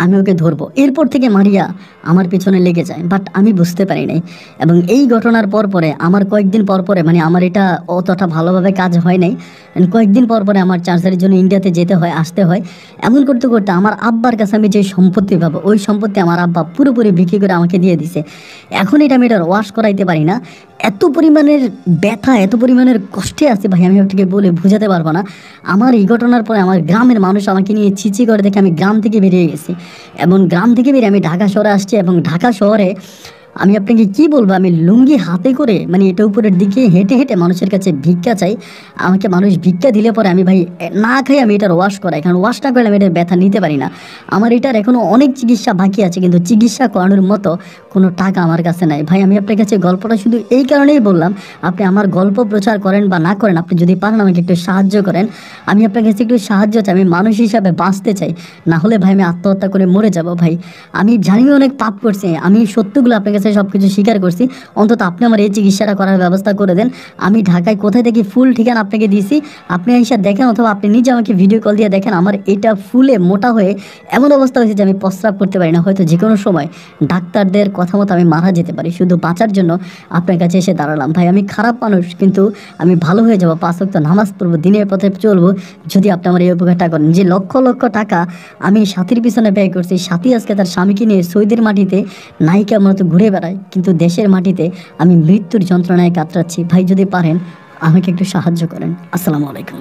আমি ওকে ধরবো। এরপর থেকে মারিয়া আমার পিছনে লেগে যায়, বাট আমি বুঝতে পারি নাই। এবং এই ঘটনার পরে আমার কয়েকদিন পরে মানে আমার এটা অতটা ভালোভাবে কাজ হয় নাই, কয়েকদিন পরে আমার চার্জারির জন্য ইন্ডিয়াতে যেতে হয়, আসতে হয়। এমন করতে করতে আমার আব্বার কাছে আমি যে সম্পত্তি পাবো, ওই সম্পত্তি আমার আব্বা পুরোপুরি বিক্রি করে আমাকে দিয়ে দিছে। এখন এটা আমি এটা ওয়াশ করাইতে পারি না। এত পরিমাণের ব্যথা, এত পরিমাণের কষ্টে আছে ভাই, আমি আপনাকে বলে বোঝাতে পারবো না। আমার এই ঘটনার পরে আমার গ্রামের মানুষ আমাকে নিয়ে ছিচি করে দেখে আমি গ্রাম থেকে বেরিয়ে গেছি, এবং গ্রাম থেকে বেরিয়ে আমি ঢাকা শহরে আসছি। এবং ঢাকা শহরে আমি আপনাকে কি বলবো, আমি লুঙ্গি হাতে করে মানে এটা উপরের দিকে হেঁটে হেঁটে মানুষের কাছে ভিক্ষা চাই। আমাকে মানুষ ভিক্ষা দিলে পরে আমি ভাই না খাই আমি এটার ওয়াশ করাই, কারণ ওয়াশ না করলে আমি এটার ব্যথা নিতে পারি না। আমার এটার এখনও অনেক চিকিৎসা বাকি আছে, কিন্তু চিকিৎসা করানোর মতো কোনো টাকা আমার কাছে নাই। ভাই আমি আপনার কাছে গল্পটা শুধু এই কারণেই বললাম, আপনি আমার গল্প প্রচার করেন বা না করেন, আপনি যদি পারেন আমাকে একটু সাহায্য করেন। আমি আপনার কাছে একটু সাহায্য চাই, আমি মানুষ হিসাবে বাঁচতে চাই, না হলে ভাই আমি আত্মহত্যা করে মরে যাব। ভাই আমি জানি আমি অনেক পাপ করছি, আমি সত্যগুলো আপনার কাছে সব কিছু স্বীকার করছি। অন্তত আপনি আমার এই চিকিৎসাটা করার ব্যবস্থা করে দেন। আমি ঢাকায় কোথায় থেকে ফুল ঠিকানা আপনাকে দিয়েছি, আপনি এসে দেখেন, অথবা আপনি নিজে আমাকে ভিডিও কল দিয়ে দেখেন। আমার এটা ফুলে মোটা হয়ে এমন অবস্থা হয়েছে যে আমি প্রস্রাব করতে পারি না। হয়তো যে কোনো সময় ডাক্তারদের কথা মতো আমি মারা যেতে পারি। শুধু বাঁচার জন্য আপনার কাছে এসে দাঁড়ালাম। ভাই আমি খারাপ মানুষ, কিন্তু আমি ভালো হয়ে যাবো, 5 ওয়াক্ত নামাজ পড়বো, দিনের পথে চলবো, যদি আপনি আমার এই উপকারটা করেন। যে লক্ষ লক্ষ টাকা আমি সাথীর পিছনে ব্যয় করছি, সাথী আজকে তার স্বামীকে নিয়ে সৌদির মাটিতে নায়িকার মতো ঘুরে বেড়ায়, কিন্তু দেশের মাটিতে আমি মৃত্যুর যন্ত্রণায় কাতরাচ্ছি। ভাই যদি পারেন আমাকে একটু সাহায্য করেন। আসসালামু আলাইকুম।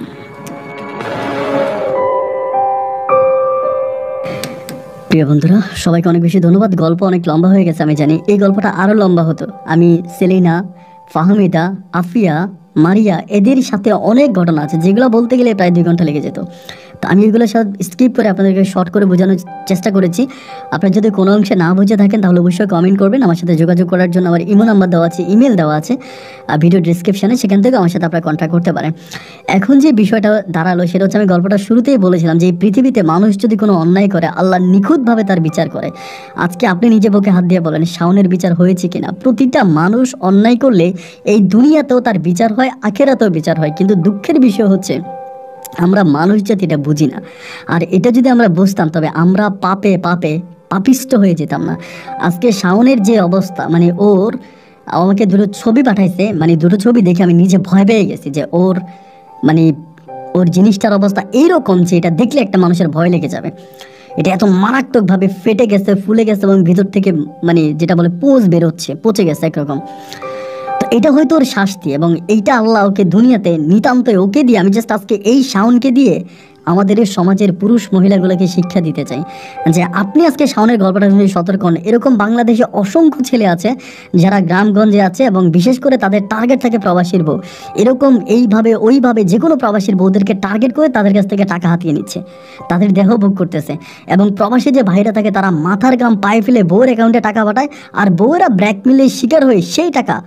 প্রিয় বন্ধুরা, সবাইকে অনেক বেশি ধন্যবাদ। গল্প অনেক লম্বা হয়ে গেছে আমি জানি, এই গল্পটা আরও লম্বা হতো। আমি সেলিনা, ফাহমিদা, আফিয়া, মারিয়া, এদের সাথে অনেক ঘটনা আছে যেগুলো বলতে গেলে প্রায় 2 ঘন্টা লেগে যেত। তো আমি এগুলো সব স্কিপ করে আপনাদেরকে শর্ট করে বোঝানোর চেষ্টা করেছি। আপনারা যদি কোনো অংশে না বুঝে থাকেন তাহলে অবশ্যই কমেন্ট করবেন। আমার সাথে যোগাযোগ করার জন্য আমার ইমো নাম্বার দেওয়া আছে, ইমেল দেওয়া আছে ভিডিও ডিসক্রিপশানে, সেখান থেকে আমার সাথে আপনারা কন্ট্যাক্ট করতে পারেন। এখন যে বিষয়টা দাঁড়ালো সেটা হচ্ছে, আমি গল্পটা শুরুতেই বলেছিলাম যে এই পৃথিবীতে মানুষ যদি কোনো অন্যায় করে আল্লাহ নিখুঁতভাবে তার বিচার করে। আজকে আপনি নিজে বুকে হাত দিয়ে বলেন শাওনের বিচার হয়েছে কিনা? প্রতিটা মানুষ অন্যায় করলে এই দুনিয়াতেও তার বিচার হয়, আখেরাতেও বিচার হয়। কিন্তু দুঃখের বিষয় হচ্ছে আমরা মানুষ জাতিটা বুঝি না। আর এটা যদি আমরা বুঝতাম তবে আমরা পাপে পাপে পাপিষ্ট হয়ে যেতাম না। আজকে শাওনের যে অবস্থা, মানে ওর আমাকে 2টো ছবি পাঠাইছে, মানে 2টো ছবি দেখে আমি নিজে ভয় পেয়ে গেছি যে ওর মানে ওর জিনিসটার অবস্থা এইরকম যে এটা দেখলে একটা মানুষের ভয় লেগে যাবে। এটা এত মারাত্মকভাবে ফেটে গেছে, ফুলে গেছে এবং ভিতর থেকে মানে যেটা বলে পোজ বেরোচ্ছে, পচে গেছে একরকম। তো এটা হয়তো ওর শাস্তি, এবং এইটা আল্লাহ ওকে দুনিয়াতে নিতান্তই ওকে দিয়ে, আমি জাস্ট আজকে এই শাওনকে দিয়ে আমাদের এই সমাজের পুরুষ মহিলাগুলোকে শিক্ষা দিতে চাই যে আপনি আজকে শাওনের গল্পটা শুনে সতর্ক হন। এরকম বাংলাদেশে অসংখ্য ছেলে আছে যারা গ্রামগঞ্জে আছে এবং বিশেষ করে তাদের টার্গেট থাকে প্রবাসীর বউ। এরকম এইভাবে ওইভাবে যে কোনো প্রবাসীর বউদেরকে টার্গেট করে তাদের কাছ থেকে টাকা হাতিয়ে নিচ্ছে, তাদের দেহ ভোগ করতেছে। এবং প্রবাসী যে ভাইরা থাকে তারা মাথার গাম পায়ে ফেলে বউয়ের অ্যাকাউন্টে টাকা পাঠায়, আর বউয়েরা ব্ল্যাকমেলের শিকার হয়ে সেই টাকা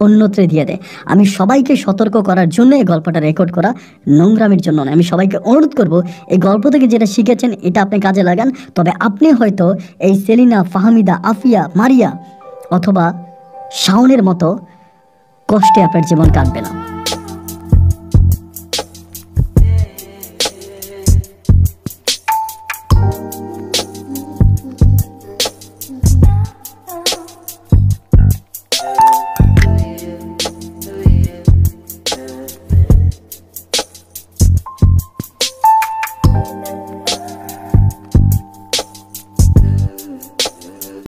অন্যত্রে দিয়ে দেয়। আমি সবাইকে সতর্ক করার জন্য এই গল্পটা রেকর্ড করা, নোংরামের জন্য নয়। আমি সবাইকে অনুরোধ করব এই গল্প থেকে যেটা শিখেছেন এটা আপনি কাজে লাগান, তবে আপনি হয়তো এই সেলিনা, ফাহমিদা, আফিয়া, মারিয়া অথবা শাওনের মতো কষ্টে আপনার জীবন কাটবে না।